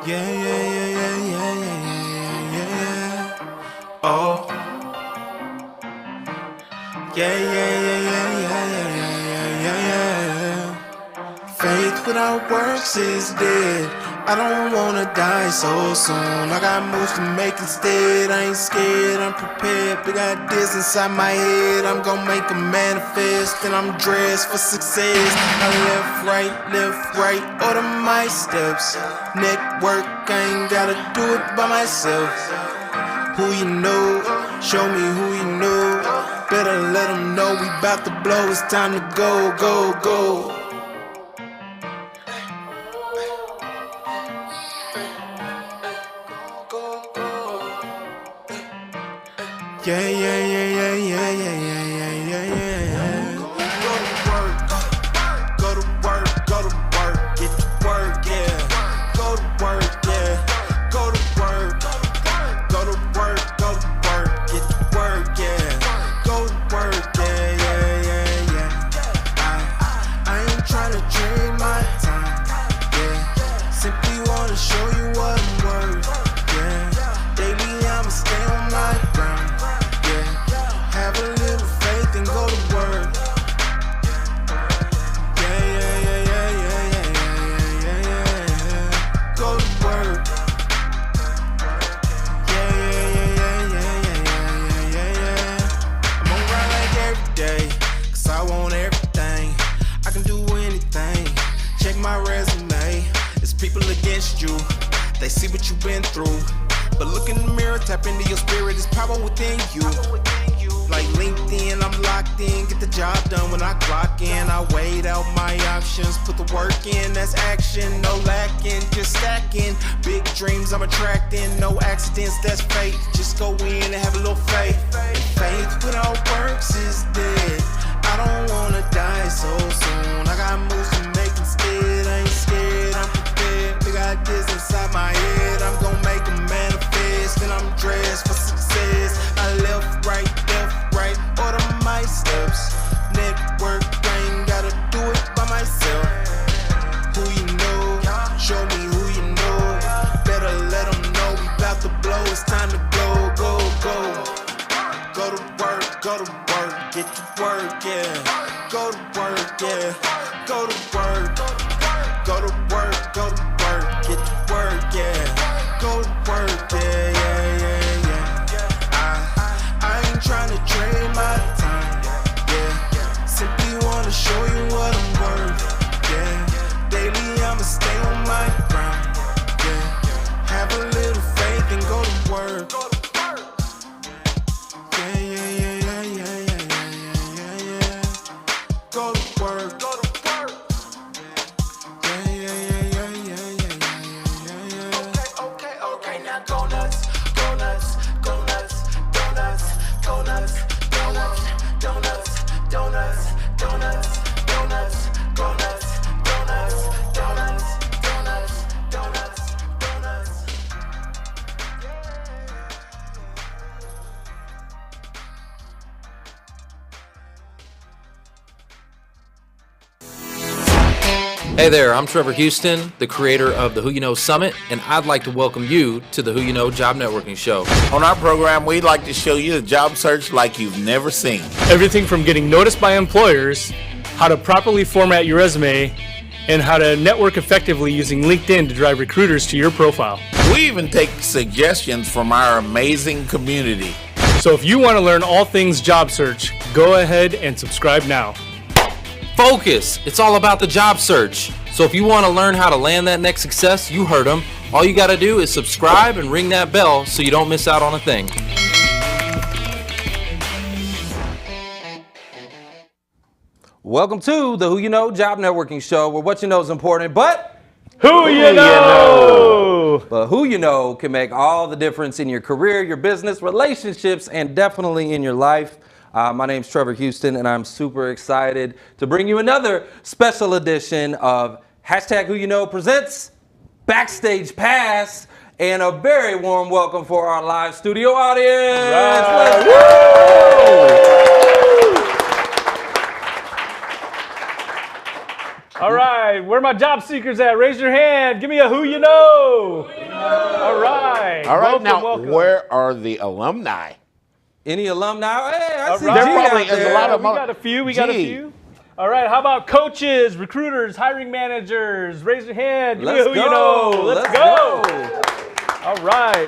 Yeah, yeah, yeah, yeah, yeah, yeah, yeah, yeah. Oh. Yeah, yeah, yeah, yeah, yeah, yeah, yeah, yeah, yeah. Faith without works is dead. I don't wanna die so soon. I got moves to make instead. I ain't scared, I'm prepared. Big ideas inside my head. I'm gonna make them manifest. And I'm dressed for success. I left, right, order my steps. Network, I ain't gotta do it by myself. Who you know, show me who you know. Better let them know we bout to blow. It's time to go, go, go. Yeah, yeah, yeah, yeah, yeah, yeah, yeah, yeah, yeah. Go to work, go to work, go to work, get to work, yeah. Go to work, yeah. Go to work, go to work, go to work, get to work, yeah. Go to work, yeah, yeah, yeah, yeah. I ain't tryna trade my time, yeah. Simply wanna show you what I'm worth, yeah. Daily I'ma stay on my ground. Have a little faith and go to work. Yeah, yeah, yeah, yeah, yeah, yeah, yeah, yeah, yeah. Go to work. Yeah, yeah, yeah, yeah, yeah, yeah, yeah, yeah. I'm on grind like every day, 'cause I want everything. I can do anything. Check my resume. It's people against you. They see what you've been through. But look in the mirror, tap into your spirit. There's power within you. Like LinkedIn, I'm locked in, get the job done when I clock in. I weighed out my options, put the work in, that's action, no lacking, just stacking. Big dreams I'm attracting, no accidents, that's fate. Just go in and have a little faith. And faith without works is dead. I don't wanna die so soon. I got moves to make instead, I ain't scared, I'm prepared. Big ideas inside my head, I'm gonna make them manifest. And I'm dressed for success. I left, right, order my steps. Network, I ain't gotta do it by myself. Who you know, show me who you know. Better let them know we bout to blow. It's time to go, go, go. Go to work, get to work, yeah. Go to work, yeah. Go to work, go to work, get to work, yeah. Go to work, yeah, yeah, yeah, yeah. I ain't tryna trade my time, yeah. Simply wanna show you what I'm worth, yeah. Daily I'ma stay on my grind, yeah. Have a little faith and go to work. Yeah, yeah, yeah, yeah, yeah, yeah, yeah, yeah, yeah. Go to work. Yeah, yeah, yeah, yeah, yeah, yeah, yeah, yeah, yeah. Okay, now go nuts, go nuts, go nuts, go nuts, go nuts, donuts, donuts, donuts, donuts, donuts, donuts, donuts, donuts, donuts, donuts, donuts. Hey there, I'm Trevor Houston, the creator of the Who You Know Summit, and I'd like to welcome you to the Who You Know Job Networking Show. On our program, we'd like to show you the job search like you've never seen. Everything from getting noticed by employers, how to properly format your resume, and how to network effectively using LinkedIn to drive recruiters to your profile. We even take suggestions from our amazing community. So if you want to learn all things job search, go ahead and subscribe now. Focus! It's all about the job search. So if you want to learn how to land that next success, you heard them. All you got to do is subscribe and ring that bell so you don't miss out on a thing. Welcome to the Who You Know Job Networking Show, where what you know is important, but Who you know? But who you know can make all the difference in your career, your business, relationships, and definitely in your life. My name's Trevor Houston, and I'm super excited to bring you another special edition of Who You Know presents Backstage Pass, and a very warm welcome for our live studio audience. Let's go! All right. right, where are my job seekers at? Raise your hand. Give me a who you know. All right. All right, now, welcome. where are the alumni? Any alumni? Hey, I see right. G There probably out is a there. lot of We got a few. We got a few. All right, how about coaches, recruiters, hiring managers? Raise your hand. Give me a Let's who go. you know. Let's go. All right.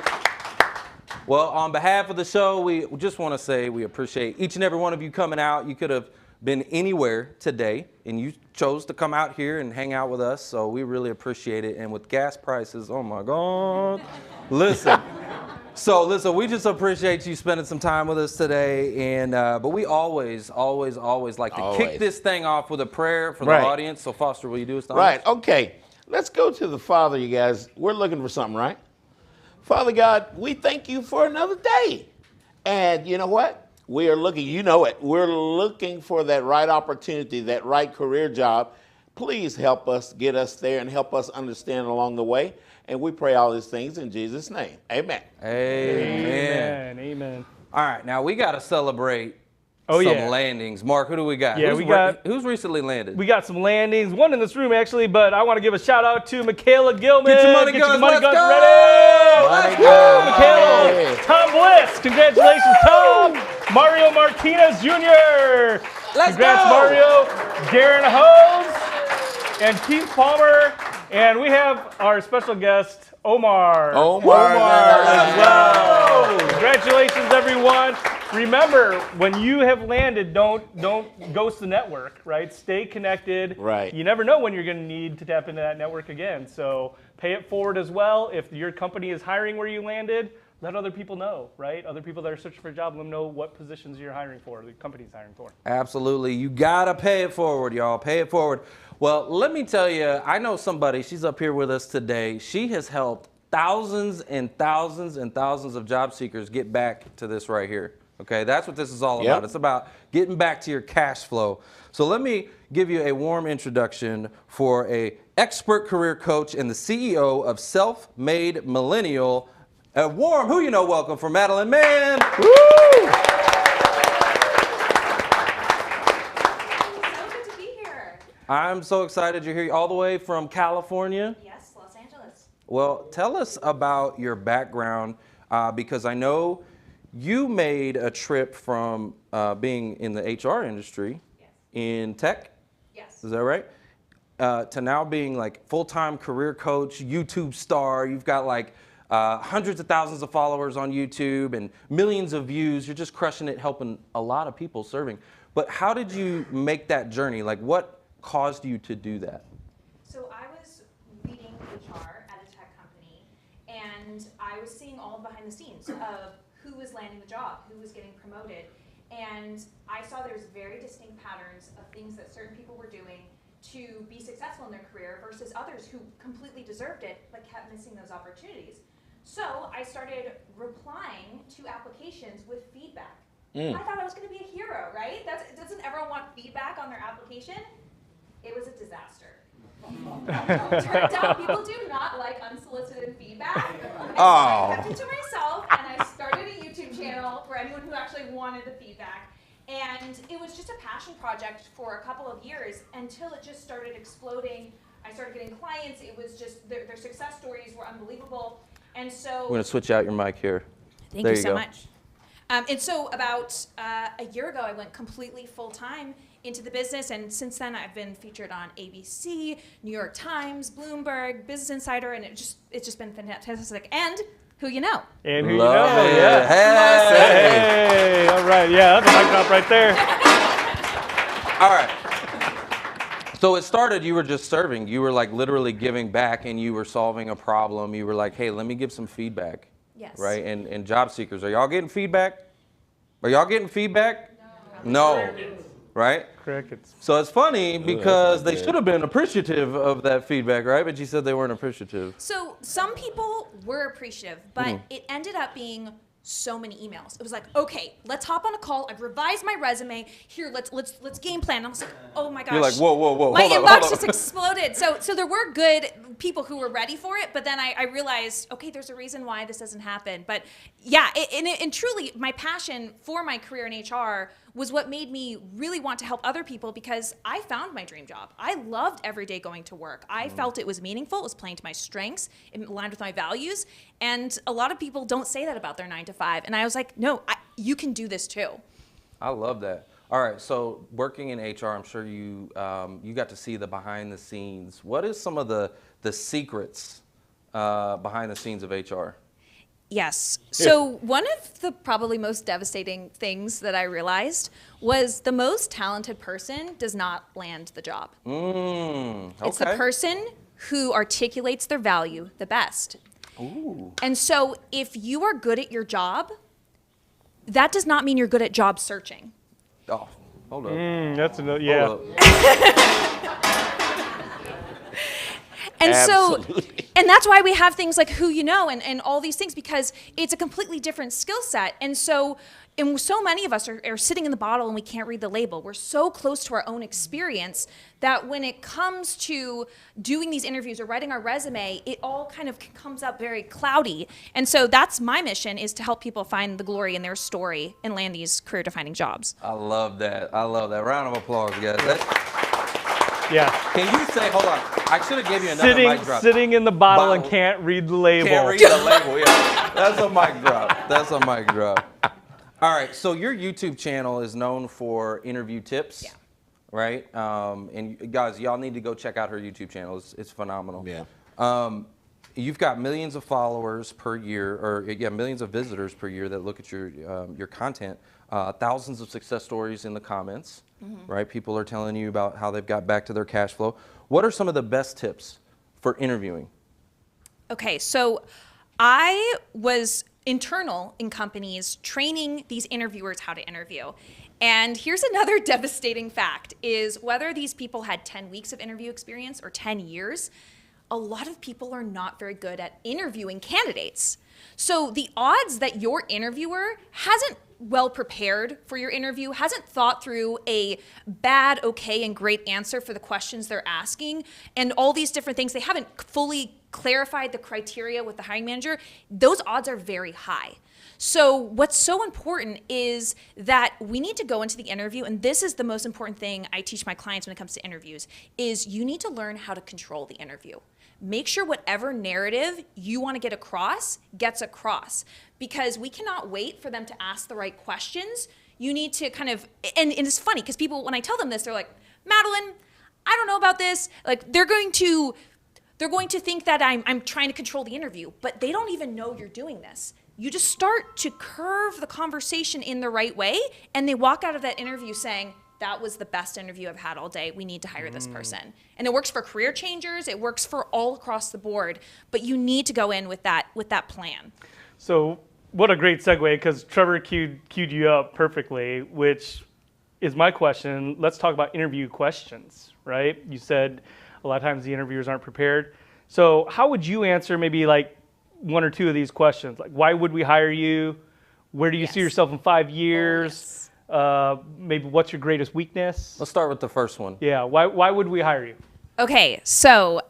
Well, on behalf of the show, we just want to say we appreciate each and every one of you coming out. You could have been anywhere today, and you chose to come out here and hang out with us, so we really appreciate it. And with gas prices, oh my God, listen. So listen, we just appreciate you spending some time with us today, and but we always like to kick this thing off with a prayer for the audience. So Foster, will you do us the honors? Right, okay. Let's go to the Father, you guys. We're looking for something, right? Father God, we thank you for another day. And you know what? We are looking, you know it, we're looking for that right opportunity, that right career job. Please help us get us there and help us understand along the way. And we pray all these things in Jesus' name. Amen. Amen. Amen. All right, now we got to celebrate some landings. Mark, who do we got? Yeah, who's recently landed? We got some landings, one in this room actually, but I want to give a shout out to Michaela Gilman. Get your money guns, let's go! Ready. Let's go! Michaela, Tom Bliss, congratulations, Tom. Mario Martinez Jr. Congrats, Mario. Garen Hose and Keith Palmer. And we have our special guest, Omar. Omar as well. Congratulations, everyone. Remember, when you have landed, don't ghost the network, right? Stay connected. Right. You never know when you're going to need to tap into that network again. So pay it forward as well. If your company is hiring where you landed, let other people know, right? Other people that are searching for a job, let them know what positions you're hiring for, the company's hiring for. Absolutely. You got to pay it forward, y'all. Pay it forward. Well, let me tell you, I know somebody, she's up here with us today. She has helped thousands and thousands and thousands of job seekers get back to this right here. Okay, that's what this is all about. It's about getting back to your cash flow. So let me give you a warm introduction for a expert career coach and the CEO of Self-Made Millennial. A warm, who you know, welcome for Madeleine Mann. Woo! So good to be here. I'm so excited you're here all the way from California. Yes, Los Angeles. Well, tell us about your background because I know you made a trip from being in the HR industry in tech. Yes. Is that right? To now being like full-time career coach, YouTube star. You've got like hundreds of thousands of followers on YouTube and millions of views. You're just crushing it, helping a lot of people serving. But how did you make that journey? Like what caused you to do that? So I was leading HR at a tech company, and I was seeing all behind the scenes of who was landing the job, who was getting promoted. And I saw there was very distinct patterns of things that certain people were doing to be successful in their career versus others who completely deserved it but kept missing those opportunities. So I started replying to applications with feedback. I thought I was going to be a hero, right? Doesn't everyone want feedback on their application? It was a disaster. Turns out people do not like unsolicited feedback. And so I kept it to myself, and I started a YouTube channel for anyone who actually wanted the feedback. And it was just a passion project for a couple of years until it just started exploding. I started getting clients. It was just, their success stories were unbelievable. And so We're going to switch out your mic here. Thank There you you so go. much. And so about a year ago, I went completely full-time into the business, and since then I've been featured on ABC, New York Times, Bloomberg, Business Insider, and it's just been fantastic. And who you know? And who Love you know? it. Yeah. Hey, all right, yeah, that's a mic drop right there. All right. So it started, you were just serving. You were like literally giving back and you were solving a problem. You were like, hey, let me give some feedback. Yes. Right? And job seekers, are y'all getting feedback? Are y'all getting feedback? No. Right? Crickets. So it's funny because they should have been appreciative of that feedback, right? But you said they weren't appreciative. So some people were appreciative, but it ended up being so many emails. It was like, okay, let's hop on a call. I've revised my resume. Here, let's game plan. And I was like, oh my gosh. You're like, whoa. My hold inbox on. just exploded. So there were good people who were ready for it, but then I realized, okay, there's a reason why this doesn't happen. But yeah, and truly, my passion for my career in HR was what made me really want to help other people, because I found my dream job. I loved every day going to work. I felt it was meaningful, it was playing to my strengths, it aligned with my values, and a lot of people don't say that about their 9 to 5. And I was like, no, you can do this too. I love that. All right, so working in HR, I'm sure you you got to see the behind the scenes. What is some of the secrets behind the scenes of HR? Yes. So one of the probably most devastating things that I realized was the most talented person does not land the job. Okay. It's the person who articulates their value the best. Ooh. And so if you are good at your job, that does not mean you're good at job searching. Oh, hold up. That's another, yeah. Hold up. And Absolutely. so, and that's why we have things like who you know and all these things, because it's a completely different skill set. And so many of us are sitting in the bottle and we can't read the label. We're so close to our own experience that when it comes to doing these interviews or writing our resume, it all kind of comes up very cloudy. And so that's my mission, is to help people find the glory in their story and land these career-defining jobs. I love that. I love that. Round of applause, guys. Yeah. Can you say, hold on, I should have gave you another mic drop. Sitting in the bottle and can't read the label. Can't read the label, yeah. That's a mic drop. That's a mic drop. All right, so your YouTube channel is known for interview tips, right? And guys, y'all need to go check out her YouTube channel. It's phenomenal. Yeah. You've got millions of followers per year, or millions of visitors per year that look at your content. Thousands of success stories in the comments, right? People are telling you about how they've got back to their cash flow. What are some of the best tips for interviewing? Okay, so I was internal in companies training these interviewers how to interview. And here's another devastating fact, is whether these people had 10 weeks of interview experience or 10 years, a lot of people are not very good at interviewing candidates. So the odds that your interviewer hasn't well prepared for your interview, hasn't thought through a bad, okay, and great answer for the questions they're asking, and all these different things, they haven't fully clarified the criteria with the hiring manager, those odds are very high. So what's so important is that we need to go into the interview, and this is the most important thing I teach my clients when it comes to interviews, is you need to learn how to control the interview. Make sure whatever narrative you want to get across gets across, because we cannot wait for them to ask the right questions. You need to kind of, and it's funny because people, when I tell them this, they're like, Madeleine, I don't know about this. Like they're going to think that I'm trying to control the interview, but they don't even know you're doing this. You just start to curve the conversation in the right way, and they walk out of that interview saying, that was the best interview I've had all day. We need to hire this person. And it works for career changers. It works for all across the board. But you need to go in with that plan. So what a great segue, because Trevor queued you up perfectly, which is my question. Let's talk about interview questions, right? You said a lot of times the interviewers aren't prepared. So how would you answer maybe like one or two of these questions? Like, why would we hire you? Where do you see yourself in 5 years? Maybe what's your greatest weakness? Let's start with the first one. Yeah, why would we hire you? Okay, so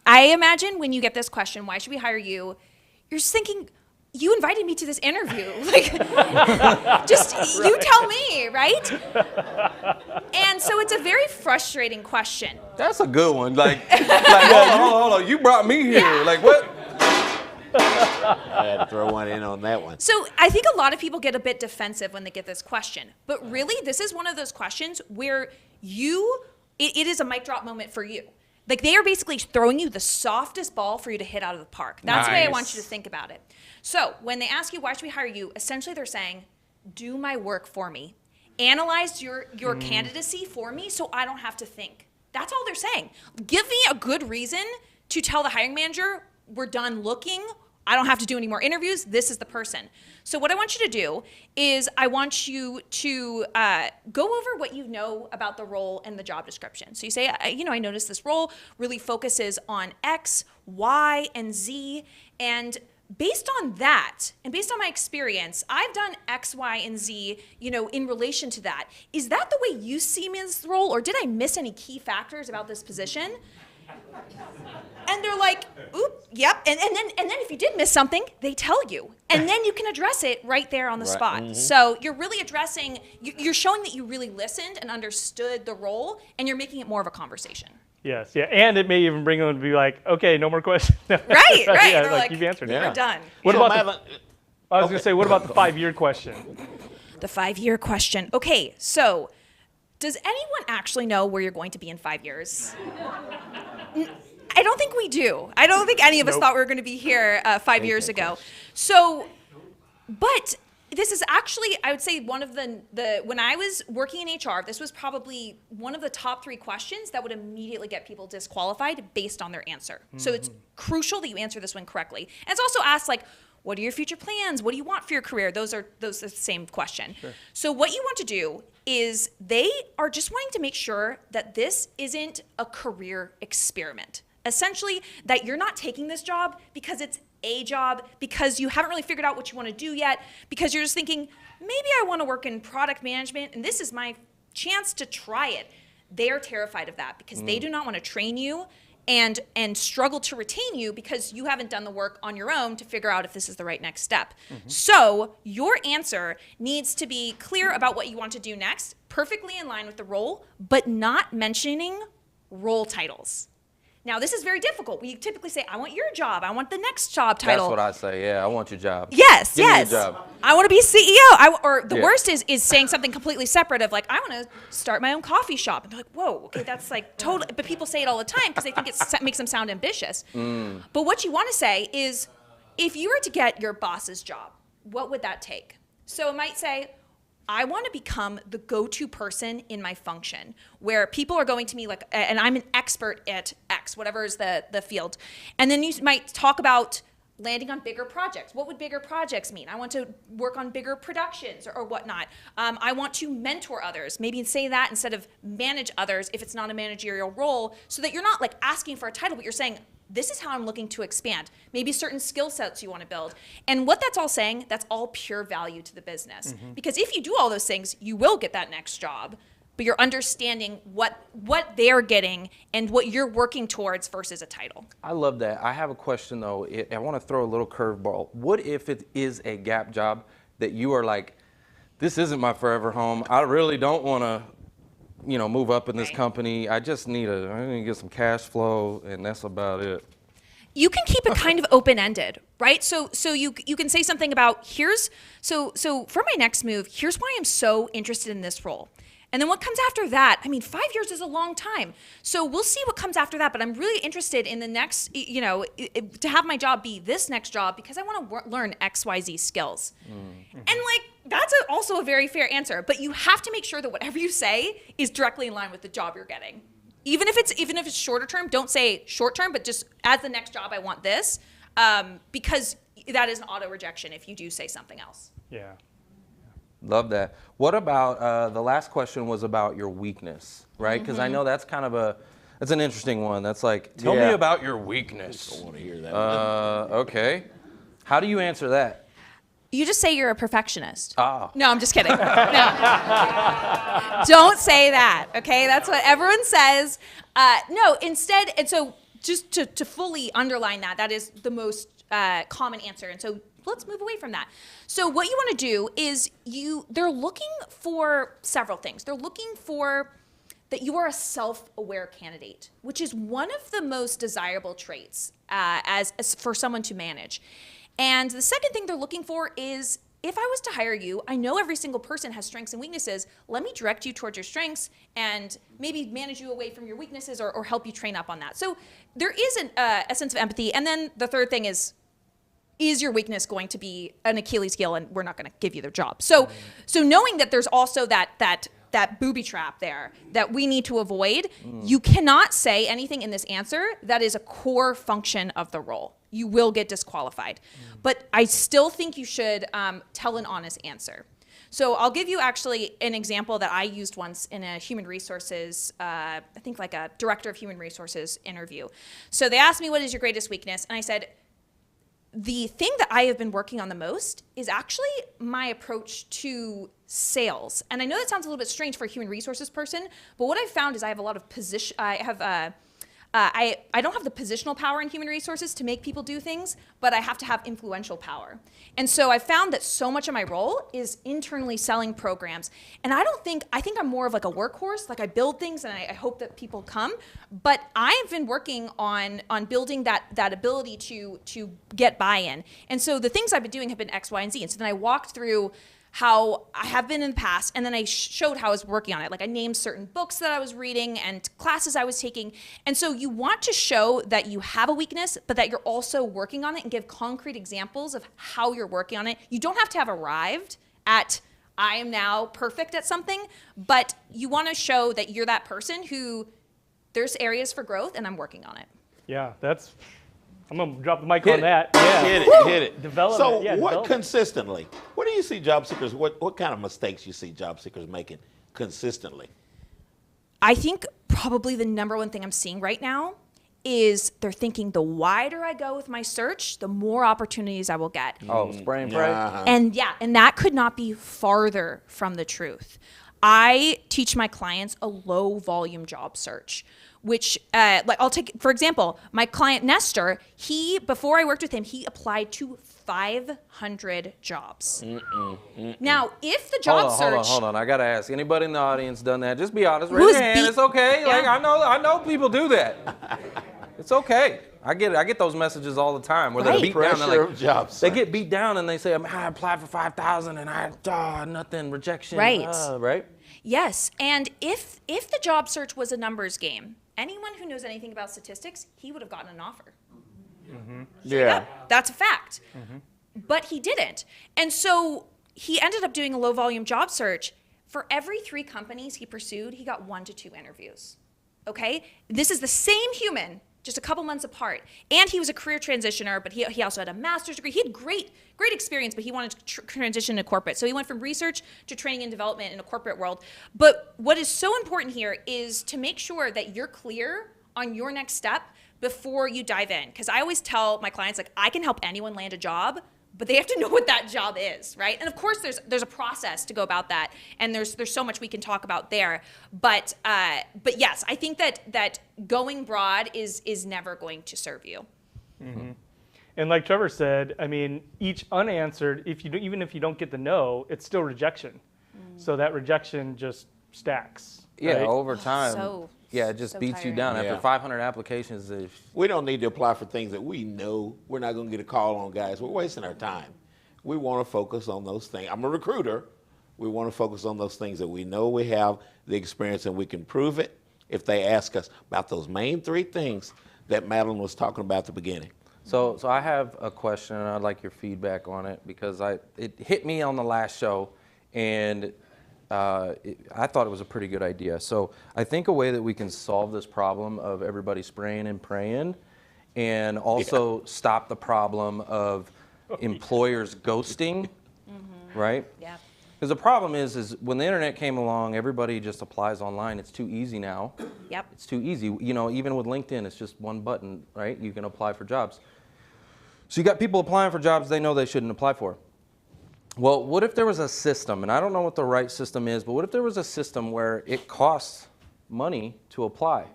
I imagine when you get this question, why should we hire you? You're just thinking, you invited me to this interview. Like, you tell me, right? And so it's a very frustrating question. That's a good one. Like hold on. You brought me here. Yeah. Like what? I had to throw one in on that one. So I think a lot of people get a bit defensive when they get this question. But really, this is one of those questions where it is a mic drop moment for you. Like they are basically throwing you the softest ball for you to hit out of the park. That's the way I want you to think about it. So when they ask you, why should we hire you? Essentially they're saying, do my work for me. Analyze your candidacy for me so I don't have to think. That's all they're saying. Give me a good reason to tell the hiring manager, we're done looking. I don't have to do any more interviews. This is the person. So what I want you to do is I want you to go over what you know about the role and the job description. So you say, I noticed this role really focuses on X, Y, and Z. And based on that, and based on my experience, I've done X, Y, and Z, in relation to that. Is that the way you see me in this role, or did I miss any key factors about this position? And they're like, oop, yep. And then if you did miss something, they tell you. And then you can address it right there on the spot. So you're really addressing, you're showing that you really listened and understood the role, and you're making it more of a conversation. Yes, yeah, and it may even bring them to be like, okay, no more questions. Right. Yeah, They're like, you've answered it. we're done. What So, about Madeleine, I was going to say, what about the 5-year question? The 5-year question. Okay, so does anyone actually know where you're going to be in 5 years? I don't think we do. I don't think any of us thought we were going to be here 5 years ago. So, but this is actually, I would say, one of the when I was working in HR, this was probably one of the top 3 questions that would immediately get people disqualified based on their answer. So it's crucial that you answer this one correctly. And it's also asked, like, what are your future plans? What do you want for your career? Those are the same question. Sure. So what you want to do is they are just wanting to make sure that this isn't a career experiment. Essentially, that you're not taking this job because it's a job, because you haven't really figured out what you want to do yet, because you're just thinking, maybe I want to work in product management and this is my chance to try it. They are terrified of that because they do not want to train you and struggle to retain you because you haven't done the work on your own to figure out if this is the right next step. So your answer needs to be clear about what you want to do next, perfectly in line with the role, but not mentioning role titles. Now, this is very difficult. We typically say, I want your job. I want the next job title. That's what I say. Yeah, I want your job. Yes, Give me yes. your job. I want to be CEO. Or the Yeah. worst is saying something completely separate of like, I want to start my own coffee shop. And they're like, whoa, okay, that's like totally. But people say it all the time because they think it makes them sound ambitious. But what you want to say is, if you were to get your boss's job, what would that take? So it might say, I want to become the go-to person in my function where people are going to me like, and I'm an expert at X, whatever is the field. And then you might talk about landing on bigger projects. What would bigger projects mean? I want to work on bigger productions or whatnot. I want to mentor others. Maybe say that instead of manage others if it's not a managerial role, so that you're not like asking for a title, but you're saying, this is how I'm looking to expand. Maybe certain skill sets you want to build. And what that's all saying, that's all pure value to the business. Because if you do all those things, you will get that next job, but you're understanding what they're getting and what you're working towards versus a title. I love that. I have a question though. I want to throw a little curveball. What if it is a gap job that you are like, this isn't my forever home. I really don't want to, move up in this company. I just need to get some cash flow, and that's about it. You can keep it kind of open-ended, right? So you can say something about so for my next move, here's why I'm so interested in this role. And then what comes after that? I mean, 5 years is a long time. So we'll see what comes after that. But I'm really interested in the next, to have my job be this next job because I want to learn X, Y, Z skills. And like, that's also a very fair answer. But you have to make sure that whatever you say is directly in line with the job you're getting. Even if it's shorter term, don't say short term, but just as the next job, I want this. Because that is an auto rejection if you do say something else. Yeah. Love that. What about, the last question was about your weakness, right? Because I know that's kind of that's an interesting one. That's like, tell me about your weakness. I want to hear that. Okay. How do you answer that? You just say you're a perfectionist. Ah. No, I'm just kidding. No. Don't say that, okay? That's what everyone says. No, instead, and so just to fully underline that is the most common answer. And so let's move away from that. So what you want to do is they're looking for several things. They're looking for that you are a self-aware candidate, which is one of the most desirable traits as for someone to manage. And the second thing they're looking for is, if I was to hire you, I know every single person has strengths and weaknesses. Let me direct you towards your strengths and maybe manage you away from your weaknesses or help you train up on that. So there is a sense of empathy. And then the third thing is your weakness going to be an Achilles heel and we're not going to give you the job? So knowing that there's also that booby trap there that we need to avoid, you cannot say anything in this answer that is a core function of the role. You will get disqualified. But I still think you should tell an honest answer. So I'll give you actually an example that I used once in a human resources, I think like a director of human resources interview. So they asked me, what is your greatest weakness? And I said, the thing that I have been working on the most is actually my approach to sales. And I know that sounds a little bit strange for a human resources person, but what I've found is I have a lot of I don't have the positional power in human resources to make people do things, but I have to have influential power. And so I found that so much of my role is internally selling programs. And I think I'm more of like a workhorse, like I build things and I hope that people come. But I've been working on building that ability to get buy-in. And so the things I've been doing have been X, Y, and Z. And so then I walked through how I have been in the past, and then I showed how I was working on it. Like I named certain books that I was reading and classes I was taking. And so you want to show that you have a weakness, but that you're also working on it and give concrete examples of how you're working on it. You don't have to have arrived at, I am now perfect at something, but you want to show that you're that person who there's areas for growth and I'm working on it. Yeah, I'm going to drop the mic on that. Yeah. Hit it. Development. So yeah, what development. consistently, what do you see job seekers, what kind of mistakes you see job seekers making consistently? I think probably the number one thing I'm seeing right now is they're thinking the wider I go with my search, the more opportunities I will get. Oh, spray and pray. And that could not be farther from the truth. I teach my clients a low volume job search, which like I'll take, for example, my client Nestor, before I worked with him, he applied to 500 jobs. Now, if the job search... Hold on. I got to ask, anybody in the audience done that? Just be honest. Raise your hand. It's okay. Yeah. Like I know people do that. It's okay. I get those messages all the time where they're beat down. Pressure of job search. They get beat down and they say, I applied for 5,000 and nothing, rejection. Right. Right? Yes, and if the job search was a numbers game, anyone who knows anything about statistics, he would have gotten an offer. Yeah. That's a fact. But he didn't. And so he ended up doing a low volume job search. For every 3 companies he pursued, he got 1 to 2 interviews. Okay? This is the same human, just a couple months apart. And he was a career transitioner, but he also had a master's degree. He had great experience, but he wanted to transition to corporate. So he went from research to training and development in a corporate world. But what is so important here is to make sure that you're clear on your next step before you dive in. Because I always tell my clients, like, I can help anyone land a job, but they have to know what that job is, right? And of course, there's a process to go about that, and there's so much we can talk about there. But yes, I think that going broad is never going to serve you. And like Trevor said, I mean, each unanswered, even if you don't get the no, it's still rejection. So that rejection just stacks. Yeah, right? over time. It just so beats you tiring. down. Yeah. After 500 applications, We don't need to apply for things that we know we're not going to get a call on, guys. We're wasting our time. We want to focus on those things. I'm a recruiter. We want to focus on those things that we know we have the experience and we can prove it if they ask us about those main 3 things that Madeleine was talking about at the beginning. So I have a question, and I'd like your feedback on it because it hit me on the last show, and I thought it was a pretty good idea. So I think a way that we can solve this problem of everybody spraying and praying, and also stop the problem of employers ghosting, right? Yeah. Because the problem is when the internet came along, everybody just applies online. It's too easy now. Yep. It's too easy. You know, even with LinkedIn, it's just one button, right? You can apply for jobs. So you got people applying for jobs they know they shouldn't apply for. Well, what if there was a system, and I don't know what the right system is, but what if there was a system where it costs money to apply,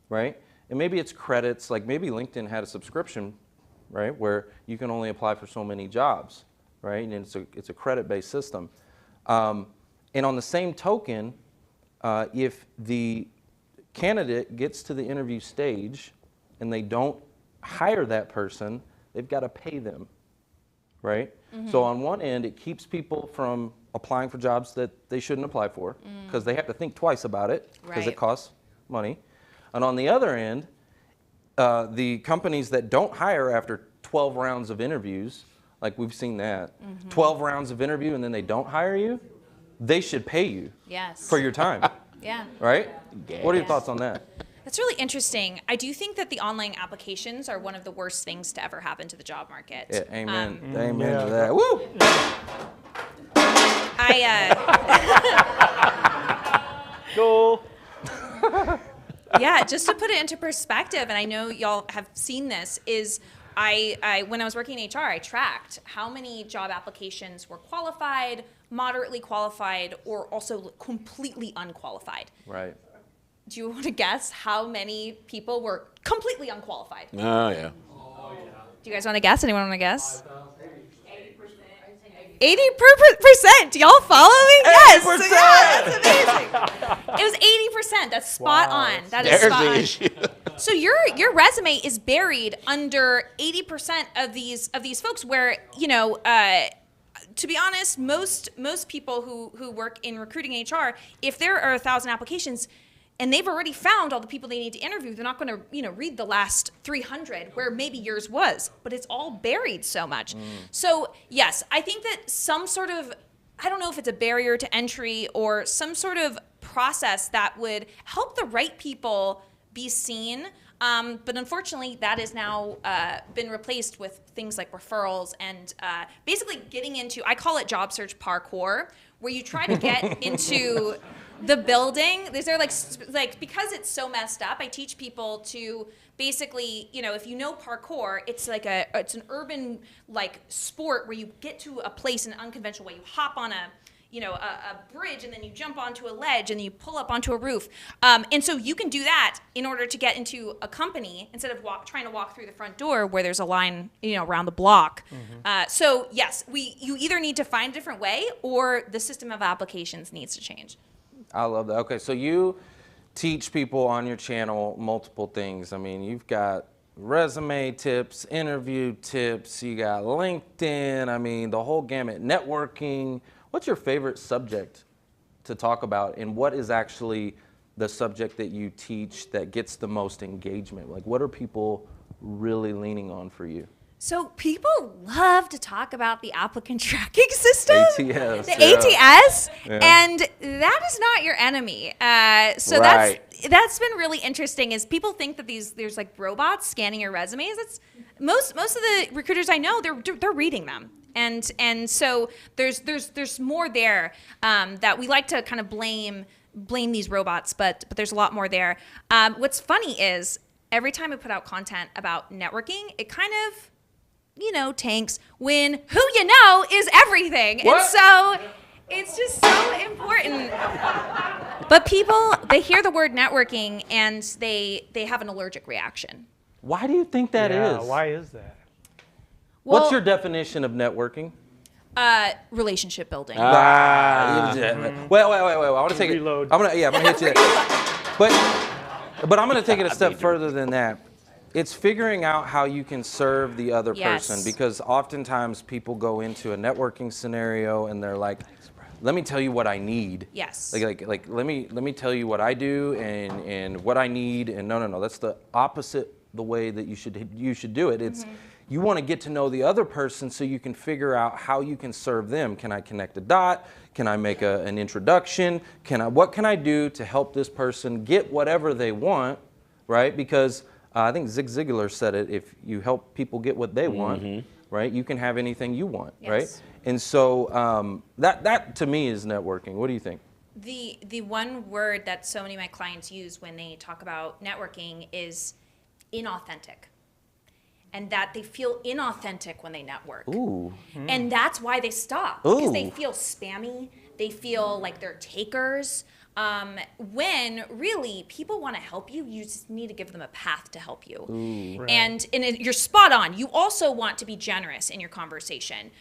right? And maybe it's credits, like maybe LinkedIn had a subscription, right, where you can only apply for so many jobs, right? And it's a credit-based system. And on the same token, if the candidate gets to the interview stage and they don't hire that person, they've got to pay them, right? So on one end, it keeps people from applying for jobs that they shouldn't apply for because they have to think twice about it because it costs money. And on the other end, the companies that don't hire after 12 rounds of interviews, like we've seen that, 12 rounds of interview and then they don't hire you, they should pay you for your time, Yeah. right? What are your thoughts on that? That's really interesting. I do think that the online applications are one of the worst things to ever happen to the job market. Yeah, amen. Amen to that. Woo! Goal. Yeah, just to put it into perspective, and I know y'all have seen this, is I when I was working in HR, I tracked how many job applications were qualified, moderately qualified, or also completely unqualified. Right. Do you want to guess how many people were completely unqualified? Oh, yeah. Do you guys want to guess? Anyone want to guess? 80%. Do y'all follow me? Yes. 80%. Yeah, that's amazing. It was 80%. That's spot on. That is There's spot the on. issue. So your resume is buried under 80% of these folks where, you know, to be honest, most people who work in recruiting HR, if there are 1,000 applications and they've already found all the people they need to interview, they're not going to, you know, read the last 300 where maybe yours was, but it's all buried so much. So yes, I think that some sort of, I don't know if it's a barrier to entry or some sort of process that would help the right people be seen. But unfortunately, that has now been replaced with things like referrals and basically getting into, I call it job search parkour, where you try to get into the building. These are like because it's so messed up, I teach people to basically, you know, if you know parkour, it's like it's an urban like sport where you get to a place in an unconventional way. You hop on a bridge, and then you jump onto a ledge, and then you pull up onto a roof. And so you can do that in order to get into a company instead of trying to walk through the front door where there's a line, you know, around the block. So yes, you either need to find a different way or the system of applications needs to change. I love that. Okay, so you teach people on your channel multiple things. I mean, you've got resume tips, interview tips, you got LinkedIn, I mean, the whole gamut, networking. What's your favorite subject to talk about, and what is actually the subject that you teach that gets the most engagement? Like, what are people really leaning on for you? So people love to talk about the applicant tracking system, ATS, the yeah. ATS, and that is not your enemy. So Right. that's been really interesting. Is people think that there's like robots scanning your resumes. That's most of the recruiters I know, they're reading them. And so there's more there that we like to kind of blame these robots, but there's a lot more there. What's funny is every time I put out content about networking, it kind of, you know, tanks when who you know is everything. What? And so it's just so important. But people, they hear the word networking and they have an allergic reaction. Why do you think that is? Yeah, why is that? What's your definition of networking? Relationship building. Wait. I want to take it. Reload. I'm gonna hit you. But I'm gonna take it a step further than that. It's figuring out how you can serve the other person, because oftentimes people go into a networking scenario and they're like, let me tell you what I need. Yes. Like let me tell you what I do and what I need, and no, that's the opposite the way that you should do it. It's you want to get to know the other person so you can figure out how you can serve them. Can I connect a dot? Can I make an introduction? What can I do to help this person get whatever they want, right? Because I think Zig Ziglar said it, if you help people get what they want, right, you can have anything you want, right? And so that to me is networking. What do you think? The one word that so many of my clients use when they talk about networking is inauthentic. And that they feel inauthentic when they network. Ooh. And that's why they stop. Because they feel spammy. They feel like they're takers. When really people want to help you, you just need to give them a path to help you. Ooh. And you're spot on. You also want to be generous in your conversation.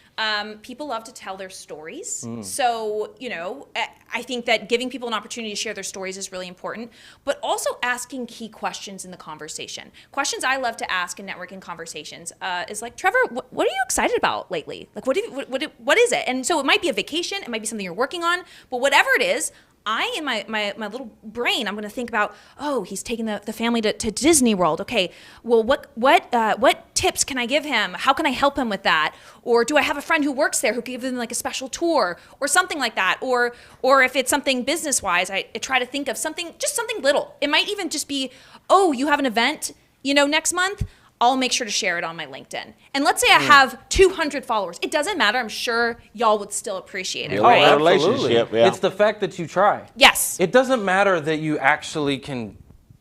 People love to tell their stories. So, you know, I think that giving people an opportunity to share their stories is really important, but also asking key questions in the conversation. Questions I love to ask in networking conversations is like, Trevor, what are you excited about lately? Like, what is it? And so it might be a vacation, it might be something you're working on, but whatever it is, in my little brain, I'm going to think about, oh, he's taking the family to Disney World. Okay, well, what tips can I give him? How can I help him with that? Or do I have a friend who works there who can give him like a special tour or something like that? Or if it's something business-wise, I try to think of something little. It might even just be, oh, you have an event, you know, next month? I'll make sure to share it on my LinkedIn. And let's say I have 200 followers. It doesn't matter. I'm sure y'all would still appreciate it, right? Oh, relationship, yeah. It's the fact that you try. Yes. It doesn't matter that you actually can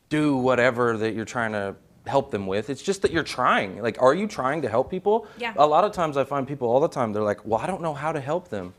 do whatever that you're trying to help them with. It's just that you're trying. Like, are you trying to help people? Yeah. A lot of times I find people all the time, they're like, well, I don't know how to help them.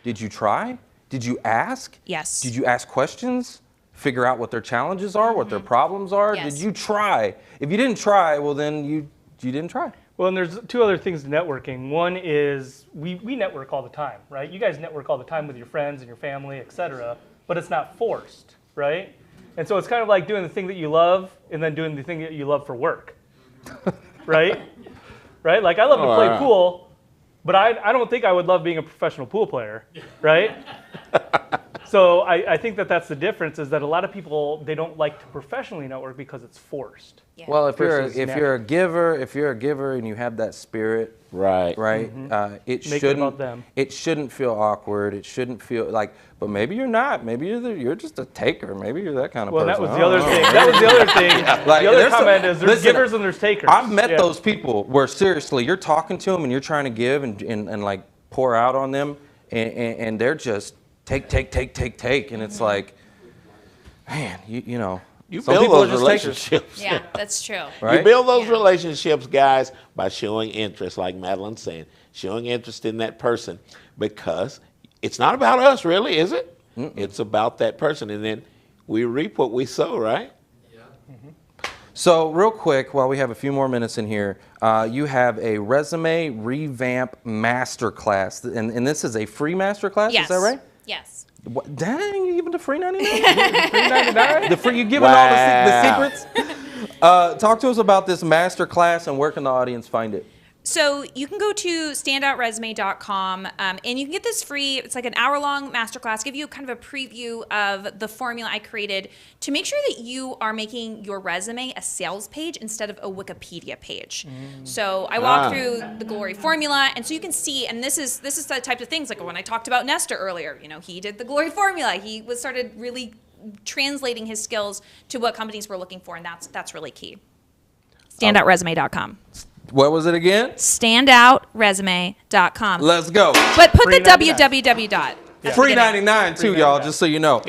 Did you try? Did you ask? Yes. Did you ask questions? figure out what their challenges are, what their problems are? Yes. Did you try? If you didn't try, well then you didn't try. Well, and there's two other things to networking. One is we network all the time, right? You guys network all the time with your friends and your family, etc. But it's not forced, right? And so it's kind of like doing the thing that you love and then doing the thing that you love for work, right? Right? Like I love to play pool, but I don't think I would love being a professional pool player, right? So I think that that's the difference, is that a lot of people, they don't like to professionally network because it's forced. Yeah. Well, if Versus you're a giver and you have that spirit, Right. it Make it about them. It shouldn't feel awkward. It shouldn't feel like. But maybe you're not. Maybe you're just a taker. Maybe you're that kind of Well, person. that was the other thing. That was the other thing. Like, the other there's comment is there's listen, givers and there's takers. I've met Yeah. those people where seriously, you're talking to them and you're trying to give and like pour out on them, and they're just take, and it's like, man, you know. You some build people are those just takers. relationships. Yeah, that's true. Right? You build those relationships, guys, by showing interest, like Madeleine's saying, showing interest in that person, because it's not about us, really, is it? It's about that person, and then we reap what we sow, right? So real quick, while we have a few more minutes in here, you have a resume revamp masterclass, and this is a free masterclass. Yes. Is that right? Yes. What, dang, you giving the free 99? $3.99? The free, you giving all the secrets? Talk to us about this masterclass and where can the audience find it? So you can go to standoutresume.com and you can get this free. It's like an hour-long masterclass, give you kind of a preview of the formula I created to make sure that you are making your resume a sales page instead of a Wikipedia page. So I walk through the Glory formula, and so you can see, and this is the type of things, like when I talked about Nestor earlier, you know, he did the Glory formula. He started really translating his skills to what companies were looking for, and that's really key. Standoutresume.com. What was it again? Standoutresume.com. Let's go. But put the $3.99. www dot. Free 99 too, y'all, just so you know.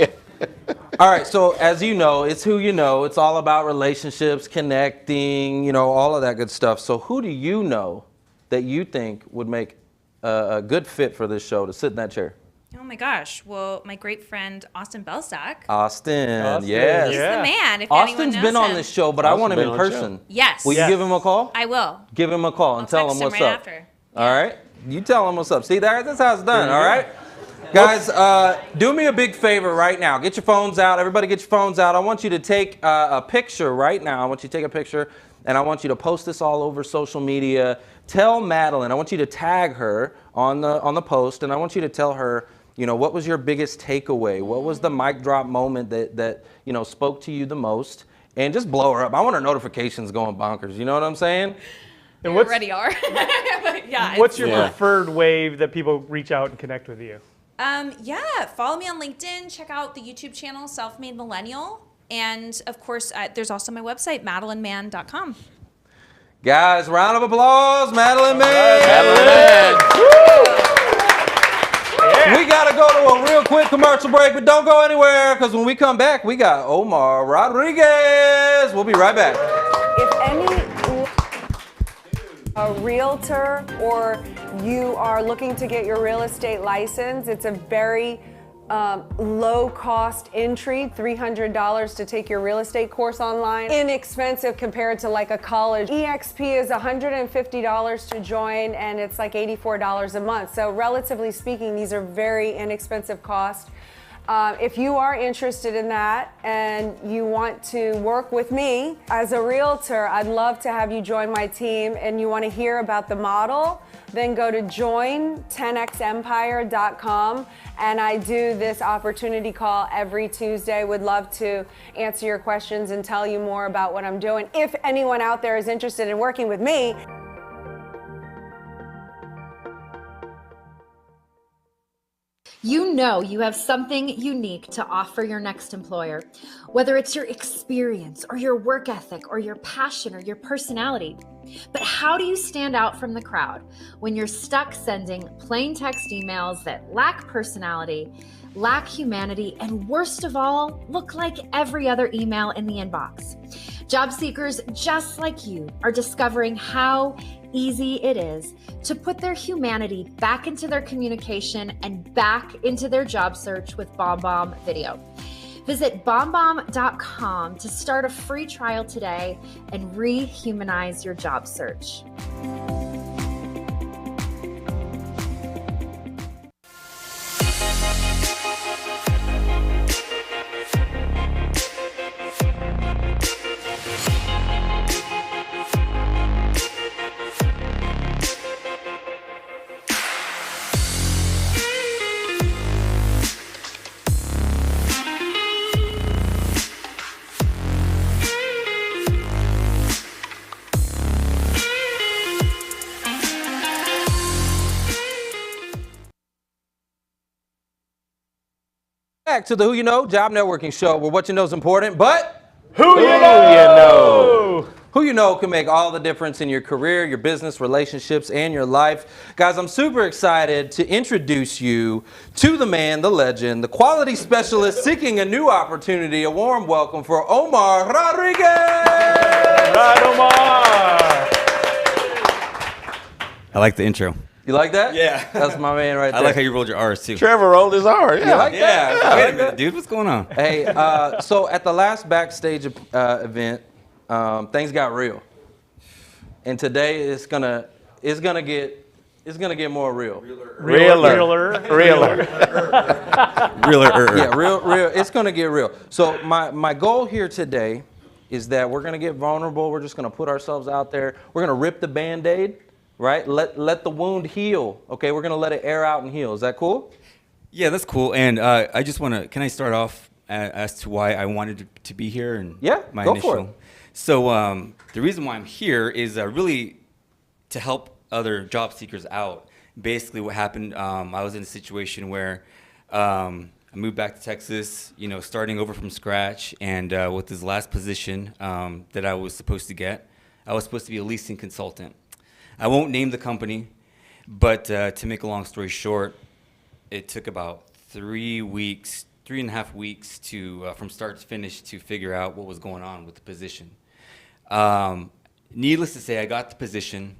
All right, so as you know, it's who you know. It's all about relationships, connecting, you know, all of that good stuff. So who do you know that you think would make a good fit for this show to sit in that chair? Oh my gosh. Well, my great friend Austin Belsack. Austin, Austin, yes. He's yeah. the man. If Austin's anyone knows been on him. this show, but I want him Austin's in been on the person. Yes. Will you Yes. give him a call? I will. Give him a call and I'll tell text him him what's right up. after. All right? You tell him what's up. See, that's how it's done, all right? Guys, do me a big favor right now. Get your phones out. Everybody get your phones out. I want you to take a picture right now. I want you to take a picture, and I want you to post this all over social media. Tell Madeleine. I want you to tag her on the post, and I want you to tell her, you know, what was your biggest takeaway? What was the mic drop moment that you know, spoke to you the most? And just blow her up. I want her notifications going bonkers. You know what I'm saying? And We already are. But yeah. What's your Yeah. preferred way that people reach out and connect with you? Yeah, follow me on LinkedIn. Check out the YouTube channel, Self-Made Millennial. And of course, there's also my website, MadeleineMann.com. Guys, round of applause, Madeleine Mann. Madeline. We got to go to a real quick commercial break, but don't go anywhere, because when we come back, we got Omar Rodriguez. We'll be right back. If a realtor or you are looking to get your real estate license, it's a very low cost entry, $300 to take your real estate course online. Inexpensive compared to like a college. EXP is $150 to join, and it's like $84 a month. So relatively speaking, these are very inexpensive costs. If you are interested in that and you want to work with me as a realtor, I'd love to have you join my team, and you want to hear about the model, then go to join10xempire.com, and I do this opportunity call every Tuesday. Would love to answer your questions and tell you more about what I'm doing. If anyone out there is interested in working with me. You know you have something unique to offer your next employer, whether it's your experience or your work ethic or your passion or your personality. But how do you stand out from the crowd when you're stuck sending plain text emails that lack personality, lack humanity, and worst of all, look like every other email in the inbox? Job seekers just like you are discovering how easy it is to put their humanity back into their communication and back into their job search with BombBomb Video. Visit bombbomb.com to start a free trial today and rehumanize your job search. Back to the Who You Know Job Networking Show, where what you know is important, but Who you know? who you know can make all the difference in your career, your business, relationships, and your life. Guys, I'm super excited to introduce you to the man, the legend, the quality specialist seeking a new opportunity. A warm welcome for Omar Rodriguez. Right, Omar. I like the intro. You like that? Yeah. That's my man right there. I like how you rolled your R's too. Trevor rolled his R. You Yeah. like that? Wait a minute, dude. What's going on? Hey, so at the last backstage event, things got real, and today it's gonna get more real. Realer. Yeah, real. It's gonna get real. So my goal here today is that we're gonna get vulnerable. We're just gonna put ourselves out there. We're gonna rip the Band-Aid, right? Let the wound heal. Okay, we're gonna let it air out and heal. Is that cool? Yeah, that's cool. And I just want to, can I start off as to why I wanted to be here? And Yeah, my go initial. for it. So the reason why I'm here is really to help other job seekers out. Basically what happened, I was in a situation where I moved back to Texas, starting over from scratch. And with this last position that I was supposed to get, I was supposed to be a leasing consultant. I won't name the company, but to make a long story short, it took about 3.5 weeks to from start to finish to figure out what was going on with the position. Needless to say, I got the position.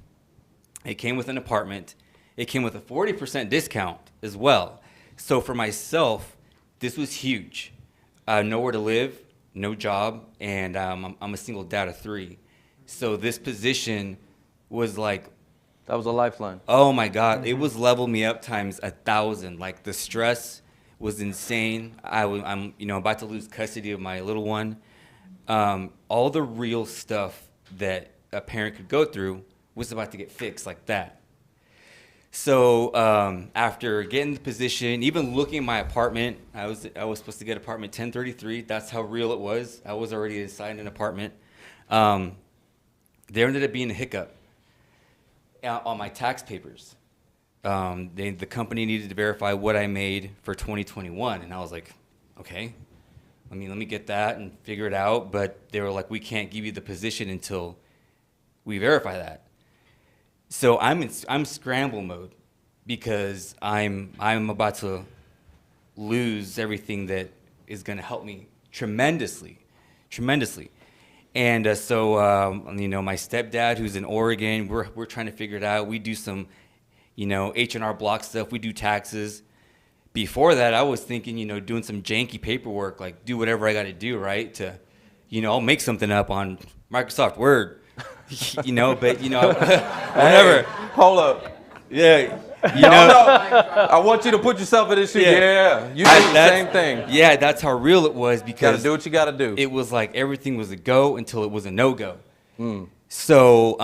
It came with an apartment. It came with a 40% discount as well. So for myself, this was huge. Nowhere to live, no job, and I'm a single dad of 3. So this position was like, That was a lifeline. oh my God, it was leveled me up times 1,000. Like the stress was insane. I'm about to lose custody of my little one. All the real stuff that a parent could go through was about to get fixed like that. So after getting the position, even looking at my apartment, I was supposed to get apartment 1033. That's how real it was. I was already assigned an apartment. There ended up being a hiccup on my tax papers. The company needed to verify what I made for 2021, and I was like, okay, let me get that and figure it out. But they were like, we can't give you the position until we verify that. So I'm scramble mode because I'm about to lose everything that is going to help me tremendously. And so my stepdad, who's in Oregon, we're trying to figure it out. We do some, H&R Block stuff. We do taxes. Before that, I was thinking, doing some janky paperwork, like do whatever I got to do, right? To, I'll make something up on Microsoft Word, but whatever. Hey, hold up. Yeah. No, I want you to put yourself in this shoe. Yeah. You do the same thing. Yeah, that's how real it was You because gotta do what you gotta do. it was like everything was a go until it was a no-go. So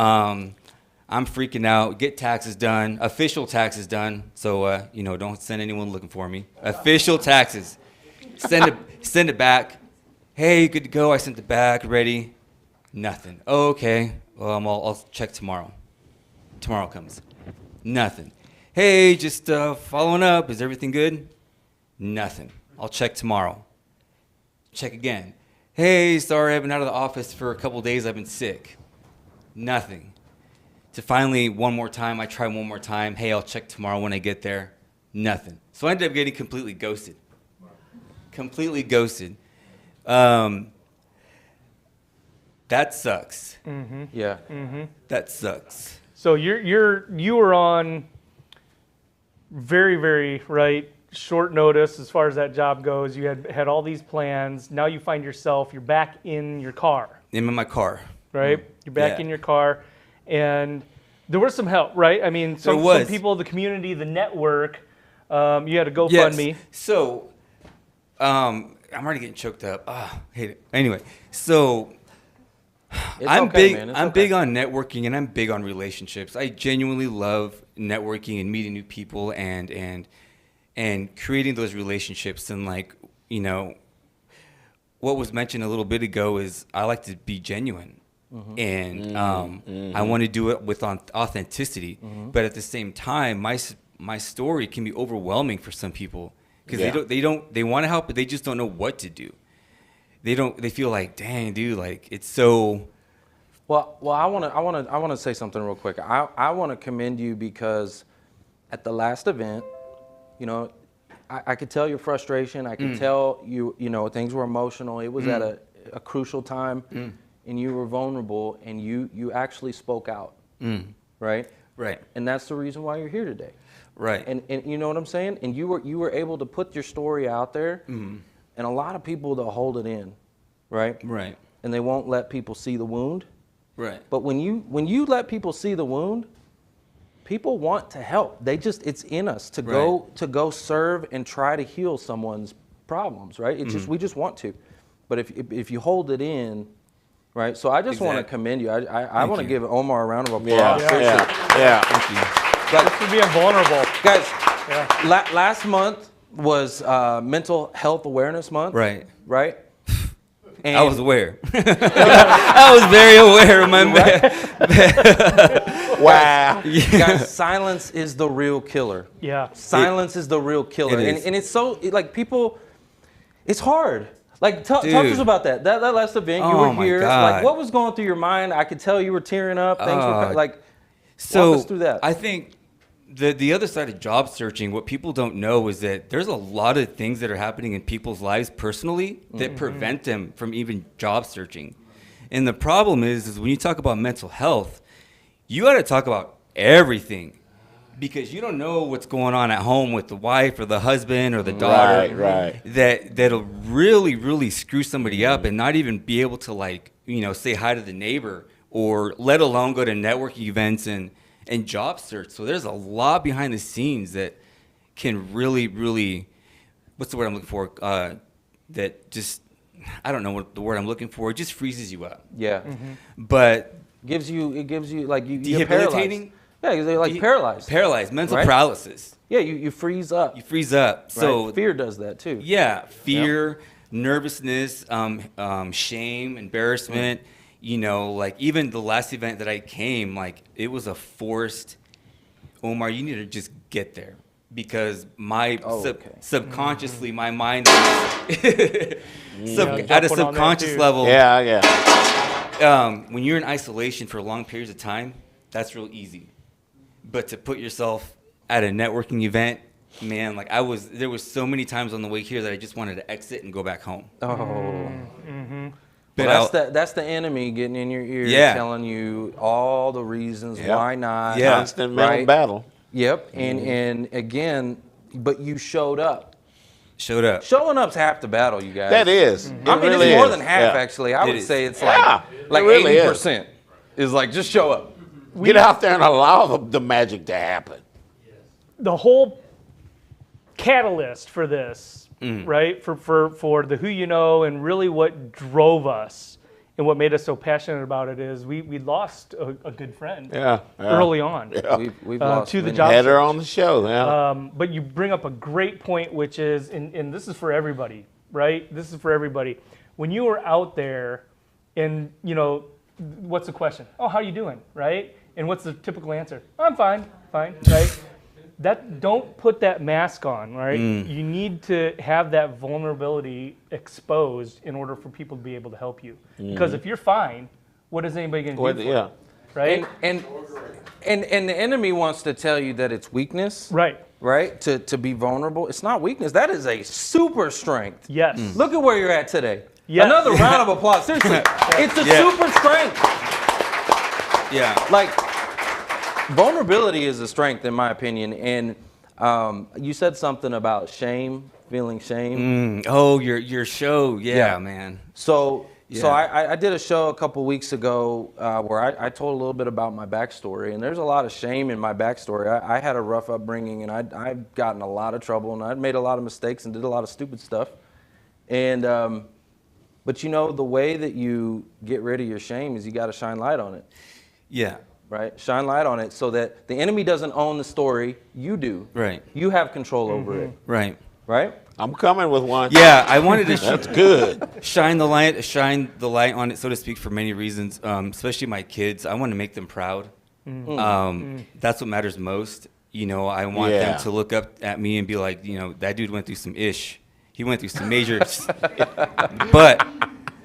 I'm freaking out. Get taxes done, official taxes done. So don't send anyone looking for me. Official taxes. Send it back. Hey, good to go. I sent it back. Ready? Nothing. Okay. Well, I'll check tomorrow. Tomorrow comes. Nothing. Hey, just following up. Is everything good? Nothing. I'll check tomorrow. Check again. Hey, sorry, I've been out of the office for a couple days. I've been sick. Nothing. So finally, I try one more time. Hey, I'll check tomorrow when I get there. Nothing. So I ended up getting completely ghosted. Completely ghosted. That sucks. Mm-hmm. Yeah. Mm-hmm. That sucks. So you were on very, very right short notice as far as that job goes. You had all these plans. Now you find yourself, you're back in your car. I'm in my car. Right? You're back in your car. And there was some help, right? I mean, some people, the community, the network, you had a GoFundMe. Yes. So, I'm already getting choked up. I hate it. Anyway, so I'm big on networking, and I'm big on relationships. I genuinely love networking and meeting new people and creating those relationships. And like, you know, what was mentioned a little bit ago is I like to be genuine. And I want to do it with authenticity, but at the same time, my story can be overwhelming for some people because they want to help, but they just don't know what to do. They feel like, dang, dude, like it's so. Well, I want to say something real quick. I want to commend you because at the last event, you know, I could tell your frustration. I could tell you know, things were emotional. It was at a crucial time. And you were vulnerable, and you actually spoke out, right? Right. And that's the reason why you're here today, right? And you know what I'm saying? And you were able to put your story out there, and a lot of people they'll hold it in, right? Right. And they won't let people see the wound, right? But when you let people see the wound, people want to help. It's in us to go serve and try to heal someone's problems, right? It's just we just want to, but if you hold it in. Right, so I just want to commend you. I want to give Omar a round of applause. Yeah. Thank you. Thanks for being vulnerable. Guys, last month was Mental Health Awareness Month. Right. And I was aware. I was very aware of my Wow. Guys, silence is the real killer. Yeah. Silence is the real killer. And it's so, like, people, it's hard. Like, talk to us about that. That last event, you were here. Like, what was going through your mind? I could tell you were tearing up. Things were like, walk us through that. I think the other side of job searching, what people don't know is that there's a lot of things that are happening in people's lives personally that prevent them from even job searching. And the problem is when you talk about mental health, you got to talk about everything. Because you don't know what's going on at home with the wife or the husband or the daughter, right. That'll really, really screw somebody up and not even be able to, like, you know, say hi to the neighbor or let alone go to networking events and job search. So there's a lot behind the scenes that can really, really, what's the word I'm looking for? That just, I don't know what the word I'm looking for. It just freezes you up. Yeah. But it gives you like you're debilitating. Yeah, they're like paralyzed. Paralyzed, mental paralysis. Yeah, you freeze up. You freeze up. Right? So fear does that too. Yeah, fear, nervousness, shame, embarrassment. You know, like even the last event that I came, like it was a forced. Omar, you need to just get there because my subconsciously my mind was at a subconscious level. Yeah. When you're in isolation for long periods of time, that's real easy. But to put yourself at a networking event, man, like there was so many times on the way here that I just wanted to exit and go back home. But that's the enemy getting in your ear, telling you all the reasons why not. Yeah, constant mental battle. Yep, and again, but you showed up. Showing up's half the battle, you guys. That is. I mean, it's more than half actually. I would say it's like 80% is like just show up. Get out there and allow the magic to happen. The whole catalyst for this, right, for the Who You Know and really what drove us and what made us so passionate about it is we lost a good friend early on. Yeah. We've lost to the job had her search. on the show. But you bring up a great point, which is, and this is for everybody, right? This is for everybody. When you are out there and, you know, what's the question? Oh, how you doing, right? And what's the typical answer? I'm fine, right? Don't put that mask on, right? You need to have that vulnerability exposed in order for people to be able to help you. Because if you're fine, what is anybody going to do for you? Right? And the enemy wants to tell you that it's weakness. Right? To be vulnerable. It's not weakness. That is a super strength. Yes. Look at where you're at today. Yes. Another round of applause. Seriously. It's a super strength. Yeah. Like, vulnerability is a strength, in my opinion. And You said something about shame, feeling shame. Oh, your show. Yeah, man. So Yeah. I did a show a couple weeks ago where I told a little bit about my backstory, and there's a lot of shame in my backstory. I had a rough upbringing, and I've gotten a lot of trouble, and I'd made a lot of mistakes and did a lot of stupid stuff. And but you know, the way that you get rid of your shame is you got to shine light on it. Yeah. Right? Shine light on it so that the enemy doesn't own the story, you do. Right. You have control over it. Right. Right? I'm coming with one. Yeah, I wanted to That's good. shine the light on it, so to speak, for many reasons, especially my kids. I want to make them proud. That's what matters most. You know, I want them to look up at me and be like, you know, that dude went through some ish. He went through some major, but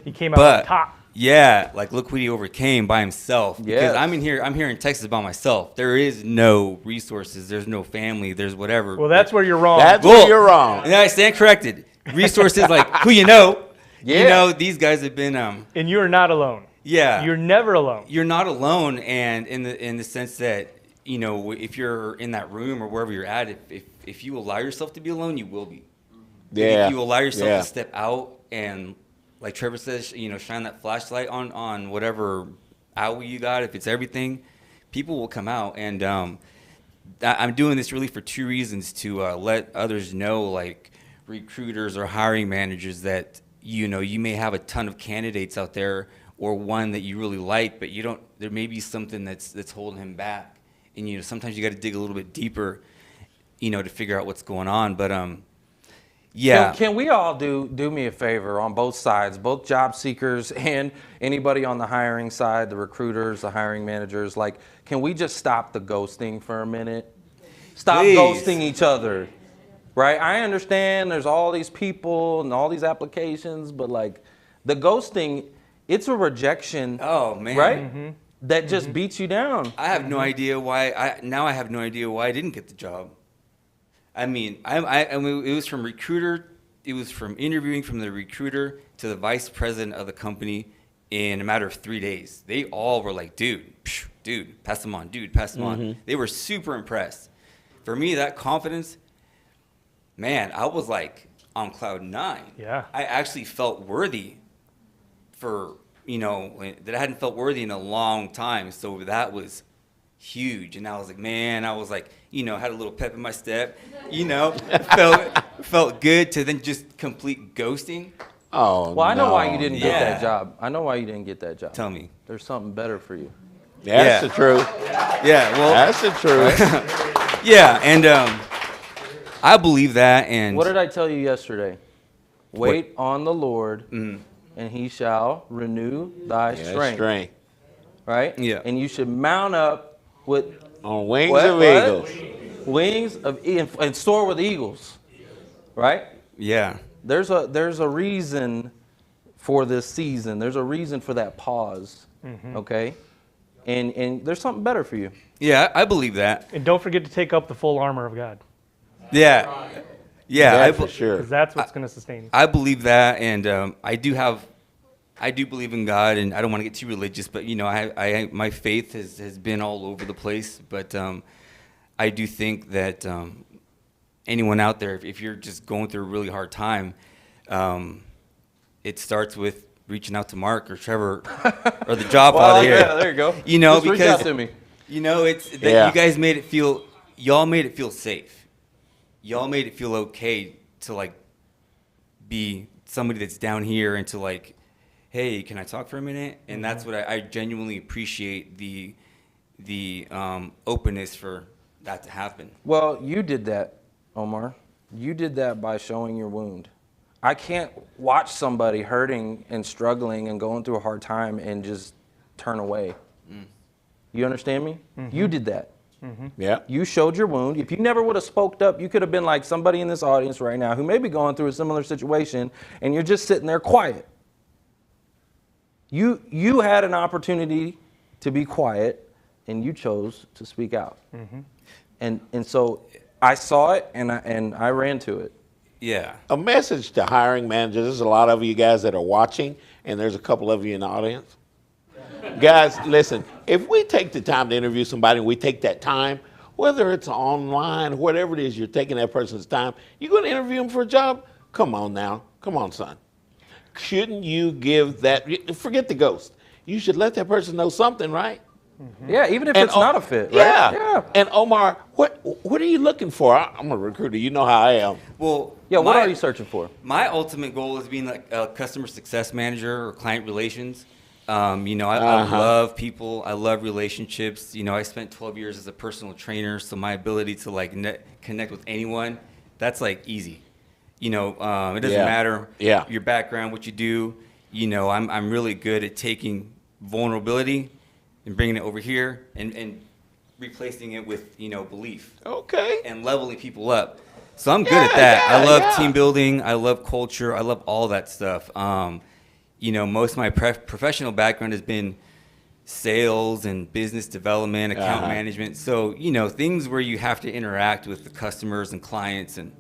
He came out on top. yeah, like look what he overcame by himself. Yes. Because I'm here in Texas by myself. There is no resources. There's no family. There's whatever. Well, that's where you're wrong. That's where you're wrong. And I stand corrected. Resources like who you know. Yeah. You know, these guys have been And you're not alone. yeah. You're never alone. You're not alone, and in the sense that, you know, if you're in that room or wherever you're at, if you allow yourself to be alone, you will be. Yeah. If you allow yourself to step out and, like Trevor says, you know, shine that flashlight on whatever hour you got, if it's everything, people will come out. And I'm doing this really for two reasons: to let others know, like recruiters or hiring managers, that, you know, you may have a ton of candidates out there, or one that you really like, but you don't. There may be something that's holding him back, and, you know, sometimes you got to dig a little bit deeper, you know, to figure out what's going on. But yeah. Can we all do me a favor on both sides, both job seekers and anybody on the hiring side, the recruiters, the hiring managers? Like, can we just stop the ghosting for a minute? Stop Please. ghosting each other, right? I understand there's all these people and all these applications, but like the ghosting, it's a rejection. Oh man. Right? That just beats you down. I have no idea why. I have no idea why I didn't get the job. I mean, I mean, it was from recruiter. It was from interviewing from the recruiter to the vice president of the company in a matter of 3 days. They all were like, dude, pass them on, dude, pass them on. They were super impressed. For me, that confidence, man, I was like on cloud 9. Yeah. I actually felt worthy for, you know, that I hadn't felt worthy in a long time. So that was huge. And I was like, man, you know, had a little pep in my step, you know, felt good to then just complete ghosting. Oh, Well, I know no. why you didn't get Yeah. that job. I know why you didn't get that job. Tell me. There's something better for you. That's Yeah. the truth. Yeah, well, That's the truth. yeah, and I believe that. And What did I tell you yesterday? Wait on the Lord, and he shall renew thy Yeah, strength. Right? Yeah. And you should mount up with On wings what? of What? eagles. Wings of and soar with eagles. Right? yeah, There's a reason for this season. There's a reason for that pause. Okay? And there's something better for you. yeah, I believe that. And don't forget to take up the full armor of God, Yeah, yeah, That's for sure. because that's what's going to sustain you. I believe that, and I do believe in God, and I don't want to get too religious, but, you know, my faith has been all over the place, but I do think that anyone out there, if you're just going through a really hard time, it starts with reaching out to Mark or Trevor or the job father here. Yeah, there you go. You know, Just reach because out to me. you know, it's that Yeah. you guys y'all made it feel safe. Y'all made it feel okay to, like, be somebody that's down here and to, like, hey, can I talk for a minute? And that's what I genuinely appreciate, the openness for that to happen. Well, you did that, Omar. You did that by showing your wound. I can't watch somebody hurting and struggling and going through a hard time and just turn away. You understand me? You did that. Yeah. You showed your wound. If you never would have spoke up, you could have been like somebody in this audience right now who may be going through a similar situation, and you're just sitting there quiet. You had an opportunity to be quiet, and you chose to speak out. And so I saw it, and I ran to it. Yeah. A message to hiring managers. There's a lot of you guys that are watching, and there's a couple of you in the audience. Guys, listen, if we take the time to interview somebody and we take that time, whether it's online, whatever it is, you're taking that person's time. You're going to interview them for a job? Come on now. Come on, son. Shouldn't you give that, forget the ghost. You should let that person know something, right? Yeah, even if it's not a fit, right? Yeah. And Omar, what are you looking for? I'm a recruiter. You know how I am. Well, Yeah, what are you searching for? My ultimate goal is being like a customer success manager or client relations. I love people. I love relationships. I spent 12 years as a personal trainer, so my ability to like connect with anyone, that's like easy. It doesn't matter your background, what you do. I'm really good at taking vulnerability and bringing it over here and replacing it with belief. Okay. And leveling people up. So I'm good at that. I love team building. I love culture. I love all that stuff. Most of my professional background has been sales and business development, account management. So, things where you have to interact with the customers and clients, and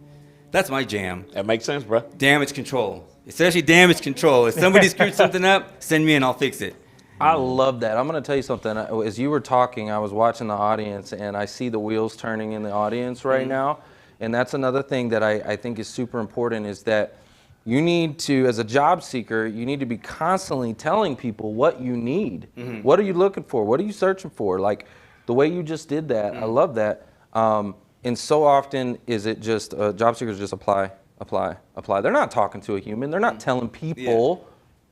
that's my jam. That makes sense, bro. Damage control, especially damage control. If somebody screwed something up, send me and I'll fix it. I love that. I'm going to tell you something. As you were talking, I was watching the audience, and I see the wheels turning in the audience right now. And that's another thing that I think is super important is that you need to, as a job seeker, you need to be constantly telling people what you need. What are you looking for? What are you searching for? Like the way you just did that, I love that. And so often is it just, job seekers just apply. They're not talking to a human. They're not telling people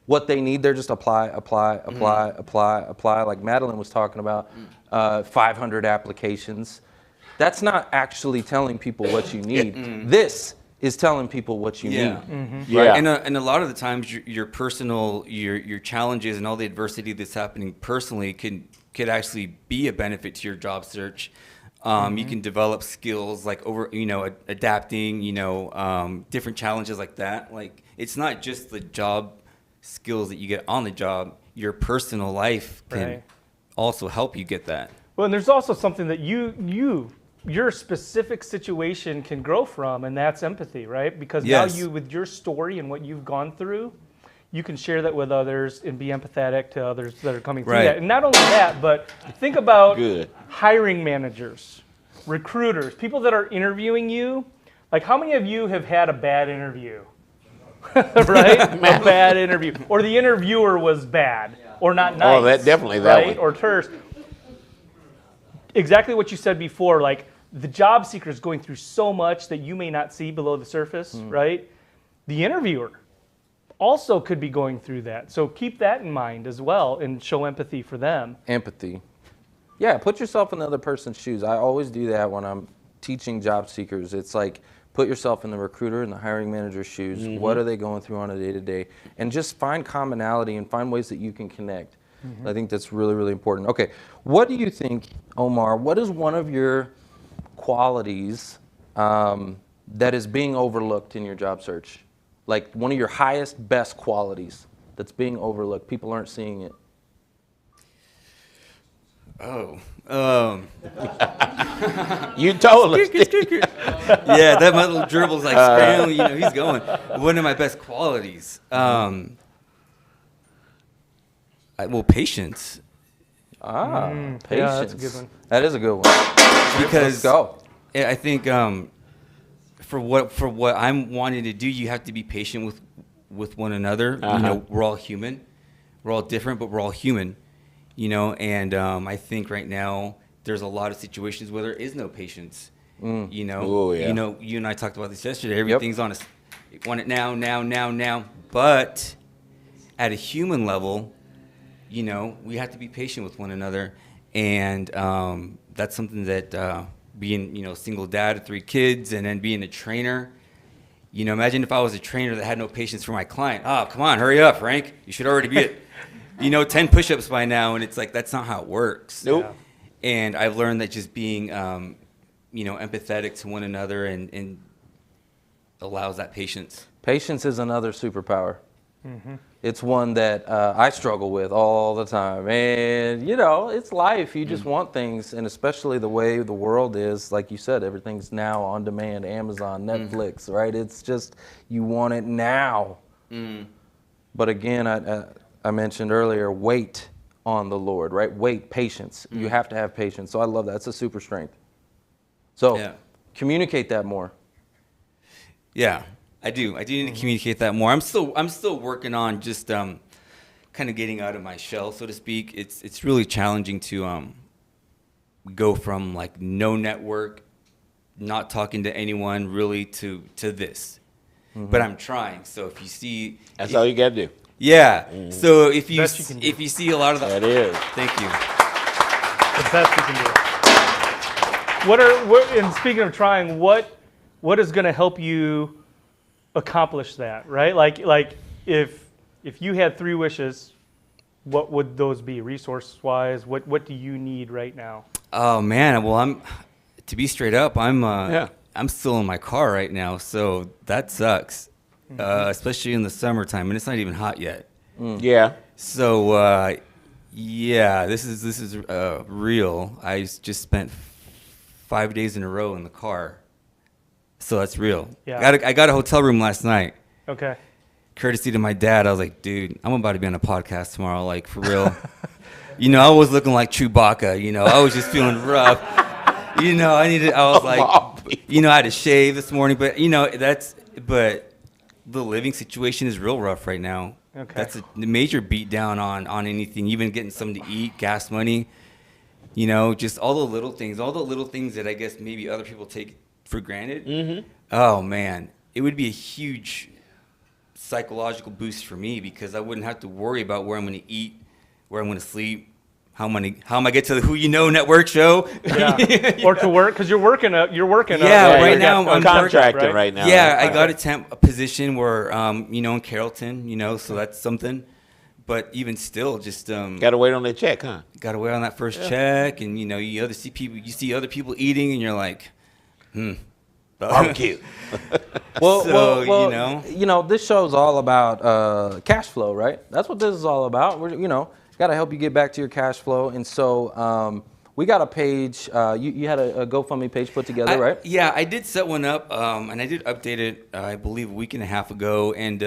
what they need. They're just apply. Like Madeleine was talking about, 500 applications. That's not actually telling people what you need. This is telling people what you need. Right? And a lot of the times your personal, your challenges and all the adversity that's happening personally could actually be a benefit to your job search. You can develop skills like adapting, different challenges like that. Like it's not just the job skills that you get on the job, your personal life can also help you get that. Well, and there's also something that your specific situation can grow from, and that's empathy, right? Because now with your story and what you've gone through, you can share that with others and be empathetic to others that are coming through that. And not only that, but think about hiring managers, recruiters, people that are interviewing you. Like how many of you have had a bad interview? Right? A bad interview. Or the interviewer was bad or not nice. Oh, that definitely that one. Or terse. Exactly what you said before, like the job seeker is going through so much that you may not see below the surface, right? The interviewer also could be going through that. So keep that in mind as well and show empathy for them. Empathy. Yeah, put yourself in the other person's shoes. I always do that when I'm teaching job seekers. It's like put yourself in the recruiter and the hiring manager's shoes. What are they going through on a day-to-day? And just find commonality and find ways that you can connect. I think that's really, really important. Okay, what do you think, Omar, what is one of your qualities that is being overlooked in your job search? Like one of your highest, best qualities that's being overlooked. People aren't seeing it. You told us. Yeah, that little dribble's like scrambling, he's going. One of my best qualities. Patience. Patience. Yeah, that's a good one. That is a good one. Because let's go. I think for what I'm wanting to do, you have to be patient with one another. We're all human. We're all different, but we're all human. And I think right now there's a lot of situations where there is no patience. Oh, yeah. You and I talked about this yesterday. Everything's on us. You want it now. But at a human level, we have to be patient with one another, and that's something that being, single dad of 3 kids, and then being a trainer. Imagine if I was a trainer that had no patience for my client. Oh, come on, hurry up, Frank. You should already be at 10 push-ups by now, and it's like that's not how it works. Nope. Yeah. And I've learned that just being, empathetic to one another and allows that patience. Patience is another superpower. It's one that I struggle with all the time. And, it's life. You just want things. And especially the way the world is, like you said, everything's now on demand, Amazon, Netflix, right? It's just, you want it now. But again, I mentioned earlier, wait on the Lord, right? Wait, patience. You have to have patience. So I love that. It's a super strength. So Yeah. communicate that more. Yeah, I do. I do need to communicate that more. I'm still working on just kind of getting out of my shell, so to speak. It's really challenging to go from like no network, not talking to anyone, really to this. But I'm trying. So if you see, That's all you got to do. yeah. So if you Best you can do. if you see a lot of That is. thank you. The best you can do. And speaking of trying, what is going to help you accomplish that, right? Like if you had 3 wishes, what would those be resource-wise? What do you need right now? Oh man, well to be straight up, I'm Yeah. I'm still in my car right now, so that sucks. Especially in the summertime, and it's not even hot yet. Yeah. So yeah, this is real. I just spent 5 days in a row in the car, so that's real. Yeah. I got a hotel room last night. Okay. Courtesy to my dad, I was like, dude, I'm about to be on a podcast tomorrow, like for real. I was looking like Chewbacca. I was just feeling rough. I was like, I had to shave this morning, but but the living situation is real rough right now. Okay. That's a major beat down on anything, even getting something to eat, gas money, just all the little things that I guess maybe other people take for granted. Mm-hmm. Oh man, it would be a huge psychological boost for me because I wouldn't have to worry about where I'm going to eat, where I'm going to sleep, how am I get to the Who You Know network show? Yeah. Or to work because you're working. Yeah, right now I'm contracting right now. Yeah, I got a position where in Carrollton, so that's something. But even still, just Got to wait on that check, huh? got to wait on that first check, and you see other people eating, and you're like, Barbecue. Well, this show's all about cash flow, right? That's what this is all about. We're, got to help you get back to your cash flow. And so we got a page. You had a GoFundMe page put together, right? Yeah, I did set one up, and I did update it, I believe, a week and a half ago. And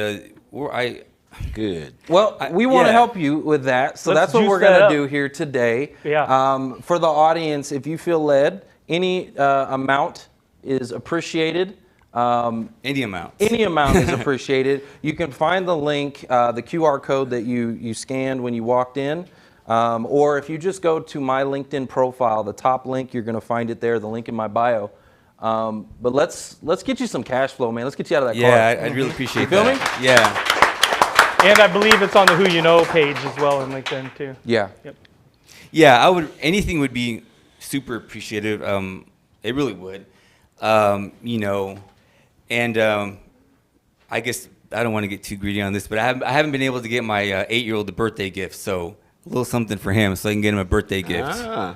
Good. Well, we want to help you with that. So Let's that's what juice we're that going up. to do here today. Yeah. For the audience, if you feel led, any amount is appreciated. Any amount. Any amount is appreciated. You can find the link, the QR code that you scanned when you walked in. Or if you just go to my LinkedIn profile, the top link, you're going to find it there, the link in my bio. But let's get you some cash flow, man. Let's get you out of that car. Yeah, I'd really appreciate You feel that. me? Yeah. And I believe it's on the Who You Know page as well in LinkedIn too. Yeah. Yep. Yeah, anything would be super appreciative. It really would. And I guess I don't want to get too greedy on this, but I haven't been able to get my 8-year-old a birthday gift, so a little something for him so I can get him a birthday gift. Ah.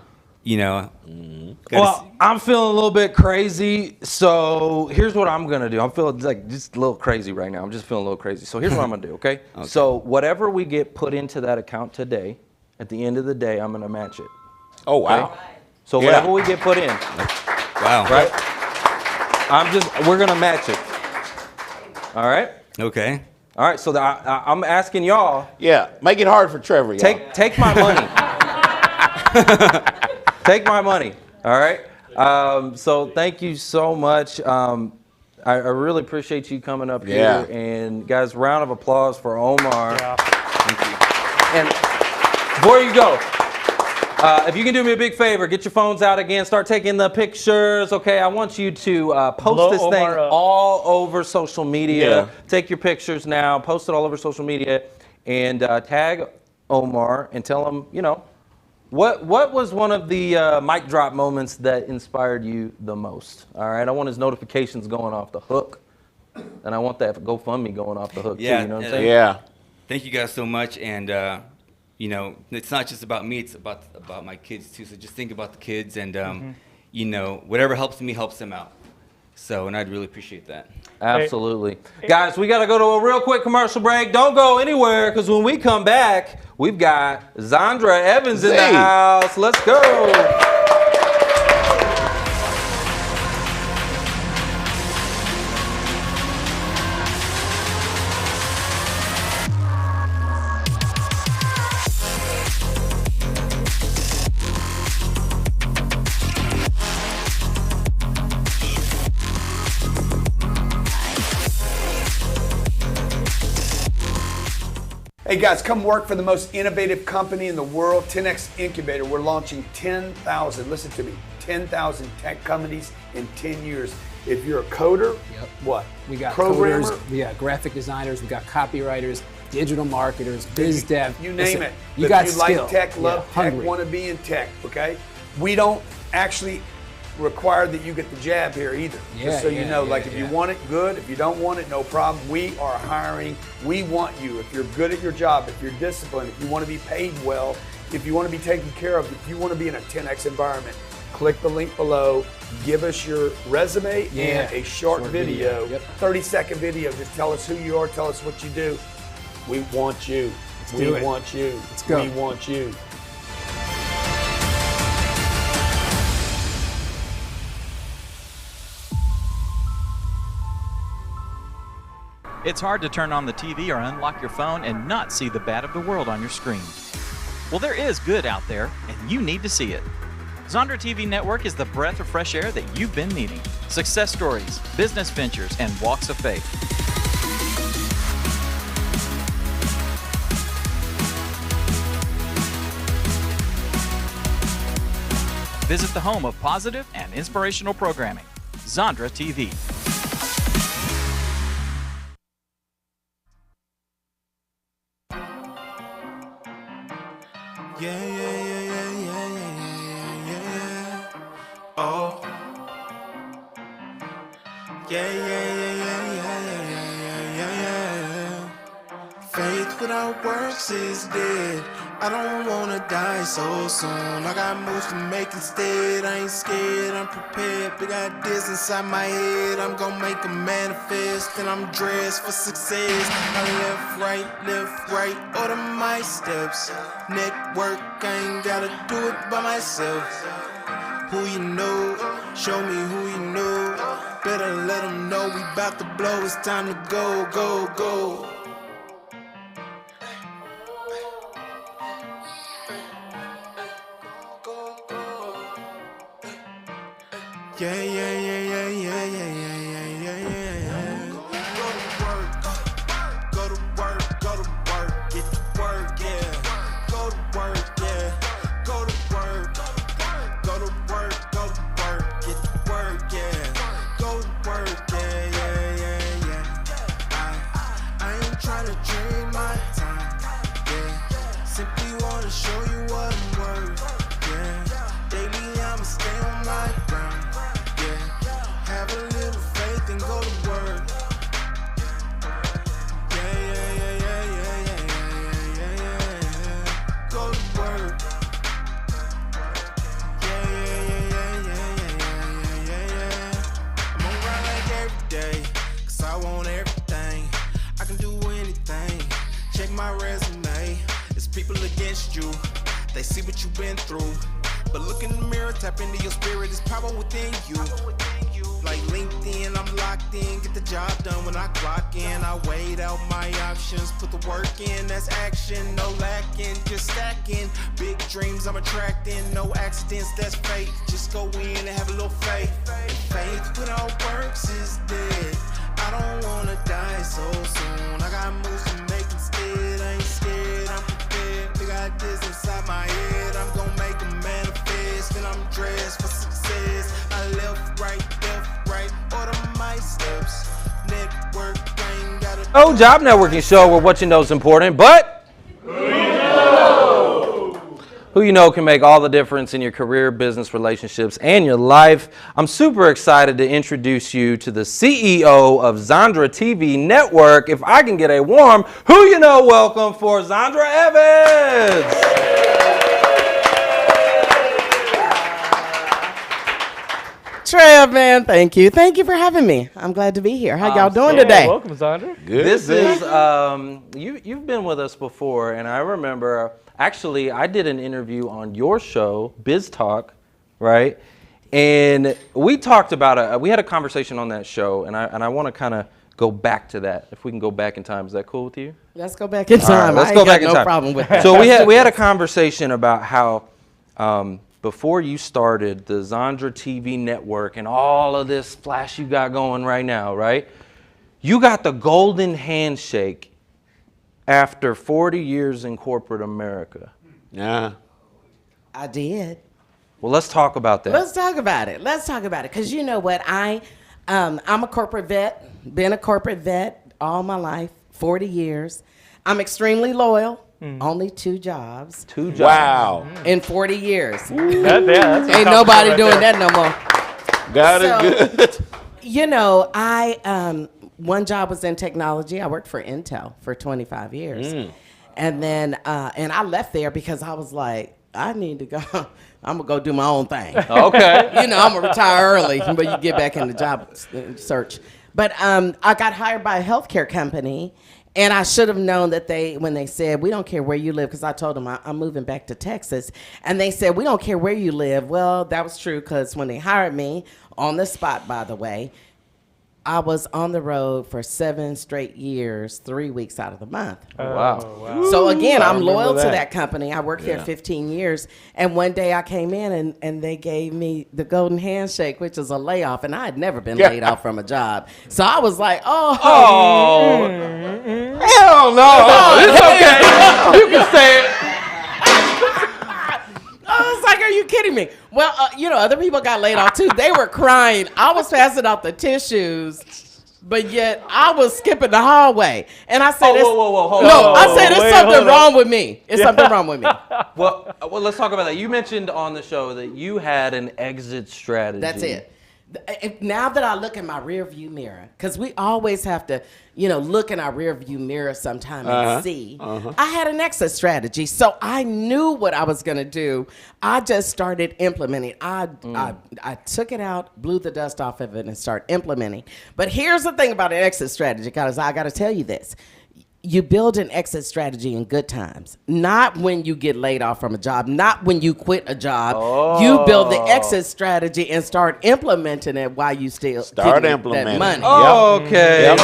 Well, I'm feeling a little bit crazy, so here's what I'm gonna do. I'm feeling like just a little crazy right now. I'm just feeling a little crazy. So here's what I'm gonna do, okay? So whatever we get put into that account today, at the end of the day, I'm gonna match it. Oh, wow. Okay? So whatever we get put in, Wow. right? We're gonna match it. All right? Okay. All right, so I'm asking y'all, Yeah, make it hard for Trevor, y'all. take my money. Take my money, all right? So thank you so much. I really appreciate you coming up Yeah. here. And guys, round of applause for Omar. Yeah. And before you go, if you can do me a big favor, get your phones out again, start taking the pictures, okay? I want you to post Blow this thing Omar up. all over social media. Yeah. Take your pictures now, post it all over social media, and tag Omar and tell him, what was one of the mic drop moments that inspired you the most? All right, I want his notifications going off the hook, and I want that GoFundMe going off the hook Yeah, too. You know what I'm saying? Yeah. Thank you guys so much, and it's not just about me; it's about my kids too. So just think about the kids, and whatever helps me helps them out. So, and I'd really appreciate that. Absolutely. Guys, we got to go to a real quick commercial break. Don't go anywhere, because when we come back, we've got Zondra Evans in the Zay. house. Let's go. Hey guys, come work for the most innovative company in the world, 10X Incubator. We're launching 10,000, listen to me, 10,000 tech companies in 10 years. If you're a coder, what? We got programmer, coders, we got graphic designers, we got copywriters, digital marketers, biz dev. you name it. You If got you skill. like tech, love tech, hungry. want to be in tech, okay? We don't actually require that you get the jab here either. Just so you know, if you want it, good. If you don't want it, no problem. We are hiring. We want you. If you're good at your job, if you're disciplined, if you want to be paid well, if you want to be taken care of, if you want to be in a 10X environment, click the link below. Give us your resume and a short video, 30-second video. Just tell us who you are. Tell us what you do. We want you. We want you. Let's go. We want you. It's hard to turn on the TV or unlock your phone and not see the bad of the world on your screen. Well, there is good out there, and you need to see it. ZondraTV Network is the breath of fresh air that you've been needing. Success stories, business ventures, and walks of faith. Visit the home of positive and inspirational programming, ZondraTV. Oh. Faith without works is dead. I don't wanna die so soon. I got moves to make instead. I ain't scared, I'm prepared. Big ideas inside my head. I'm gonna make them manifest. And I'm dressed for success. I left, right, order my steps. Network, I ain't gotta do it by myself. Who you know, show me who you know. Better let them know we bout to blow. It's time to go, go, go. Go to work, get to work, yeah. Go to work, yeah. Go to work, get to work, yeah. Go to work, yeah. I ain't tryna trade my time, yeah. Simply wanna show you what I'm worth, yeah. Daily I'ma stay on my grind. Have a little faith and go to work. Go to work. I'm gonna ride like every day, 'cause I want everything. I can do anything. Check my resume. There's people against you. They see what you've been through. But look in the mirror, tap into your spirit. There's power within you. Like LinkedIn, I'm locked in, get the job done when I clock in. I weighed out my options, put the work in, that's action, no lacking, just stacking. Big dreams I'm attracting, no accidents, that's fate. Just go in and have a little faith. Faith without works is dead. I don't wanna die so soon. I got moves to make instead, I ain't scared, I'm prepared. Big ideas inside my head, I'm gonna make them manifest. And I'm dressed for success. I left, right, order my steps. Network, ain't gotta. Oh, job networking show where what you know is important, but who you know can make all the difference in your career, business, relationships, and your life. I'm super excited to introduce you to the CEO of ZondraTV Network. If I can get a warm, who you know welcome for Zondra Evans. Trev, man, thank you. Thank you for having me. I'm glad to be here. How y'all doing today? Welcome, Zondra. Good. This is, you've been with us before, and I remember, actually, I did an interview on your show, Biz Talk, right? And we talked about, we had a conversation on that show, and I want to kind of go back to that. If we can go back in time, is that cool with you? Let's go back in time. Right, let's go back in time. No problem with that. So we had a conversation about how, before you started the ZondraTV Network and all of this flash you got going right now, right? You got the golden handshake after 40 years in corporate America? Yeah. I did. Well, let's talk about that. Let's talk about it. Because you know what? I'm a corporate vet, been a corporate vet all my life, 40 years. I'm extremely loyal. Only 2 jobs. 2 jobs. Wow. In 40 years. That's Ain't nobody doing that no more. Got it good. You know, one job was in technology. I worked for Intel for 25 years. And then, and I left there because I was like, I need to go. I'm going to go do my own thing. Okay. You know, I'm going to retire early, but you get back in the job search. But I got hired by a healthcare company, and I should have known that when they said, we don't care where you live, because I told them I'm moving back to Texas, and they said, we don't care where you live. Well, that was true, because when they hired me, on the spot, by the way, I was on the road for 7 straight years, 3 weeks out of the month. Wow. So again, I'm loyal to that. that company. I worked there 15 years. And one day I came in and they gave me the golden handshake, which is a layoff. And I had never been laid off from a job. So I was like, hell no. It's okay. You can say it. I was like, are you kidding me? Well, you know, other people got laid off too. They were crying. I was passing out the tissues, but yet I was skipping the hallway. And I said, hold no, on. I said, there's something wrong with me. It's something wrong with me. Well, let's talk about that. You mentioned on the show that you had an exit strategy. That's it. Now that I look in my rear view mirror, because we always have to, you know, look in our rear view mirror sometime and see. I had an exit strategy, so I knew what I was going to do. I just started implementing. I took it out, blew the dust off of it, and started implementing. But here's the thing about an exit strategy, guys. I got to tell you this. You build an exit strategy in good times, not when you get laid off from a job, not when you quit a job. You build the exit strategy and start implementing it while you still Start getting implementing. that money. Okay. Yep.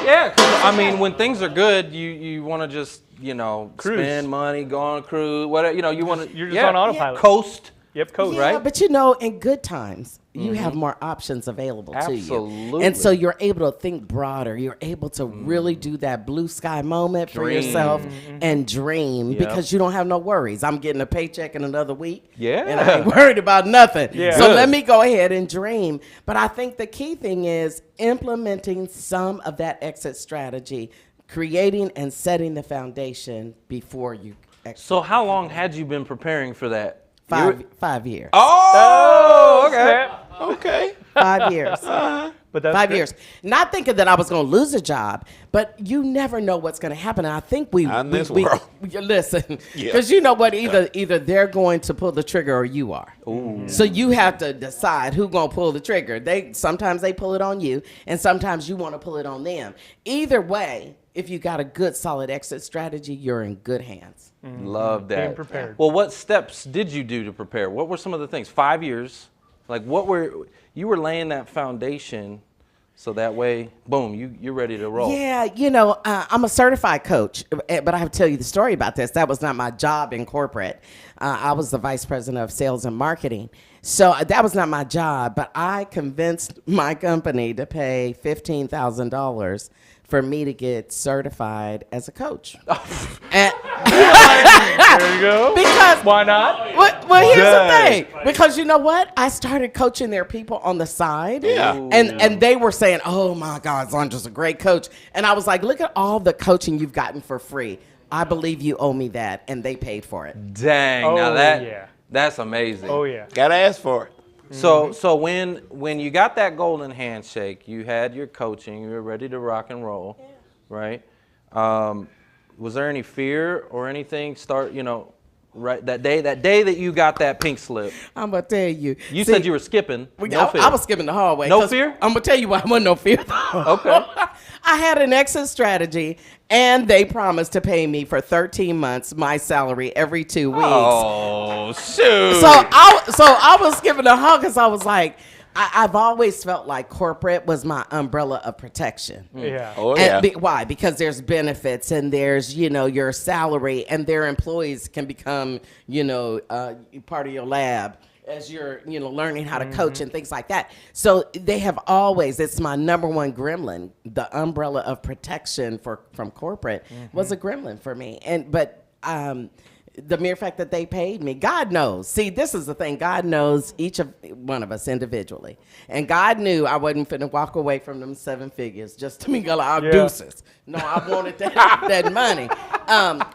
Yeah, 'cause, I mean, when things are good, you want to just, you know, Cruise. spend money, go on a cruise, whatever. You know, you want to. You're just on autopilot. Coast. Yep, coast. Yeah, right? but you know, in good times, you have more options available to you. Absolutely. And so you're able to think broader. You're able to really do that blue sky moment for yourself and dream because you don't have no worries. I'm getting a paycheck in another week. Yeah. And I ain't worried about nothing. Yeah. So Good. let me go ahead and dream. But I think the key thing is implementing some of that exit strategy, creating and setting the foundation before you exit. So how long had you been preparing for that? 5 years. Oh, okay. Snap. Okay. 5 years. But that's 5 good. years. Not thinking that I was going to lose a job, but you never know what's going to happen. And I think Not in this world. Listen, Yeah. because you know what? Either they're going to pull the trigger or you are. So you have to decide who's going to pull the trigger. Sometimes they pull it on you, and sometimes you want to pull it on them. Either way, if you got a good, solid exit strategy, you're in good hands. Love that. Being prepared. Well, what steps did you do to prepare? What were some of the things? 5 years. Like, you were laying that foundation so that way, boom, you're ready to roll. Yeah, you know, I'm a certified coach, but I have to tell you the story about this. That was not my job in corporate. I was the vice president of sales and marketing. So that was not my job, but I convinced my company to pay $15,000 for me to get certified as a coach. And There you go. Because why not? well, here's the thing. Because you know what? I started coaching their people on the side. Yeah. And they were saying, oh my God, Zondra's a great coach. And I was like, look at all the coaching you've gotten for free. I believe you owe me that. And they paid for it. Dang. Oh, now yeah. that's amazing. Oh yeah. Gotta ask for it. So when you got that golden handshake, you had your coaching, you were ready to rock and roll, right? Was there any fear or anything right that day that you got that pink slip? I'm going to tell you. You said you were skipping. No fear. I was skipping the hallway. No fear? I'm going to tell you why I wasn't no fear. Okay. I had an exit strategy, and they promised to pay me for 13 months my salary every 2 weeks. Oh, shoot. So I was giving a hug because I was like, I've always felt like corporate was my umbrella of protection. Yeah. Oh yeah. Why? Because there's benefits and there's, your salary, and their employees can become, part of your lab. as you're, learning how to coach and things like that. So they have always, it's my number one gremlin, the umbrella of protection from corporate was a gremlin for me. But the mere fact that they paid me, God knows. See, this is the thing. God knows each of one of us individually. And God knew I wasn't finna walk away from them 7 figures just to me go like, deuces. No, I wanted that money.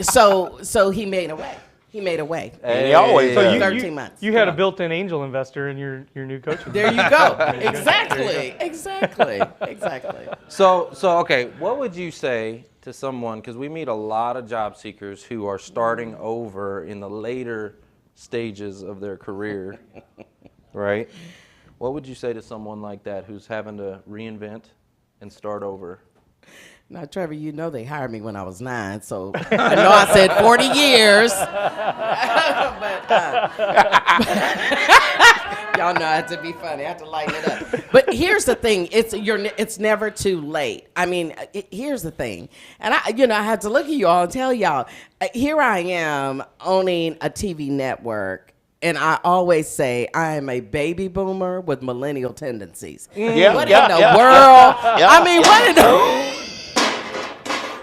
So he made a way. He made a way. And he always So 13 months. You had a built-in angel investor in your new coaching. There you go. Exactly. So okay, what would you say to someone, because we meet a lot of job seekers who are starting over in the later stages of their career, right? What would you say to someone like that who's having to reinvent and start over? Now, Trevor, they hired me when I was 9, so I know I said 40 years. Y'all know I have to be funny. I have to lighten it up. But here's the thing. It's never too late. I mean, here's the thing. And I have to look at you all and tell y'all, here I am owning a TV network. And I always say I am a baby boomer with millennial tendencies. What in the world? What in the...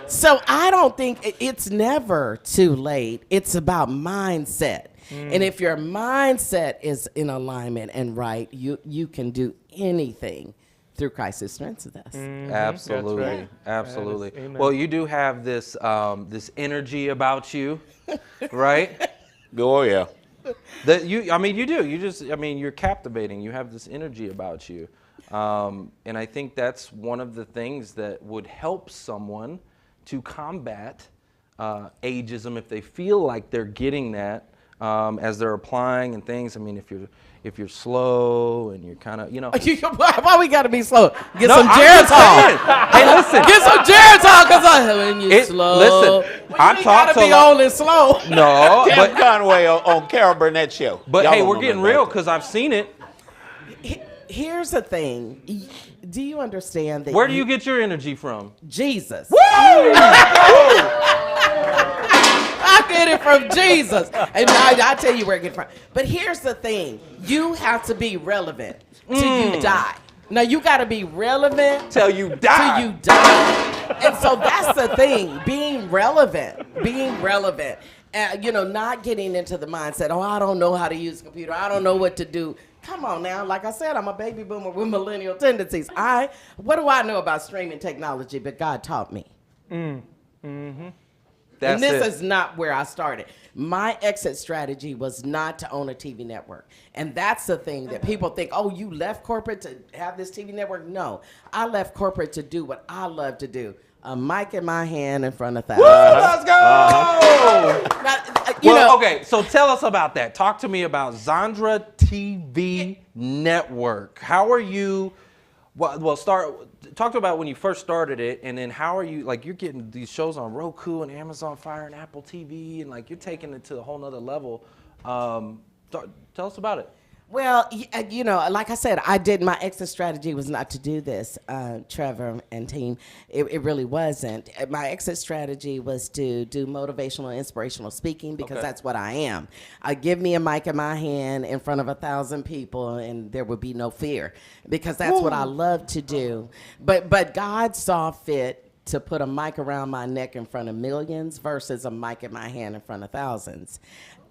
So I don't think it's never too late. It's about mindset. And if your mindset is in alignment and right, you can do anything through Christ who strengthens us. Absolutely. Right. Absolutely. Well, you do have this this energy about you, right? Oh, yeah. That you do. You're captivating. You have this energy about you. And I think that's one of the things that would help someone to combat ageism if they feel like they're getting that as they're applying and things. I mean, if you're slow and you're kind of, Why we got to be slow? Get some Geritol. Hey, listen. Get some Geritol, because when you're slow. Listen, I'm talking to be old and slow. No. Tim Conway on Carol Burnett show. But hey, we're getting real because I've seen it. Here's the thing. Do you understand that? Where do you get your energy from? Jesus. Woo! I get it from Jesus. And I tell you where I get it from. But here's the thing. You have to be relevant till you die. Now, you got to be relevant till you die. Till you die. And so that's the thing. Being relevant. Not getting into the mindset, I don't know how to use a computer. I don't know what to do. Come on now. Like I said, I'm a baby boomer with millennial tendencies. What do I know about streaming technology? But God taught me. And this is not where I started. My exit strategy was not to own a TV network. And that's the thing that people think, you left corporate to have this TV network? No, I left corporate to do what I love to do. A mic in my hand in front of thousands. Let's go! Okay, so tell us about that. Talk to me about ZondraTV Network. How are you? Talk about when you first started it, and then how are you? Like, you're getting these shows on Roku and Amazon Fire and Apple TV, and like you're taking it to a whole nother level. Tell us about it. Well, like I said, my exit strategy was not to do this, Trevor and team. It really wasn't. My exit strategy was to do motivational, inspirational speaking because that's what I am. Give me a mic in my hand in front of 1,000 people and there would be no fear because that's what I love to do. But God saw fit to put a mic around my neck in front of millions versus a mic in my hand in front of thousands.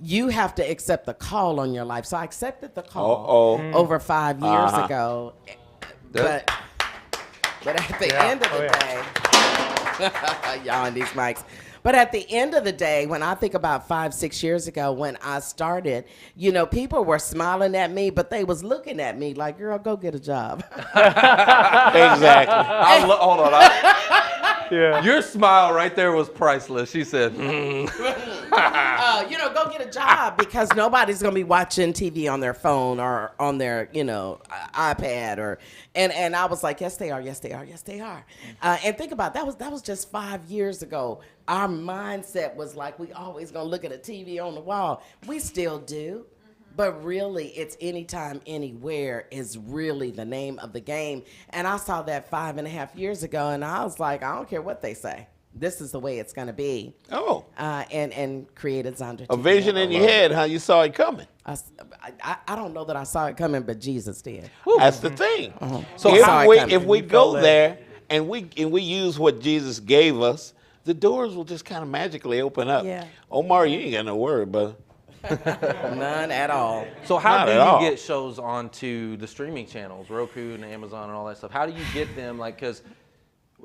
You have to accept the call on your life. So I accepted the call over 5 years ago. But at the end of the day, y'all on these mics. But at the end of the day, when I think about 5-6 years ago when I started, people were smiling at me, but they was looking at me like, girl, go get a job. Exactly. Hold on. Your smile right there was priceless. She said, go get a job because nobody's going to be watching TV on their phone or on their, iPad and I was like, yes, they are. And think about it, that was just 5 years ago. Our mindset was like, we always going to look at a TV on the wall. We still do. But really, it's anytime, anywhere is really the name of the game. And I saw that 5.5 years ago, and I was like, I don't care what they say. This is the way it's going to be. and created ZondraTV. A vision in your head, how you saw it coming. I don't know that I saw it coming, but Jesus did. That's the thing. So if we go there and we use what Jesus gave us, the doors will just kind of magically open up. Yeah. Omar, you ain't got no word, brother. None at all. So how Not do at you all. get shows onto the streaming channels, Roku and Amazon and all that stuff? How do you get them? Like, because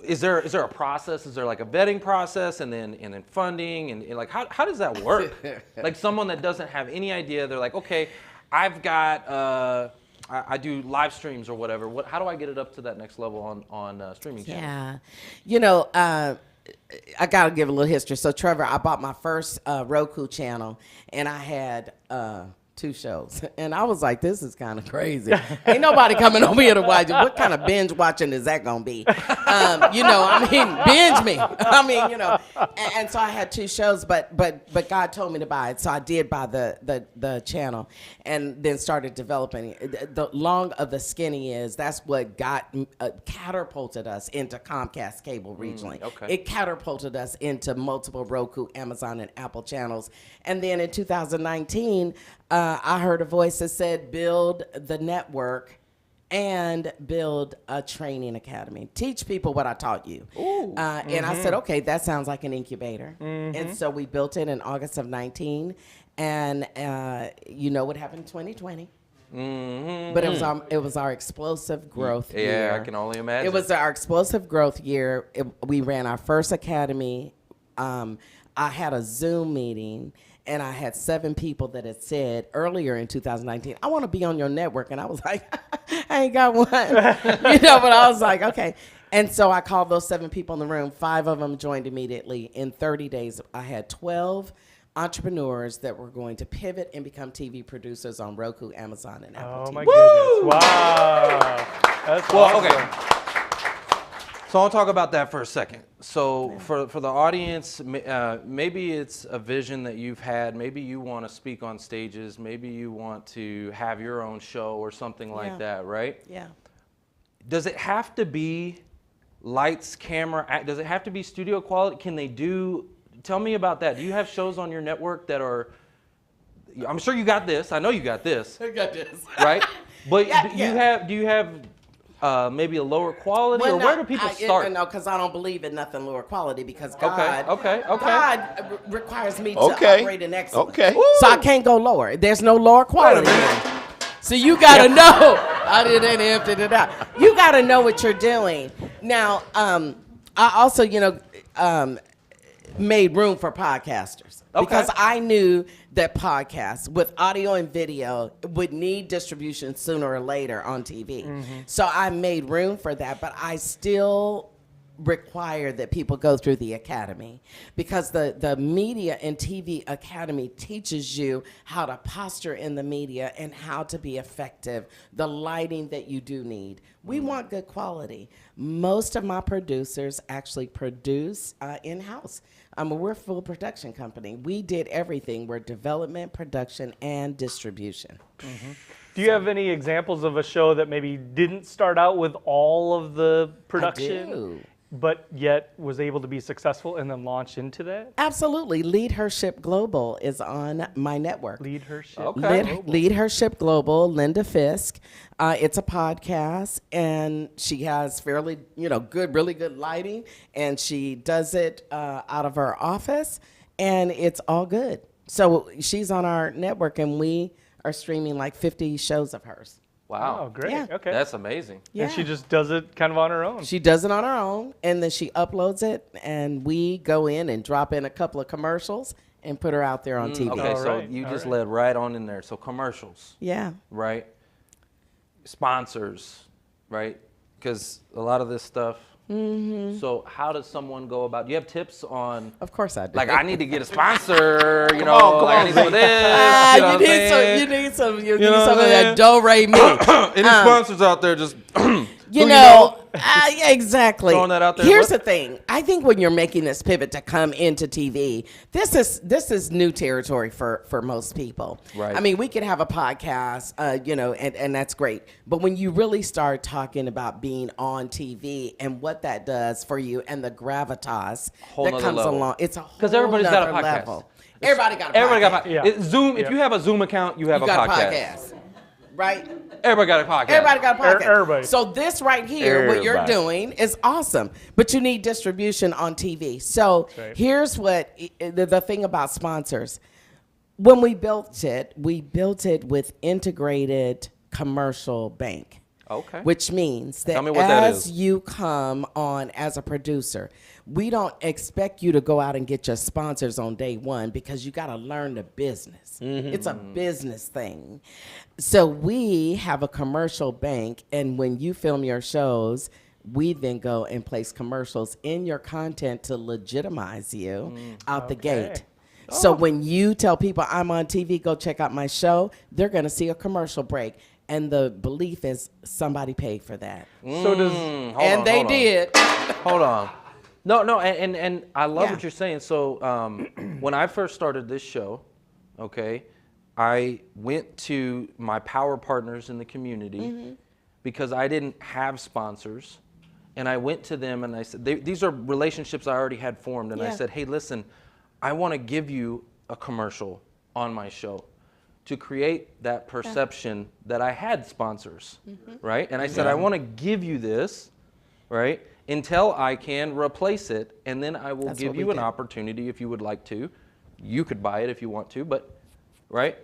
is there a process? Is there like a vetting process and then funding and like how does that work? Like someone that doesn't have any idea, they're like, okay, I've got I do live streams or whatever. How do I get it up to that next level on streaming channels? Yeah, you know, I gotta give a little history. So Trevor, I bought my first Roku channel, and I had 2 shows, and I was like, this is kind of crazy. Ain't nobody coming over here to watch it. What kind of binge watching is that gonna be? You know, I mean, binge me. I mean, you know, and so I had 2 shows, but God told me to buy it, so I did buy the channel, and then started developing it. The long of the skinny is that's what got catapulted us into Comcast cable regionally. Okay. It catapulted us into multiple Roku, Amazon, and Apple channels, and then in 2019. I heard a voice that said, build the network and build a training academy. Teach people what I taught you. And I said, okay, that sounds like an incubator. And so we built it in August of 19. And you know what happened in 2020. But it was our explosive growth year. Yeah, I can only imagine. It was our explosive growth year. We ran our first academy. I had a Zoom meeting. And I had 7 people that had said earlier in 2019, I want to be on your network. And I was like, I ain't got one. You know, but I was like, okay. And so I called those 7 people in the room. 5 of them joined immediately. In 30 days, I had 12 entrepreneurs that were going to pivot and become TV producers on Roku, Amazon, and Apple TV. Oh, my goodness. Wow. That's awesome. Okay. So I'll talk about that for a second. So for the audience, maybe it's a vision that you've had. Maybe you want to speak on stages. Maybe you want to have your own show or something like that, right? Yeah. Does it have to be lights, camera? Does it have to be studio quality? Can they do? Tell me about that. Do you have shows on your network that are? I'm sure you got this. I know you got this. I got this. Right? But do you have maybe a lower quality, or where do people start? No, because I don't believe in nothing lower quality, because God, Okay. God requires me to operate in excellence. Okay. So I can't go lower. There's no lower quality. So you gotta know. I didn't empty it out. You gotta know what you're doing. Now, I also, made room for podcasters. Because I knew that podcasts with audio and video would need distribution sooner or later on TV. So I made room for that, but I still require that people go through the academy, because the media and TV academy teaches you how to posture in the media and how to be effective, the lighting that you do need. We want good quality. Most of my producers actually produce in-house. We're a full production company. We did everything. We're development, production, and distribution. Do you have any examples of a show that maybe didn't start out with all of the production? I do. But yet was able to be successful and then launch into that? Absolutely. Leadership Global is on my network. Leadership Leadership Global, Linda Fisk. It's a podcast, and she has really good lighting, and she does it out of her office, and it's all good. So she's on our network, and we are streaming like 50 shows of hers. Wow. Oh, great. Yeah. Okay. That's amazing. Yeah. And she just does it kind of on her own. She does it on her own, and then she uploads it, and we go in and drop in a couple of commercials and put her out there on TV. Okay, so you just led right on in there. So commercials. Yeah. Right? Sponsors, right? Because a lot of this stuff. So how does someone go about? Do you have tips on? Of course I do. Like, I need to get a sponsor. Come on, I need some of this. You need some of that do re mi. Any sponsors out there? Just you know, Yeah, exactly. Throwing that out there. Here's the thing. I think when you're making this pivot to come into TV, this is new territory for most people. Right. I mean, we could have a podcast, you know, and that's great. But when you really start talking about being on TV and what that does for you and the gravitas Whole that nother comes level. along, it's a whole Because everybody's got a nother podcast. level. Everybody got a podcast. Everybody got a Yeah. podcast. Zoom. If Yeah. you have a Zoom account, you have You a got podcast. a podcast, right? Everybody got a podcast. Everybody got a podcast. Everybody. So this right here, what you're Everybody. doing is awesome, but you need distribution on TV. So right. here's what the thing about sponsors. When we built it with integrated commercial bank. Okay. Which means Tell that me what that as is. you come on as a producer, we don't expect you to go out and get your sponsors on day one because you got to learn the business. It's a business thing. So we have a commercial bank, and when you film your shows, we then go and place commercials in your content to legitimize you out the gate. So when you tell people I'm on TV, go check out my show, they're going to see a commercial break. And the belief is somebody paid for that. So does And they did. Hold on. No, and I love Yeah. what you're saying. So when I first started this show, okay, I went to my power partners in the community because I didn't have sponsors. And I went to them and I said, these are relationships I already had formed. And I Yeah. said, hey, listen, I want to give you a commercial on my show to create that perception that I had sponsors, right? And I said, I want to give you this, right, until I can replace it, and then I will That's give what we you an did. opportunity if you would like to. You could buy it if you want to, but, right?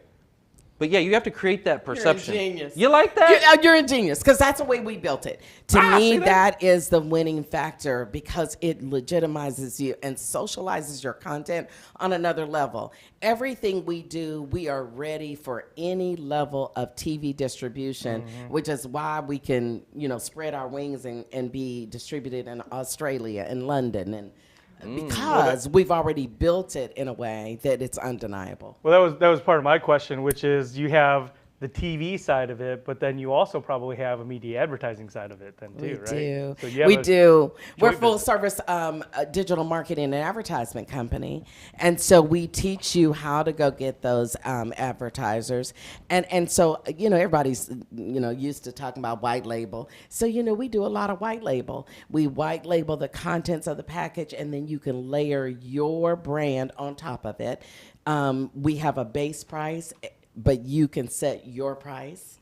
But yeah, you have to create that perception. You're a genius. You like that? You're a genius because that's the way we built it. To me, see that is the winning factor because it legitimizes you and socializes your content on another level. Everything we do, we are ready for any level of TV distribution, which is why we can, you know, spread our wings and be distributed in Australia and London and because we've already built it in a way that it's undeniable. Well, that was part of my question, which is you have the TV side of it, but then you also probably have a media advertising side of it then too, right? Do. So you have We a do. We're joint full business. service digital marketing and advertisement company. And so we teach you how to go get those advertisers. And so, you know, everybody's, you know, used to talking about white label. So, you know, we do a lot of white label. We white label the contents of the package and then you can layer your brand on top of it. We have a base price, but you can set your price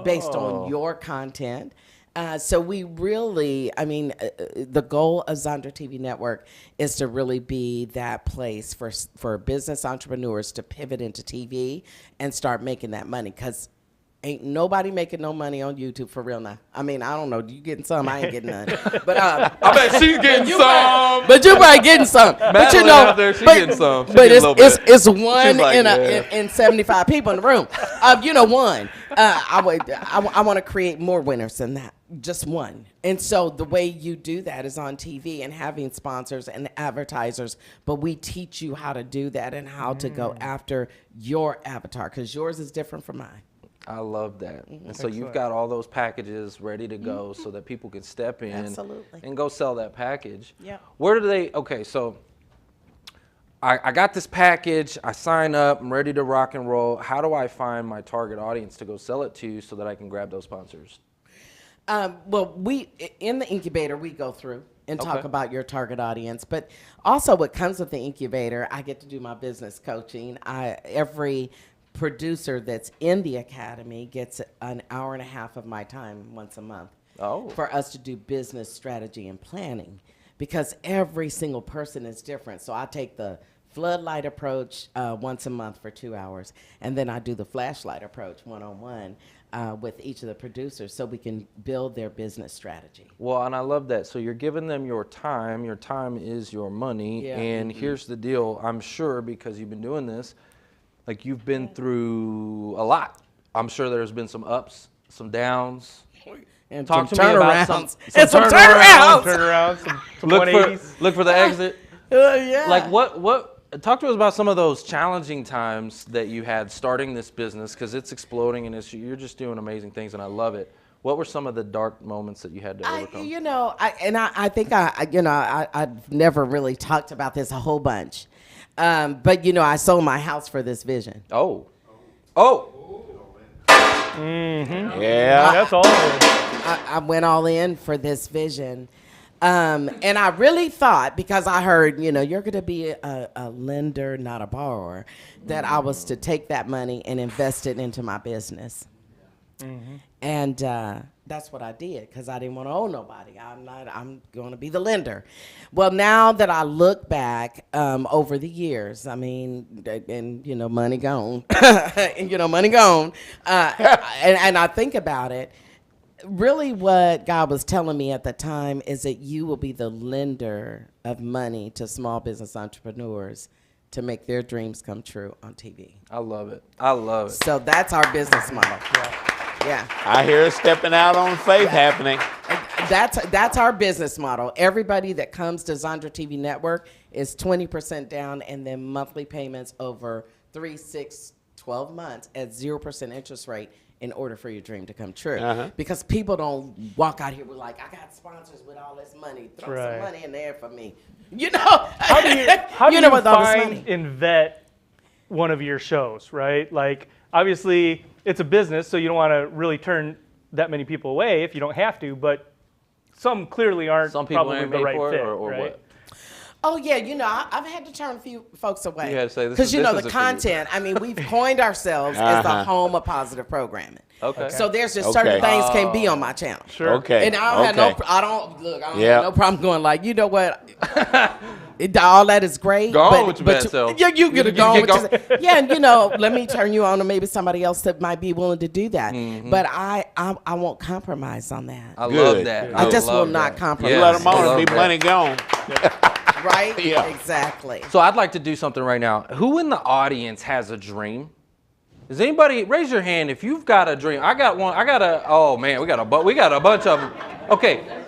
based on your content. So we really, I mean, the goal of ZondraTV Network is to really be that place for business entrepreneurs to pivot into TV and start making that money. Because ain't nobody making no money on YouTube for real now. I mean, I don't know. You getting some? I ain't getting none. But I bet she's getting some. But you probably getting some. But you Madeline know, out there, she getting some. She but getting a little bit. it's one She's like, in 75 people in the room. You know, one. I want to create more winners than that. Just one. And so the way you do that is on TV and having sponsors and advertisers. But we teach you how to do that and how to go after your avatar because yours is different from mine. I love that. And so you've got all those packages ready to go so that people can step in Absolutely. and go sell that package. Yeah. Where do they, okay, so I got this package, I sign up, I'm ready to rock and roll. How do I find my target audience to go sell it to so that I can grab those sponsors? Well, in the incubator, we go through and talk Okay. about your target audience. But also what comes with the incubator, I get to do my business coaching. Every producer that's in the academy gets an hour and a half of my time once a month for us to do business strategy and planning because every single person is different. So I take the floodlight approach once a month for 2 hours, and then I do the flashlight approach one-on-one with each of the producers so we can build their business strategy. Well, and I love that. So you're giving them your time. Your time is your money. Yeah. And here's the deal. I'm sure because you've been doing this, like you've been through a lot. I'm sure there's been some ups, some downs. And Talk some to me about turnarounds. some turnarounds, some look 180s. look for the exit. Yeah. Like what? Talk to us about some of those challenging times that you had starting this business because it's exploding and you're just doing amazing things and I love it. What were some of the dark moments that you had to overcome? I think I've never really talked about this a whole bunch. But I sold my house for this vision. Oh. Mm-hmm. Yeah. That's all. I went all in for this vision. And I really thought, because I heard, you're going to be a lender, not a borrower, that I was to take that money and invest it into my business. Mm-hmm. And that's what I did, because I didn't want to owe nobody. I'm going to be the lender. Well, now that I look back over the years, money gone, money gone. And I think about it. Really, what God was telling me at the time is that you will be the lender of money to small business entrepreneurs to make their dreams come true on TV. I love it. I love it. So that's our business model. Yeah. I hear stepping out on faith happening. That's our business model. Everybody that comes to Zondra TV Network is 20% down, and then monthly payments over 3, 6, 12 months at 0% interest rate in order for your dream to come true. Uh-huh. Because people don't walk out here with I got sponsors with all this money. Throw some money in there for me. How do you find and vet one of your shows, right? Obviously, it's a business, so you don't want to really turn that many people away if you don't have to, but some clearly aren't probably the right fit, or right? what? Oh, yeah, I've had to turn a few folks away. You had to say this because, this the content, we've coined ourselves as the home of positive programming. Okay. So there's just certain things can't be on my channel. Sure. Okay. And I don't have no problem going you know what? All that is great. Go on with your bad self. Yeah, you get to go on with yourself. Yeah, and let me turn you on to maybe somebody else that might be willing to do that. Mm-hmm. But I won't compromise on that. I love that. I just will not compromise. You let them on and be money gone. Right? Yeah. Exactly. So I'd like to do something right now. Who in the audience has a dream? Does anybody raise your hand if you've got a dream? I got one. Oh man, we got a bunch of them. Okay.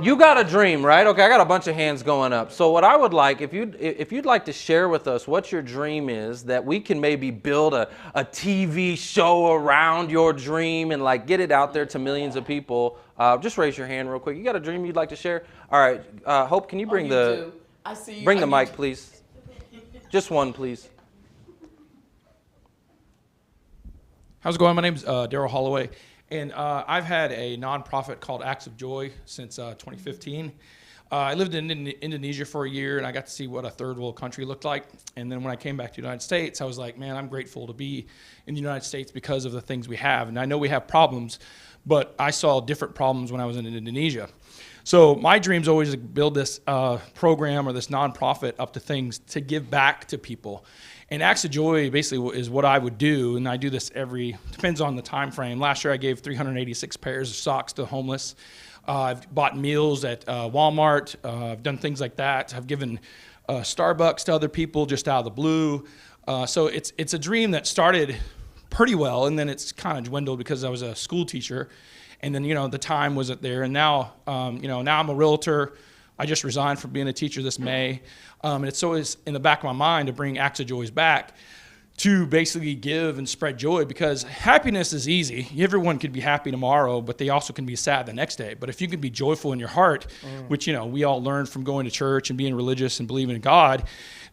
You got a dream, right? Okay, I got a bunch of hands going up. So what I would like, if you'd like to share with us what your dream is, that we can maybe build a TV show around your dream and get it out there to millions of people. Just raise your hand real quick. You got a dream you'd like to share? All right, Hope, can you bring the mic, please? Just one, please. How's it going? My name's Daryl Holloway, and I've had a nonprofit called Acts of Joy since 2015. I lived in Indonesia for a year, and I got to see what a third world country looked like. And then when I came back to the United States, I was like, man, I'm grateful to be in the United States because of the things we have. And I know we have problems, but I saw different problems when I was in Indonesia. So my dream's always to build this program or this nonprofit up to things to give back to people. And Acts of Joy basically is what I would do, and I do this depends on the time frame. Last year I gave 386 pairs of socks to the homeless. I've bought meals at Walmart. I've done things like that. I've given Starbucks to other people just out of the blue. So it's a dream that started pretty well, and then it's kind of dwindled because I was a school teacher, and then the time wasn't there. And now now I'm a realtor. I just resigned from being a teacher this May, and it's always in the back of my mind to bring Acts of Joys back to basically give and spread joy, because happiness is easy. Everyone could be happy tomorrow, but they also can be sad the next day. But if you can be joyful in your heart, which we all learned from going to church and being religious and believing in God,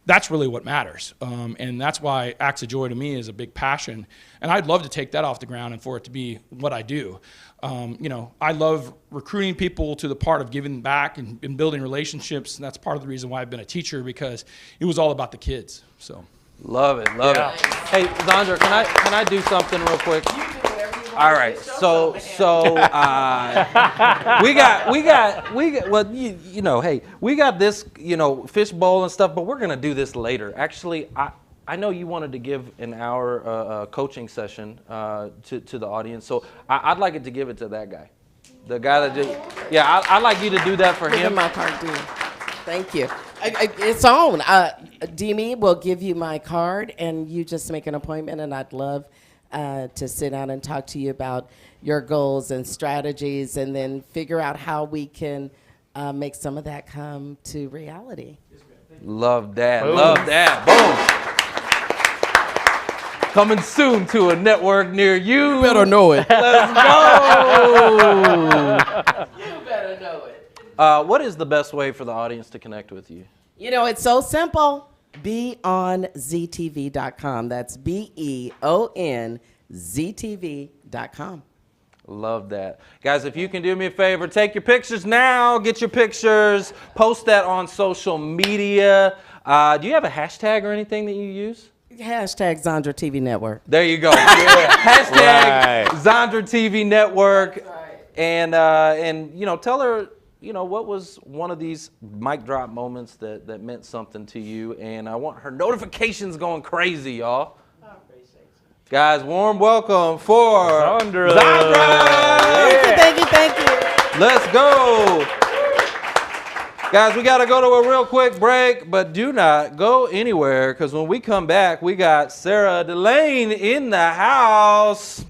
that's really what matters. And that's why Acts of Joy to me is a big passion. And I'd love to take that off the ground and for it to be what I do. I love recruiting people to the part of giving back and building relationships. And that's part of the reason why I've been a teacher, because it was all about the kids. So. Love it. Hey, Zondra, can I do something real quick? All right. So we got this, fish bowl and stuff, but we're gonna do this later. Actually, I know you wanted to give an hour coaching session to the audience, so I'd like it to give it to that guy, the guy that did. Yeah, I'd like you to do that for him. Give him my card, dude. Thank you. It's on. Demi will give you my card, and you just make an appointment, and I'd love to sit down and talk to you about your goals and strategies, and then figure out how we can make some of that come to reality. Love that. Boom. Love that. Boom. Coming soon to a network near you. You better know it. Let's go. You better know it. What is the best way for the audience to connect with you? You know, it's so simple. Be on ZTV.com. That's BEONZTV.com. Love that. Guys, if you can do me a favor, take your pictures now. Get your pictures. Post that on social media. Do you have a hashtag or anything that you use? Hashtag ZondraTV Network. There you go. Yeah. Hashtag ZondraTV Network. That's right. And you know, tell her, you know, what was one of these mic drop moments that meant something to you. And I want her notifications going crazy, y'all. Guys, warm welcome for Zondra. Zondra! Thank you. Let's go. Guys, we got to go to a real quick break, but do not go anywhere, because when we come back, we got Serah D'Laine in the house.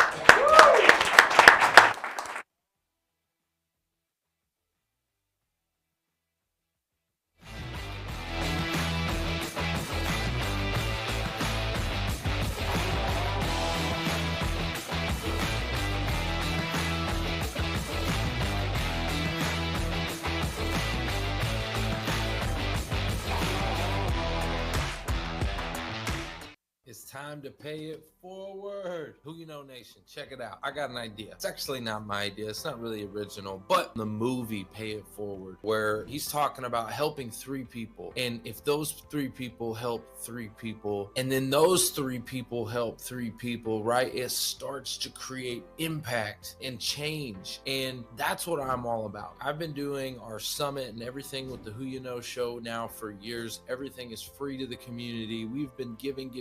It's time to pay it forward. Who You Know Nation, check it out. I got an idea. It's actually not my idea. It's not really original, but the movie Pay It Forward, where he's talking about helping 3 people. And if those 3 people help 3 people, and then those 3 people help 3 people, right? It starts to create impact and change. And that's what I'm all about. I've been doing our summit and everything with the Who You Know show now for years. Everything is free to the community. We've been giving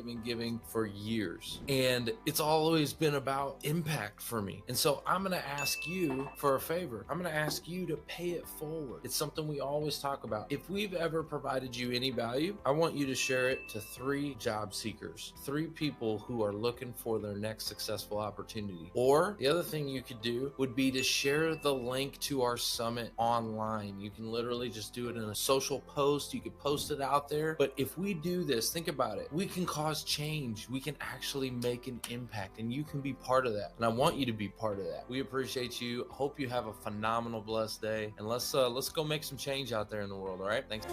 for years, and it's always been about impact for me. And so I'm going to ask you for a favor. I'm going to ask you to pay it forward. It's something we always talk about. If we've ever provided you any value, I want you to share it to 3 job seekers, 3 people who are looking for their next successful opportunity. Or the other thing you could do would be to share the link to our summit online. You can literally just do it in a social post. You could post it out there. But if we do this, think about it. We can cause change. We can actually make an impact, and you can be part of that. And I want you to be part of that. We appreciate you. Hope you have a phenomenal, blessed day. And let's go make some change out there in the world. All right. Thanks.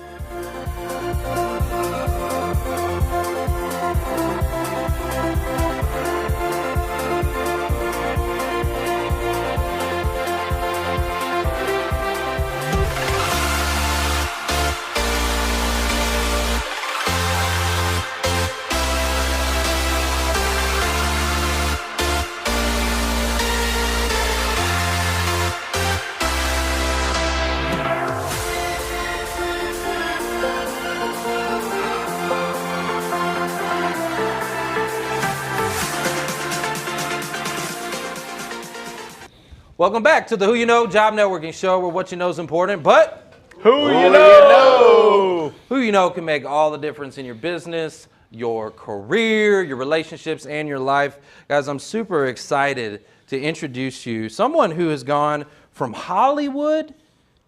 Welcome back to the Who You Know Job Networking Show, where what you know is important, but Who you know? Who you know can make all the difference in your business, your career, your relationships, and your life. Guys, I'm super excited to introduce you someone who has gone from Hollywood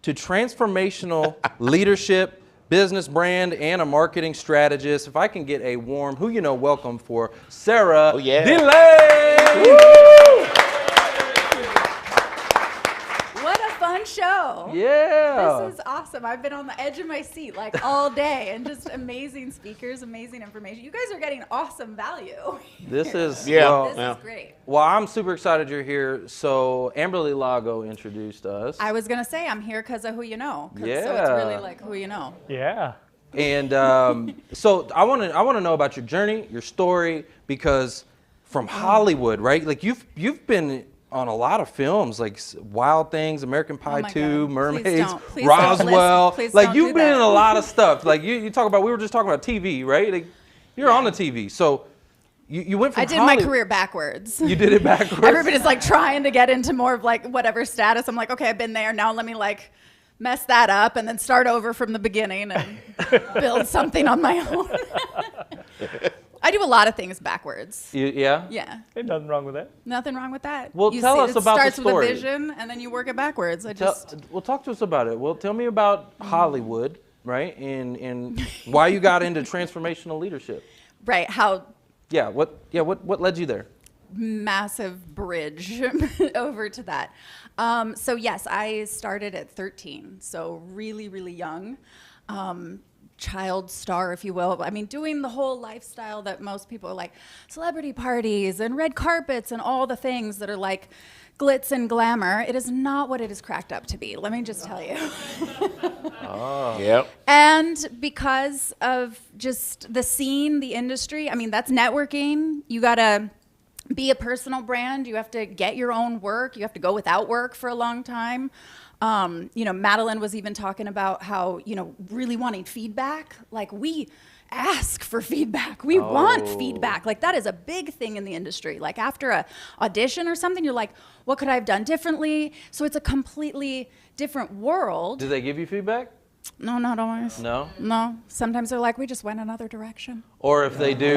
to transformational leadership, business brand, and a marketing strategist. If I can get a warm Who You Know welcome for Serah D'Laine. Show. Yeah. This is awesome. I've been on the edge of my seat like all day, and just amazing speakers, amazing information. You guys are getting awesome value. This is this is great. Well, I'm super excited you're here. So Amberly Lago introduced us. I was gonna say I'm here because of Who You Know. Yeah. So it's really like Who You Know. Yeah. And so I want to know about your journey, your story, because from Hollywood, right? Like you've been on a lot of films, like Wild Things, American Pie 2, Mermaids, Roswell. Like you've been in a lot of stuff. Like you talk about, we were just talking about TV, right? Like you're on the TV. So you went from I did my career backwards. You did it backwards? Everybody's like trying to get into more of like whatever status. I'm like, okay, I've been there. Now let me like mess that up and then start over from the beginning and build something on my own. I do a lot of things backwards. Yeah? Yeah. Ain't nothing wrong with that. Nothing wrong with that. Well, tell us about the story. It starts with a vision, and then you work it backwards. Well, talk to us about it. Well, tell me about Hollywood, right? And why you got into transformational leadership. Right. How Yeah. What led you there? Massive bridge over to that. So yes, I started at 13, so really, really young. Child star, if you will. I mean, doing the whole lifestyle that most people are like, celebrity parties and red carpets and all the things that are like glitz and glamour. It is not what it is cracked up to be. Let me just tell you. Oh. Yep. And because of just the scene, the industry, I mean, that's networking. You gotta be a personal brand. You have to get your own work. You have to go without work for a long time. Madeleine was even talking about how, really wanting feedback. Like, we ask for feedback. We want feedback. Like, that is a big thing in the industry. Like, after a audition or something, you're like, what could I have done differently? So it's a completely different world. Do they give you feedback? No, not always. No? No. Sometimes they're like, we just went another direction. Or if they do,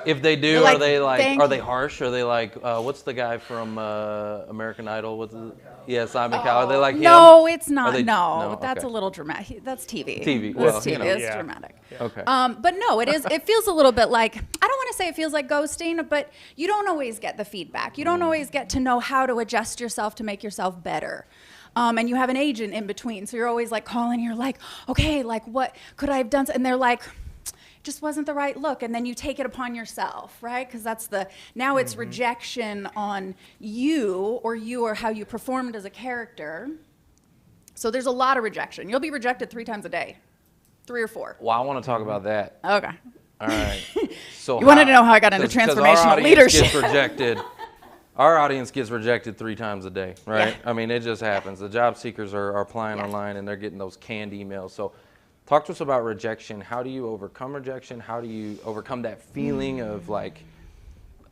if they do, like, are they like, "Thank are they you." harsh? Are they like, what's the guy from American Idol? What's his, yeah, Simon Cowell. Are they like No, him? it's not. They, no, that's okay. a little dramatic. That's TV. TV. That's Well, TV. It's dramatic. Okay. But no, it is. It feels a little bit like, I don't want to say it feels like ghosting, but you don't always get the feedback. You don't always get to know how to adjust yourself to make yourself better. And you have an agent in between, so you're always like calling. You're like, okay, like what could I have done? And they're like, just wasn't the right look. And then you take it upon yourself, right? Because that's now it's rejection on you or how you performed as a character. So there's a lot of rejection. You'll be rejected 3 times a day, 3 or 4. Well, I want to talk about that. Okay. All right. So You wanted to know how I got into transformational leadership. Gets rejected. Our audience gets rejected 3 times a day, right? Yeah. I mean, it just happens. The job seekers are applying online and they're getting those canned emails. So talk to us about rejection. How do you overcome rejection? How do you overcome that feeling of like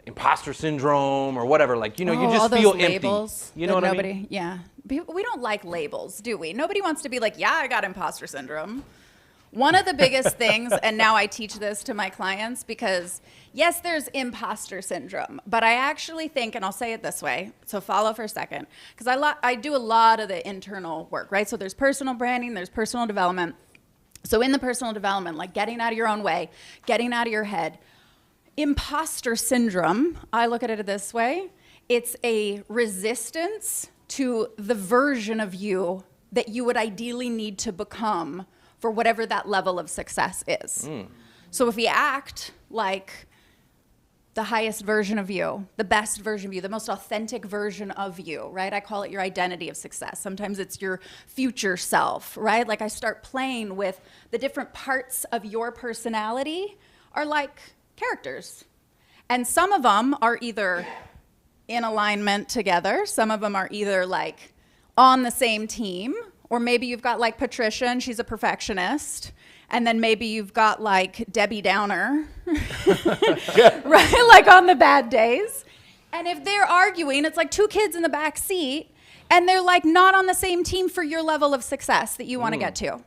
imposter syndrome or whatever? Like, you just feel labels empty. You know what I mean? Yeah. We don't like labels, do we? Nobody wants to be like, yeah, I got imposter syndrome. One of the biggest things, and now I teach this to my clients because, yes, there's imposter syndrome, but I actually think, and I'll say it this way, so follow for a second, because I do a lot of the internal work, right? So there's personal branding, there's personal development. So in the personal development, like getting out of your own way, getting out of your head, imposter syndrome, I look at it this way, it's a resistance to the version of you that you would ideally need to become for whatever that level of success is. So if we act like the highest version of you, the best version of you, the most authentic version of you, right? I call it your identity of success. Sometimes it's your future self, right? Like I start playing with the different parts of your personality are like characters. And some of them are either in alignment together. Some of them are either like on the same team, or maybe you've got like Patricia and she's a perfectionist. And then maybe you've got like Debbie Downer, right? Like on the bad days. And if they're arguing, it's like 2 kids in the back seat and they're like not on the same team for your level of success that you want to get to.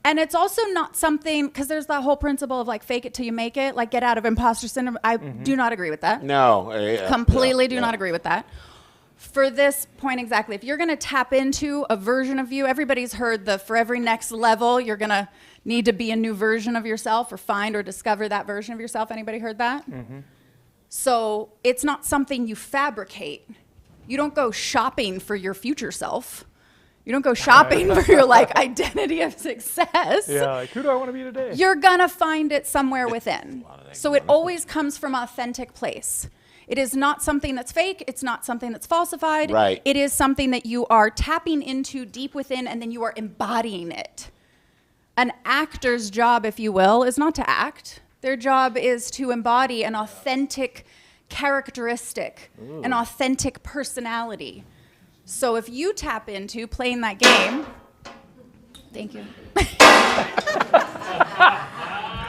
And it's also not something, because there's that whole principle of like fake it till you make it, like get out of imposter syndrome. I do not agree with that. No. Completely do not agree with that. For this point exactly, if you're going to tap into a version of you, everybody's heard for every next level, you're going to need to be a new version of yourself or find or discover that version of yourself. Anybody heard that? So it's not something you fabricate. You don't go shopping for your future self. You don't go shopping for your like identity of success. Yeah, like who do I want to be today? You're gonna find it somewhere within. So it always comes from an authentic place. It is not something that's fake. It's not something that's falsified. Right. It is something that you are tapping into deep within and then you are embodying it. An actor's job, if you will, is not to act. Their job is to embody an authentic characteristic, an authentic personality. So if you tap into playing that game, thank you.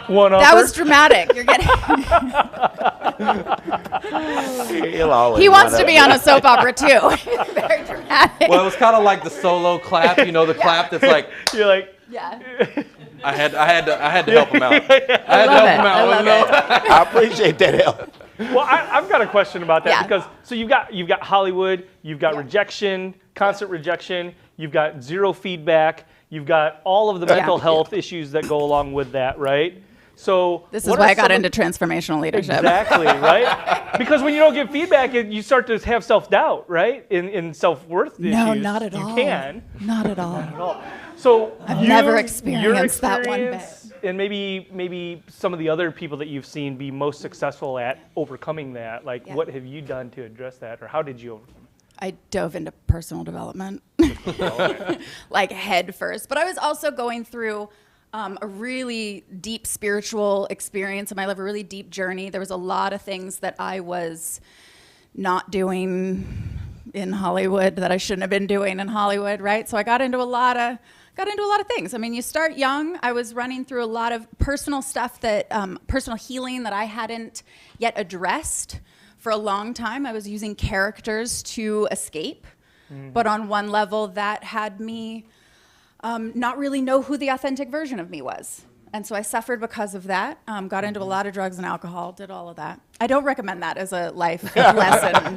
That was dramatic. You're getting. He wants to be on a soap opera too. Very dramatic. Well, it was kind of like the solo clap, the clap that's like. You're like. Yeah. I had to help him out. I love it. I appreciate that help. Well, I've got a question about that because so you've got Hollywood, you've got rejection, constant rejection, you've got zero feedback, you've got all of the mental health issues that go along with that, right? So This is what why are I got some of- into transformational leadership. Exactly, right? Because when you don't get feedback, you start to have self-doubt, right? In self-worth No, issues. not at all. You can. Not at all. Not at all. So I've you- never your experienced that one bit. experience, and maybe some of the other people that you've seen be most successful at overcoming that. Like, what have you done to address that, or how did you overcome it? I dove into personal development, like head first. But I was also going through a really deep spiritual experience in my life, a really deep journey. There was a lot of things that I was not doing in Hollywood that I shouldn't have been doing in Hollywood, right? So I got into a lot of things. I mean, you start young. I was running through a lot of personal stuff that personal healing that I hadn't yet addressed. For a long time, I was using characters to escape. But on one level, that had me not really know who the authentic version of me was. And so I suffered because of that, got into a lot of drugs and alcohol, did all of that. I don't recommend that as a life lesson.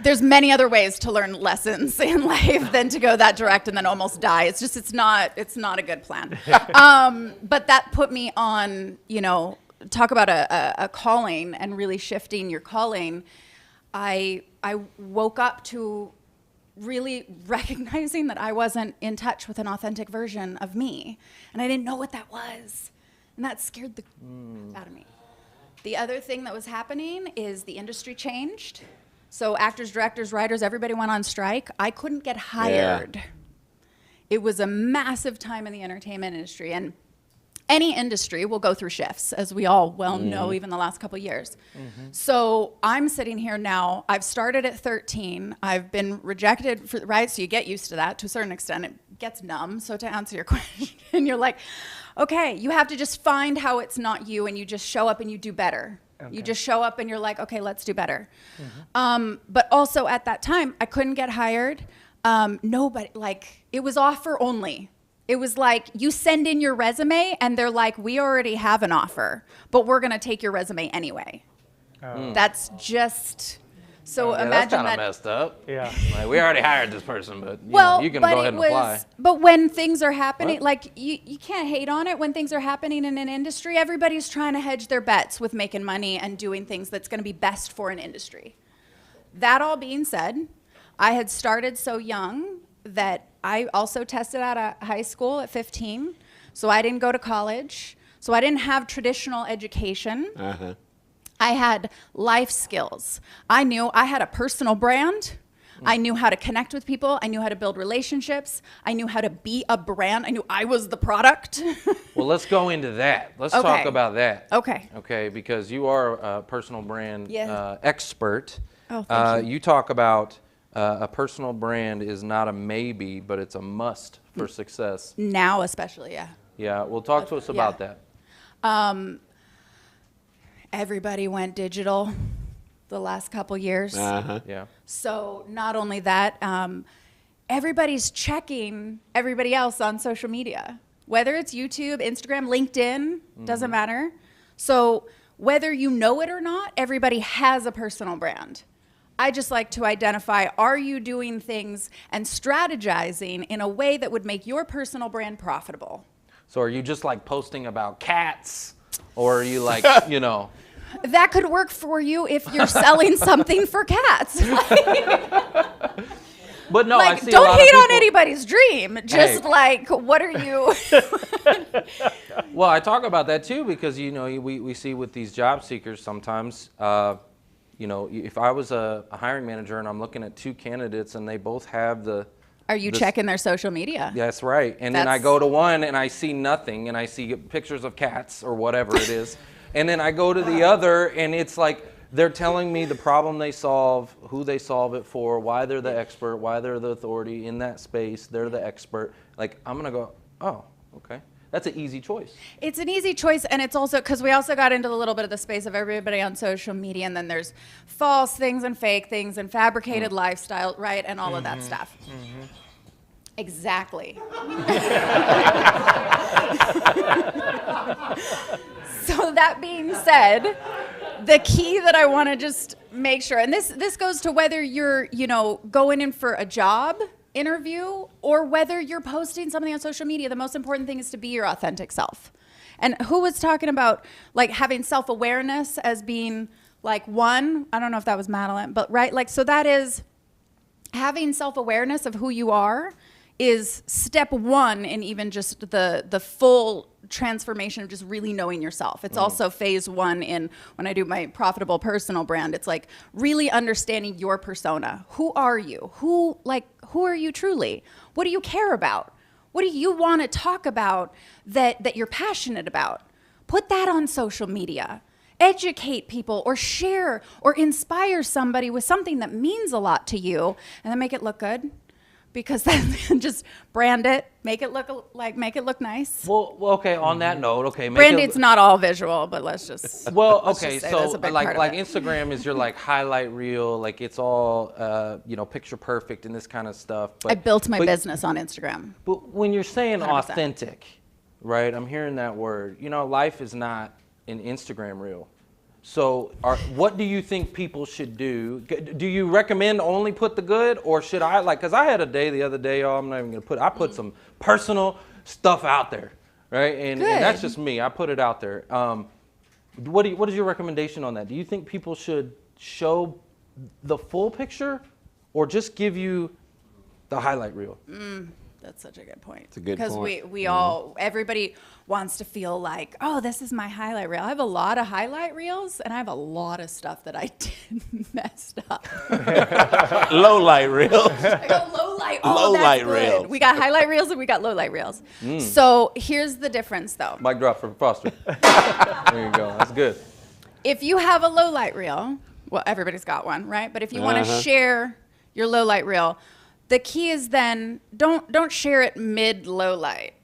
There's many other ways to learn lessons in life than to go that direct and then almost die. It's not a good plan. But that put me on, talk about a calling and really shifting your calling. I woke up to really recognizing that I wasn't in touch with an authentic version of me, and I didn't know what that was, and that scared the out of me. The other thing that was happening is the industry changed. So actors, directors, writers, everybody went on strike. I couldn't get hired. Yeah. It was a massive time in the entertainment industry, and any industry will go through shifts, as we all well know, even the last couple of years. So I'm sitting here now. I've started at 13. I've been rejected, right? So you get used to that to a certain extent. It gets numb. So to answer your question, you're like, okay, you have to just find how it's not you, and you just show up and you do better. Okay. You just show up and you're like, okay, let's do better. But also at that time, I couldn't get hired. Nobody, it was offer only. It was like, you send in your resume and they're like, we already have an offer, but we're going to take your resume anyway. That's just, so imagine that's kind that. of messed up. Yeah. Like, we already hired this person, but you can but go ahead and apply. But when things are happening, you can't hate on it. When things are happening in an industry, everybody's trying to hedge their bets with making money and doing things that's going to be best for an industry. That all being said, I had started so young that I also tested out of high school at 15, so I didn't go to college, so I didn't have traditional education. I had life skills. I knew I had a personal brand. I knew how to connect with people. I knew how to build relationships. I knew how to be a brand. I knew I was the product. Well, let's go into that. Let's Okay. talk about that. Okay. Okay, because you are a personal brand expert. Oh, thank you. You talk about a personal brand is not a maybe, but it's a must for success. Now especially, yeah. Yeah, well, talk to us about that. Everybody went digital the last couple years. Yeah. So not only that, everybody's checking everybody else on social media, whether it's YouTube, Instagram, LinkedIn, doesn't matter. So whether you know it or not, everybody has a personal brand. I just like to identify, are you doing things and strategizing in a way that would make your personal brand profitable? So are you just like posting about cats, or are you like, That could work for you if you're selling something for cats. But no, I see don't a lot hate of on people, anybody's dream. Just what are you? Well, I talk about that too because we see with these job seekers sometimes. If I was a hiring manager and I'm looking at two candidates and they both have Are you checking their social media? That's right. And then I go to one and I see nothing and I see pictures of cats or whatever it is. And then I go to the other and it's like they're telling me the problem they solve, who they solve it for, why they're the expert, why they're the authority in that space, they're the expert. Like, I'm going to go, oh, okay. That's an easy choice. It's an easy choice, and it's also because we also got into a little bit of the space of everybody on social media, and then there's false things and fake things and fabricated lifestyle, right, and all of that stuff. Exactly. So that being said, the key that I want to just make sure, and this goes to whether you're going in for a job interview or whether you're posting something on social media, the most important thing is to be your authentic self. And who was talking about like having self-awareness as being like one? I don't know if that was Madeleine, but right, like, so that is having self-awareness of who you are is step one in even just the full transformation of just really knowing yourself. It's also phase one in when I do my profitable personal brand. It's like really understanding your persona. Who are you? Who are you truly? What do you care about? What do you want to talk about that you're passionate about? Put that on social media. Educate people or share or inspire somebody with something that means a lot to you, and then make it look good. Because then just brand it, make it look nice. Well, okay. On that note, okay. Branding's not all visual, but let's just. Well, let's okay. just say So that's a big part of like it. Instagram is your like highlight reel, like it's all picture perfect and this kind of stuff. But I built my business on Instagram. But when you're saying 100%. authentic, right? I'm hearing that word. Life is not an Instagram reel. So what do you think people should do? Do you recommend only put the good, or should I because I had a day the other day, y'all, I'm not even gonna I put some personal stuff out there, right? And that's just me. I put it out there. What is your recommendation on that? Do you think people should show the full picture or just give you the highlight reel? That's such a good point. It's a good point. Because we all, everybody wants to feel like, oh, this is my highlight reel. I have a lot of highlight reels, and I have a lot of stuff that I did messed up. Low light reels. I got low light. Oh, that's light good. reels. We got highlight reels and we got low light reels. So here's the difference, though. Mic drop from Foster. There you go. That's good. If you have a low light reel, well, everybody's got one, right? But if you want to share your low light reel, the key is then don't share it mid low light,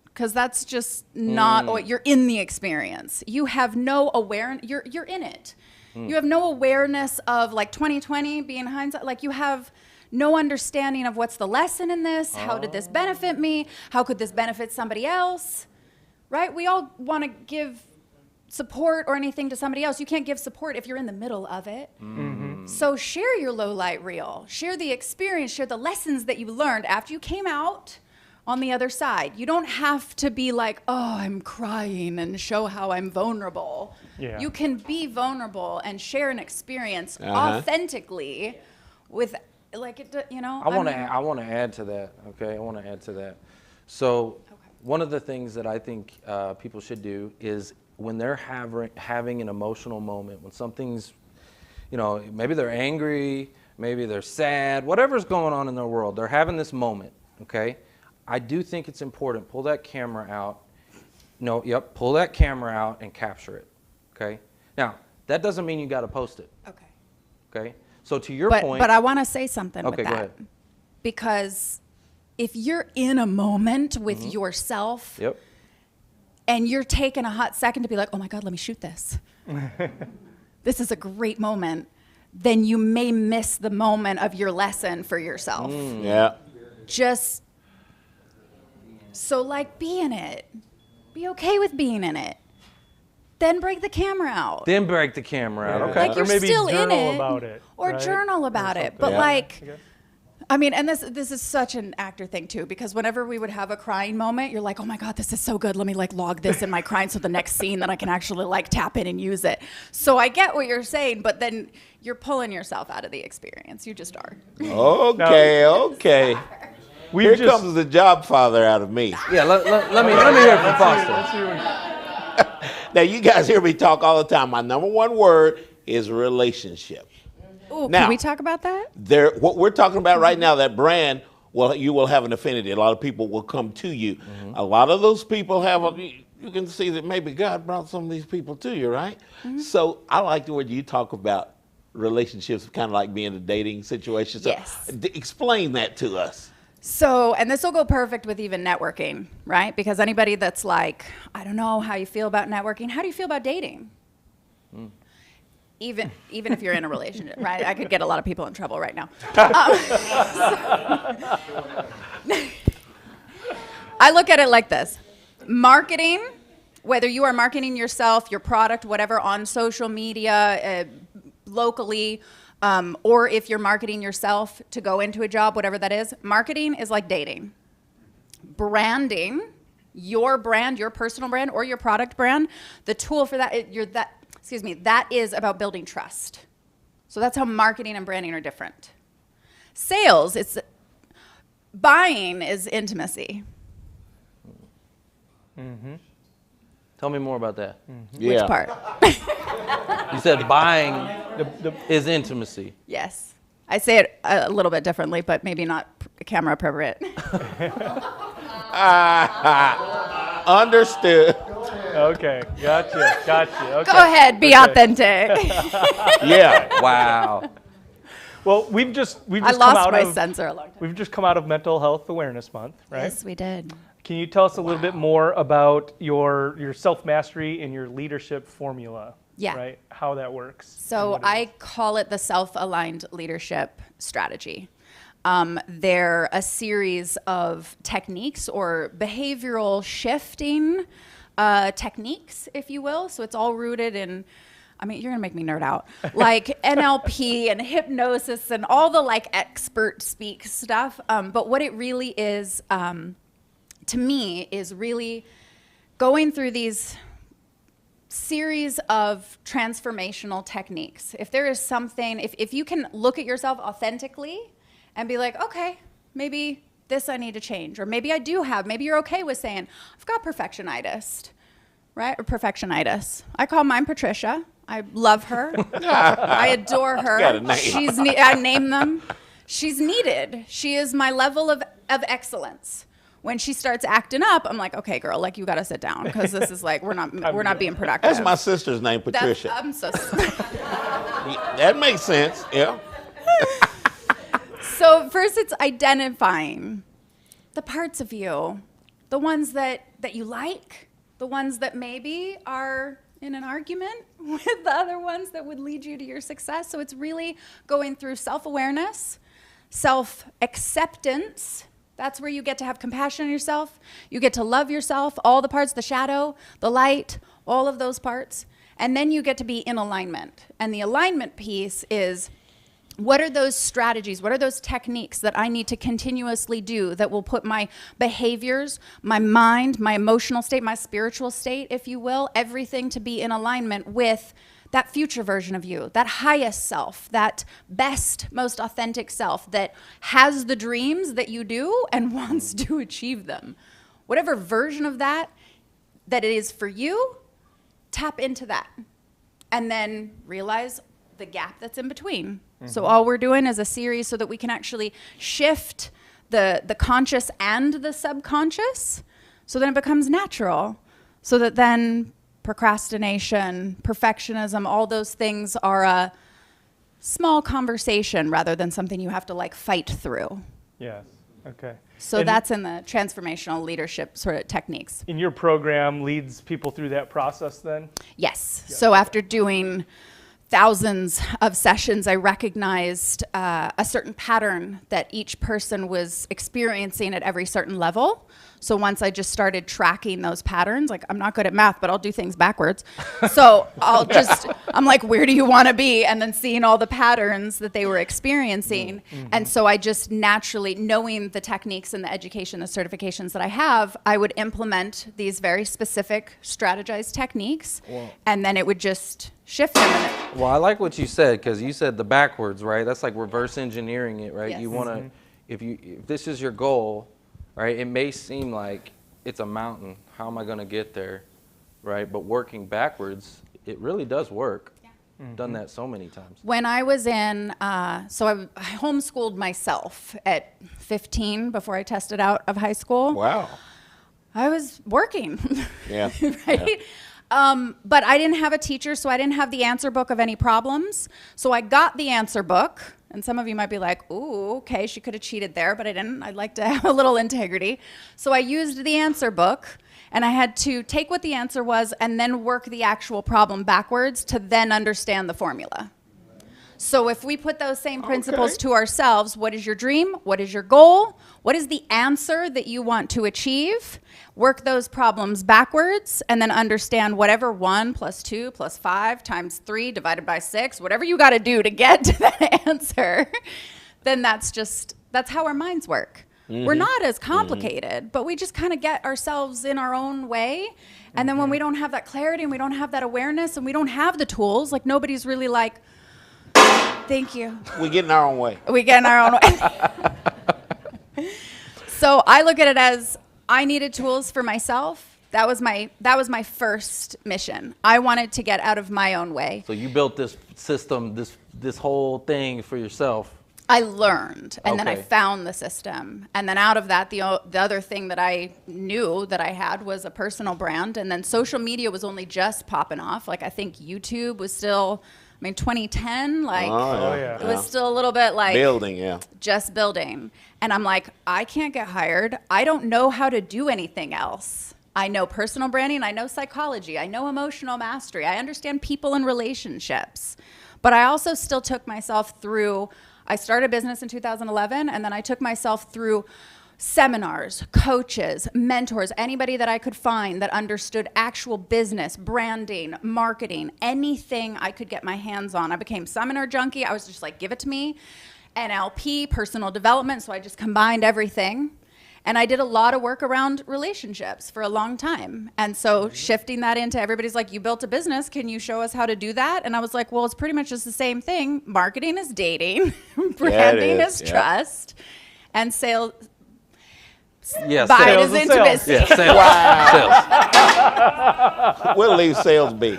because that's just not what you're in the experience. You have no awareness. You're in it. You have no awareness of like 2020 being hindsight. Like you have no understanding of what's the lesson in this. How did this benefit me? How could this benefit somebody else? Right? We all want to give support or anything to somebody else. You can't give support if you're in the middle of it. So share your low light reel, share the experience, share the lessons that you learned after you came out on the other side. You don't have to be like, oh, I'm crying and show how I'm vulnerable. Yeah. You can be vulnerable and share an experience authentically with like it, I want to add to that. Okay, I want to add to that. So one of the things that I think people should do is when they're having an emotional moment, when something's, maybe they're angry, maybe they're sad, whatever's going on in their world, they're having this moment, okay? I do think it's important, pull that camera out. Pull that camera out and capture it, okay? Now, that doesn't mean you got to post it. Okay? So to your point. But I want to say something with go that. ahead. Because if you're in a moment with yourself, and you're taking a hot second to be like, oh my God, let me shoot this. This is a great moment. Then you may miss the moment of your lesson for yourself. Just, so like be in it. Be okay with being in it. Then break the camera out. Then break the camera out, okay? Like you're Or maybe still in journal it. about it, Or right? journal about it. But like, I mean, and this is such an actor thing too, because whenever we would have a crying moment, you're like, oh my God, this is so good. Let me like log this in my crying so the next scene that I can actually like tap in and use it. So I get what you're saying, but then you're pulling yourself out of the experience. You just are. Okay. Here comes the job father out of me. Yeah, let me hear from Foster. Now, you guys hear me talk all the time. My number one word is relationship. Ooh, Now, can we talk about that? What we're talking about right now, that brand, well, you will have an affinity. A lot of people will come to you. A lot of those people you can see that maybe God brought some of these people to you, right? So I like the word you talk about relationships, kind of like being a dating situation. So explain that to us. So, and this will go perfect with even networking, right? Because anybody that's like, I don't know how you feel about networking. How do you feel about dating? Even if you're in a relationship, right? I could get a lot of people in trouble right now. I look at it like this. Marketing, whether you are marketing yourself, your product, whatever, on social media, locally, or if you're marketing yourself to go into a job, whatever that is, marketing is like dating. Branding, your brand, your personal brand, or your product brand, the tool for that, that is about building trust. So that's how marketing and branding are different. Sales, buying is intimacy. Tell me more about that. Which part? You said buying is intimacy. Yes. I say it a little bit differently, but maybe not camera appropriate. Understood. Okay, gotcha. Okay. Go ahead, be authentic. Yeah. Wow. Well, we've just I lost my sensor a long time. We've just come out of Mental Health Awareness Month, right? Yes, we did. Can you tell us a little bit more about your self-mastery and your leadership formula? Yeah. Right? How that works. So I call it the self-aligned leadership strategy. They're a series of techniques or behavioral shifting techniques, if you will. So it's all rooted in, I mean, you're gonna make me nerd out. Like NLP and hypnosis and all the like expert speak stuff. But what it really is, to me, is really going through these series of transformational techniques. If there is something, if you can look at yourself authentically and be like, okay, maybe this I need to change, or maybe I do have, maybe you're okay with saying, I've got perfectionitis, right? Or perfectionitis. I call mine Patricia. I love her. I adore her. Got a name. I name them. She's needed. She is my level of excellence. When she starts acting up, I'm like, okay, girl, like you gotta sit down because this is like we're not being productive. That's my sister's name, Patricia. I'm so. That makes sense. Yeah. So first, it's identifying the parts of you, the ones that you like, the ones that maybe are in an argument with the other ones that would lead you to your success. So it's really going through self-awareness, self-acceptance. That's where you get to have compassion on yourself. You get to love yourself, all the parts, the shadow, the light, all of those parts. And then you get to be in alignment. And the alignment piece is, what are those strategies? What are those techniques that I need to continuously do that will put my behaviors, my mind, my emotional state, my spiritual state, if you will, everything to be in alignment with that future version of you, that highest self, that best, most authentic self that has the dreams that you do and wants to achieve them. Whatever version of that it is for you, tap into that. And then realize the gap that's in between. So all we're doing is a series so that we can actually shift the conscious and the subconscious so then it becomes natural. So that then procrastination, perfectionism, all those things are a small conversation rather than something you have to like fight through. Yes. Okay. So that's in the transformational leadership sort of techniques. In your program leads people through that process then? Yes. Yeah. So after doing thousands of sessions, I recognized a certain pattern that each person was experiencing at every certain level. So once I just started tracking those patterns, like I'm not good at math, but I'll do things backwards. So I'm like, where do you want to be? And then seeing all the patterns that they were experiencing. Mm-hmm. And so I just naturally, knowing the techniques and the education, the certifications that I have, I would implement these very specific strategized techniques. Wow. And then it would just shift them. Well, I like what you said, because you said the backwards, right? That's like reverse engineering it, right? Yes. You want to, if this is your goal, right, it may seem like it's a mountain. How am I going to get there, right? But working backwards, it really does work. Yeah. Mm-hmm. Done that so many times. When I was in, so I homeschooled myself at 15 before I tested out of high school. Wow. I was working. Yeah. Right? Yeah. But I didn't have a teacher, so I didn't have the answer book of any problems. So I got the answer book. And some of you might be like, ooh, okay, she could have cheated there, but I didn't. I'd like to have a little integrity. So I used the answer book, and I had to take what the answer was and then work the actual problem backwards to then understand the formula. So if we put those same principles to ourselves, what is your dream? What is your goal? What is the answer that you want to achieve? Work those problems backwards and then understand whatever 1 + 2 + 5 × 3 / 6, whatever you got to do to get to that answer, then that's how our minds work. we're not as complicated, but we just kind of get ourselves in our own way. And then when we don't have that clarity and we don't have that awareness and we don't have the tools, like nobody's really like, thank you. We get in our own way. We get in our own way. So I look at it as I needed tools for myself. That was my first mission. I wanted to get out of my own way. So you built this system, this whole thing for yourself. I learned, and then I Okay. found the system. And then out of that, the other thing that I knew that I had was a personal brand. And then social media was only just popping off. Like, I think YouTube was still, 2010, like, it was still a little bit like building, just building. And I'm like, I can't get hired. I don't know how to do anything else. I know personal branding, I know psychology, I know emotional mastery, I understand people and relationships. But I also still took myself through, I started business in 2011, and then I took myself through seminars, coaches, mentors, anybody that I could find that understood actual business, branding, marketing, anything I could get my hands on. I became seminar junkie. I was just like, give it to me. NLP, personal development, so I just combined everything. And I did a lot of work around relationships for a long time. And so shifting that into, everybody's like, you built a business, can you show us how to do that? And I was like, well, it's pretty much just the same thing. Marketing is dating, branding is trust, and sales. Yeah, buying sales is intimacy. Yeah, sales. Wow. We'll leave sales be.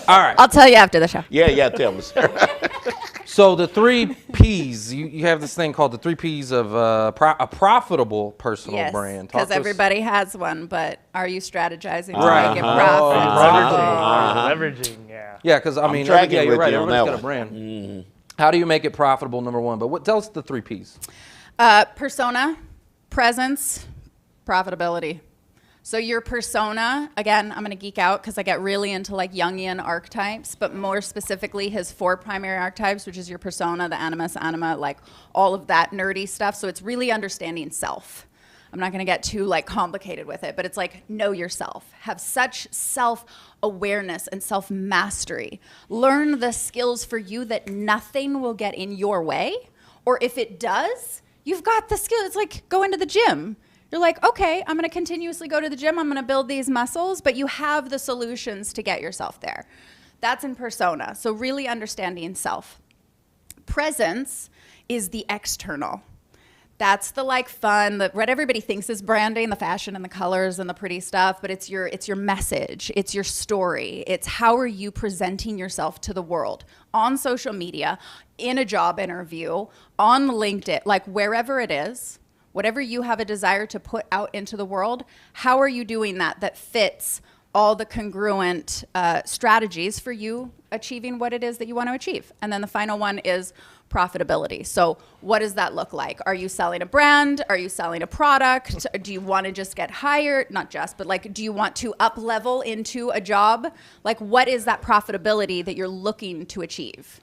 All right. I'll tell you after the show. Yeah, tell me, Sarah. So the 3 P's, you have this thing called the 3 P's of a profitable personal brand. Talk Because to us- everybody has one, but are you strategizing to Right. make it profitable? Leveraging, yeah. Yeah, because I I'm mean, tracking you're with right. you on Everybody's that got a one. brand. How do you make it profitable? Number one, but tell us the 3 P's. Persona, presence, profitability. So your persona, again, I'm going to geek out because I get really into like Jungian archetypes, but more specifically his 4 primary archetypes, which is your persona, the animus, anima, like all of that nerdy stuff. So it's really understanding self. I'm not going to get too like complicated with it, but it's like know yourself. Have such self-awareness and self-mastery. Learn the skills for you that nothing will get in your way, or if it does, you've got the skill. It's like going to the gym. You're like, okay, I'm going to continuously go to the gym. I'm going to build these muscles, but you have the solutions to get yourself there. That's in persona. So really understanding self. Presence is the external. That's the like fun, what everybody thinks is branding, the fashion and the colors and the pretty stuff, but it's your message, it's your story. It's how are you presenting yourself to the world on social media, in a job interview, on LinkedIn, like wherever it is. Whatever you have a desire to put out into the world, how are you doing that fits all the congruent strategies for you achieving what it is that you want to achieve? And then the final one is profitability. So what does that look like? Are you selling a brand? Are you selling a product? Do you want to just get hired? Not just, but like, do you want to up level into a job? Like, what is that profitability that you're looking to achieve?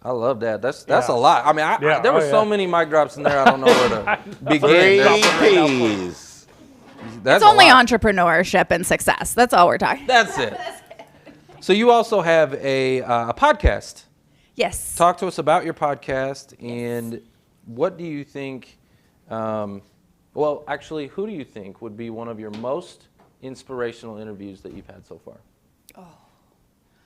I love that. That's a lot. I mean, there were so many mic drops in there. I don't know where to begin. 3 P's. That's It's only a lot. entrepreneurship and success. That's all we're talking. That's it. So you also have a podcast. Yes. Talk to us about your podcast and what do you think, well, actually, who do you think would be one of your most inspirational interviews that you've had so far?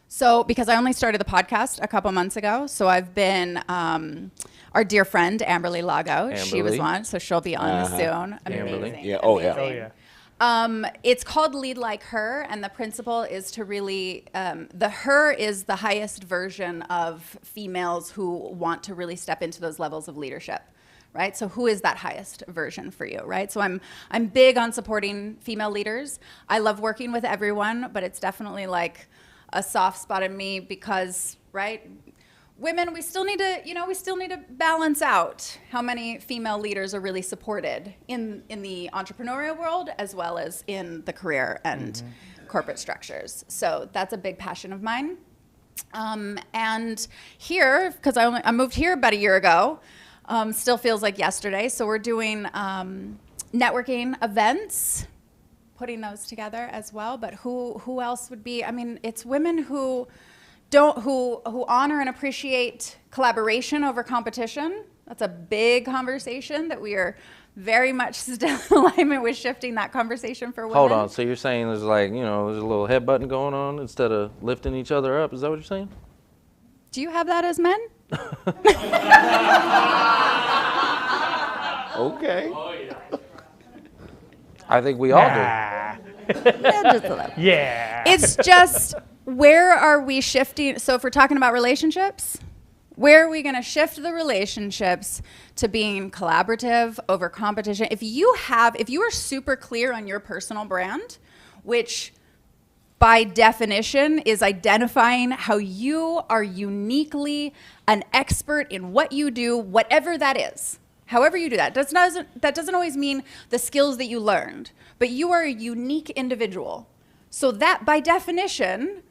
So because I only started the podcast a couple months ago, so I've been our dear friend Amberly Lago. She was Amberly. one, so she'll be on soon. Amberly. Amazing. Yeah. Oh, yeah. Amazing. It's called Lead Like Her, and the principle is to really, the her is the highest version of females who want to really step into those levels of leadership, right? So who is that highest version for you, right? So I'm big on supporting female leaders. I love working with everyone, but it's definitely like a soft spot in me because, right? Women, we still need to balance out how many female leaders are really supported in the entrepreneurial world as well as in the career and corporate structures. So that's a big passion of mine. And here, because I moved here about a year ago, still feels like yesterday. So we're doing networking events, putting those together as well. But who else would be? I mean, it's women who who honor and appreciate collaboration over competition. That's a big conversation that we are very much still in alignment with shifting that conversation for women. Hold on. So you're saying there's like, there's a little headbutting going on instead of lifting each other up. Is that what you're saying? Do you have that as men? Okay. I think we all do. Yeah, just a little. Yeah. It's just, where are we shifting? So if we're talking about relationships, where are we going to shift the relationships to being collaborative over competition? If you are super clear on your personal brand, which by definition is identifying how you are uniquely an expert in what you do, whatever that is. However you do that. That doesn't always mean the skills that you learned, but you are a unique individual. So that by definition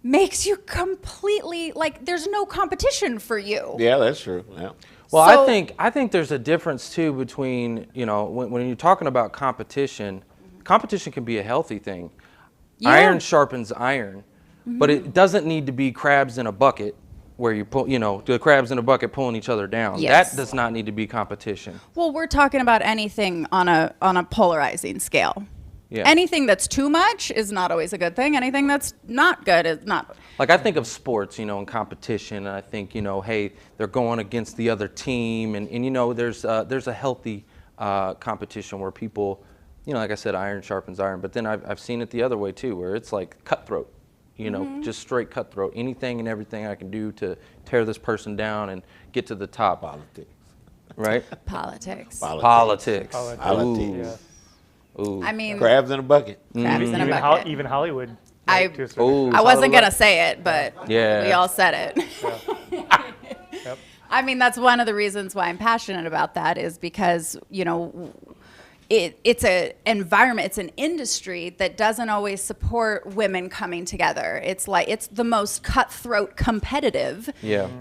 makes you completely, like, there's no competition for you. Yeah, that's true. Yeah. Well, So- I think there's a difference too between, when you're talking about competition, competition can be a healthy thing. Yeah. Iron sharpens iron, but it doesn't need to be crabs in a bucket where you pull, the crabs in a bucket pulling each other down. Yes. That does not need to be competition. Well, we're talking about anything on a polarizing scale. Yeah. Anything that's too much is not always a good thing. Anything that's not good is not. Like I think of sports, in competition, and I think, hey, they're going against the other team, and there's a healthy competition where people, like I said, iron sharpens iron. But then I've seen it the other way too, where it's like cutthroat, just straight cutthroat. Anything and everything I can do to tear this person down and get to the top. Politics. Right? Politics. Politics. Politics. Ooh. Ooh. I mean, crabs in a bucket. Crabs in a bucket. Even Hollywood. I I wasn't gonna say it, but Yeah. we all said it. I mean, that's one of the reasons why I'm passionate about that, is because it's an environment, it's an industry that doesn't always support women coming together. It's the most cutthroat, competitive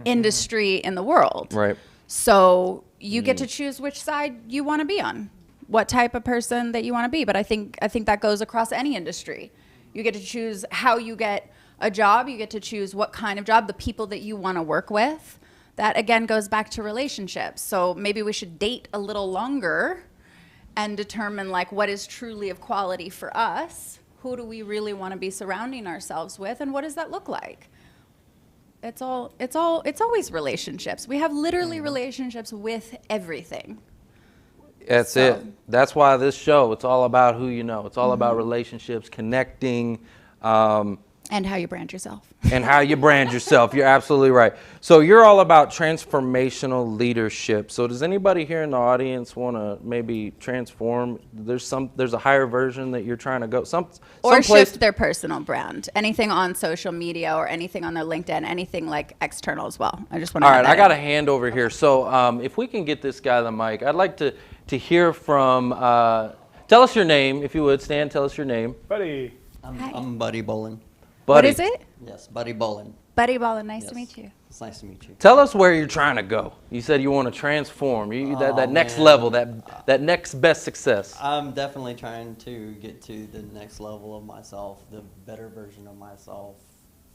industry in the world. Right. So you get to choose which side you want to be on, what type of person that you want to be. But I think that goes across any industry. You get to choose how you get a job. You get to choose what kind of job, the people that you want to work with. That again goes back to relationships. So maybe we should date a little longer and determine what is truly of quality for us. Who do we really want to be surrounding ourselves with, and what does that look like? It's always relationships. We have literally relationships with everything. That's it. That's why this show, it's all about who you know. It's all about relationships, connecting. And how you brand yourself. And how you brand yourself. You're absolutely right. So you're all about transformational leadership. So does anybody here in the audience want to maybe transform? There's a higher version that you're trying to go. Or shift their personal brand. Anything on social media or anything on their LinkedIn, anything external as well. I just want to All right, I got a hand over here. So if we can get this guy the mic, I'd like to hear from, tell us your name, if you would. Stan, tell us your name. Buddy. I'm Buddy Bolin. What is it? Yes, Buddy Bolin. Buddy Bolin, nice to meet you. It's nice to meet you. Tell us where you're trying to go. You said you want to transform. That next level, that next best success. I'm definitely trying to get to the next level of myself, the better version of myself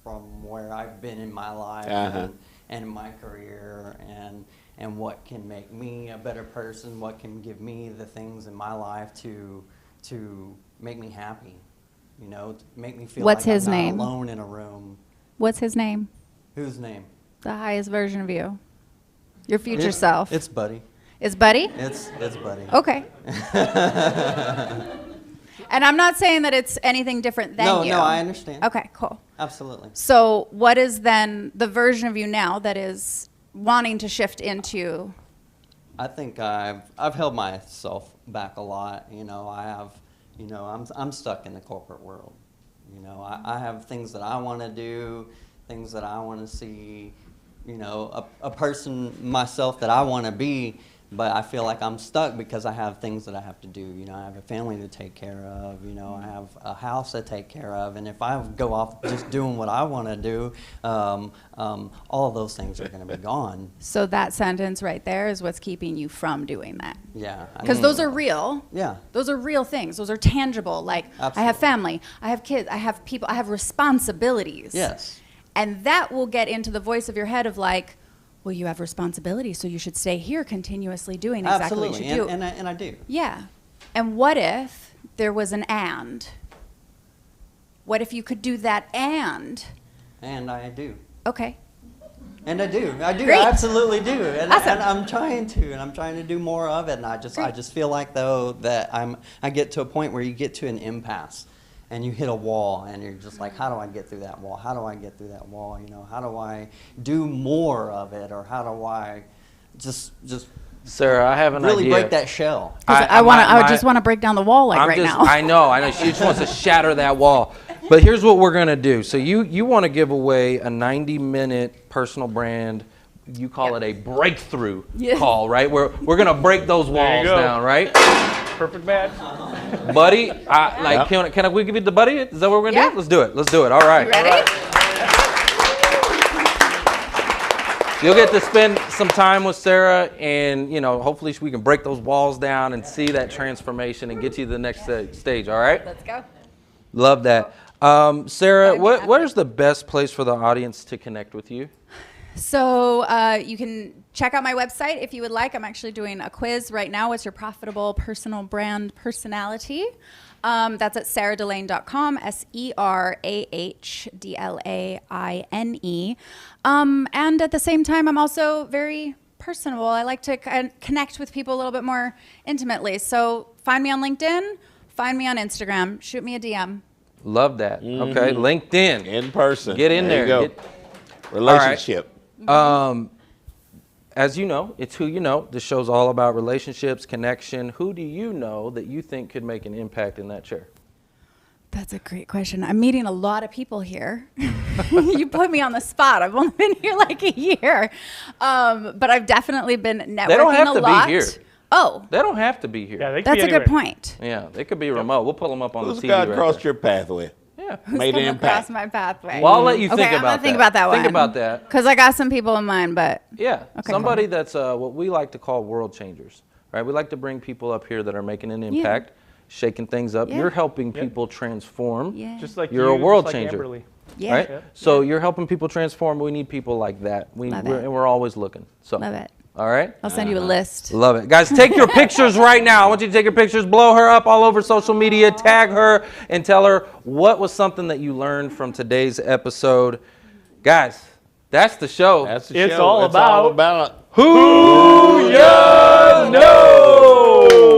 from where I've been in my life and in my career, and what can make me a better person, what can give me the things in my life to make me happy. To make me feel What's like his I'm not name? alone in a room. What's his name? Whose name? The highest version of you. Your future self. It's Buddy. It's Buddy? It's Buddy. Okay. And I'm not saying that it's anything different than you. No, I understand. Okay, cool. Absolutely. So what is then the version of you now that is wanting to shift into? I think I've held myself back a lot. I have. I'm stuck in the corporate world. I have things that I want to do, things that I want to see, a person myself that I want to be, but I feel like I'm stuck because I have things that I have to do. I have a family to take care of, I have a house to take care of, and if I go off just doing what I want to do, all of those things are going to be gone. So that sentence right there is what's keeping you from doing that. Yeah. Because those are real. Yeah. Those are real things. Those are tangible. I have family, I have kids, I have people, I have responsibilities. Yes. And that will get into the voice of your head of like, well, you have responsibility, so you should stay here continuously doing exactly what you do. And I do. Yeah. And what if there was an and? What if you could do that and? And I do. Okay. And I do. I do. Great. I absolutely do. And, Awesome. and I'm trying to do more of it. And I just feel like though that I get to a point where you get to an impasse and you hit a wall and you're just like, how do I get through that wall? How do I get through that wall? You know, how do I do more of it? Or how do I just Sarah, I have an really idea. break that shell? I just want to break down the wall right now. I know. She just wants to shatter that wall. But here's what we're gonna do. So you want to give away a 90-minute personal brand. You call it a breakthrough call, right? We're gonna break those walls down, right? Perfect match. Buddy, can we give you the buddy? Is that what we're gonna do? Let's do it. Let's do it. All right. You ready? You'll get to spend some time with Sarah, and hopefully we can break those walls down and see that transformation and get you to the next stage. All right? Let's go. Love that. Sarah, what is the best place for the audience to connect with you? So you can check out my website if you would like. I'm actually doing a quiz right now. What's your profitable personal brand personality? That's at SerahDelaine.com, SerahDlaine. And at the same time, I'm also very personable. I like to connect with people a little bit more intimately. So find me on LinkedIn, find me on Instagram, shoot me a DM. Love that. Okay, LinkedIn. In person. Get in there. You go. Relationship. As you know, it's Who You Know. This show's all about relationships, connection. Who do you know that you think could make an impact in that chair? That's a great question. I'm meeting a lot of people here. You put me on the spot. I've only been here like a year. But I've definitely been networking a lot. They don't have to be here. Oh. They don't have to be here. Yeah, they could That's be a anywhere. good point. Yeah, they could be remote. We'll pull them up on the TV. Who's God right crossed there. your pathway? Yeah. Made an Across impact. my pathway. Well, I'll let you think I'm about gonna think about that one. Think about that. Because I got some people in mind, but Yeah, Okay, somebody that's what we like to call world changers, right? We like to bring people up here that are making an impact, shaking things up. Yeah. You're helping people transform. Yeah. Just like You're you, a world just like changer. Amberly. Yeah. Right? Yeah. So you're helping people transform. We need people like that. Love it. And we're always looking. So love it. All right? I'll send you a list. Love it. Guys, take your pictures right now. I want you to take your pictures, blow her up all over social media, tag her, and tell her what was something that you learned from today's episode. Guys, that's the show. That's the It's show. all It's all about about Who Ya Know.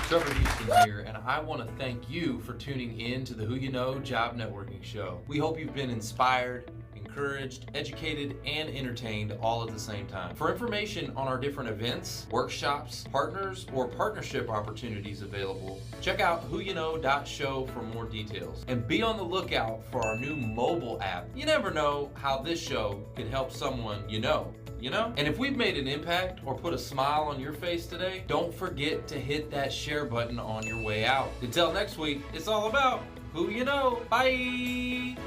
Trevor Houston here, and I want to thank you for tuning in to the Who You Know Job Networking Show. We hope you've been inspired, encouraged, educated, and entertained all at the same time. For information on our different events, workshops, partners, or partnership opportunities available, check out whoyouknow.show for more details. And be on the lookout for our new mobile app. You never know how this show could help someone you know. And if we've made an impact or put a smile on your face today, don't forget to hit that share button on your way out. Until next week, it's all about Who You Know. Bye!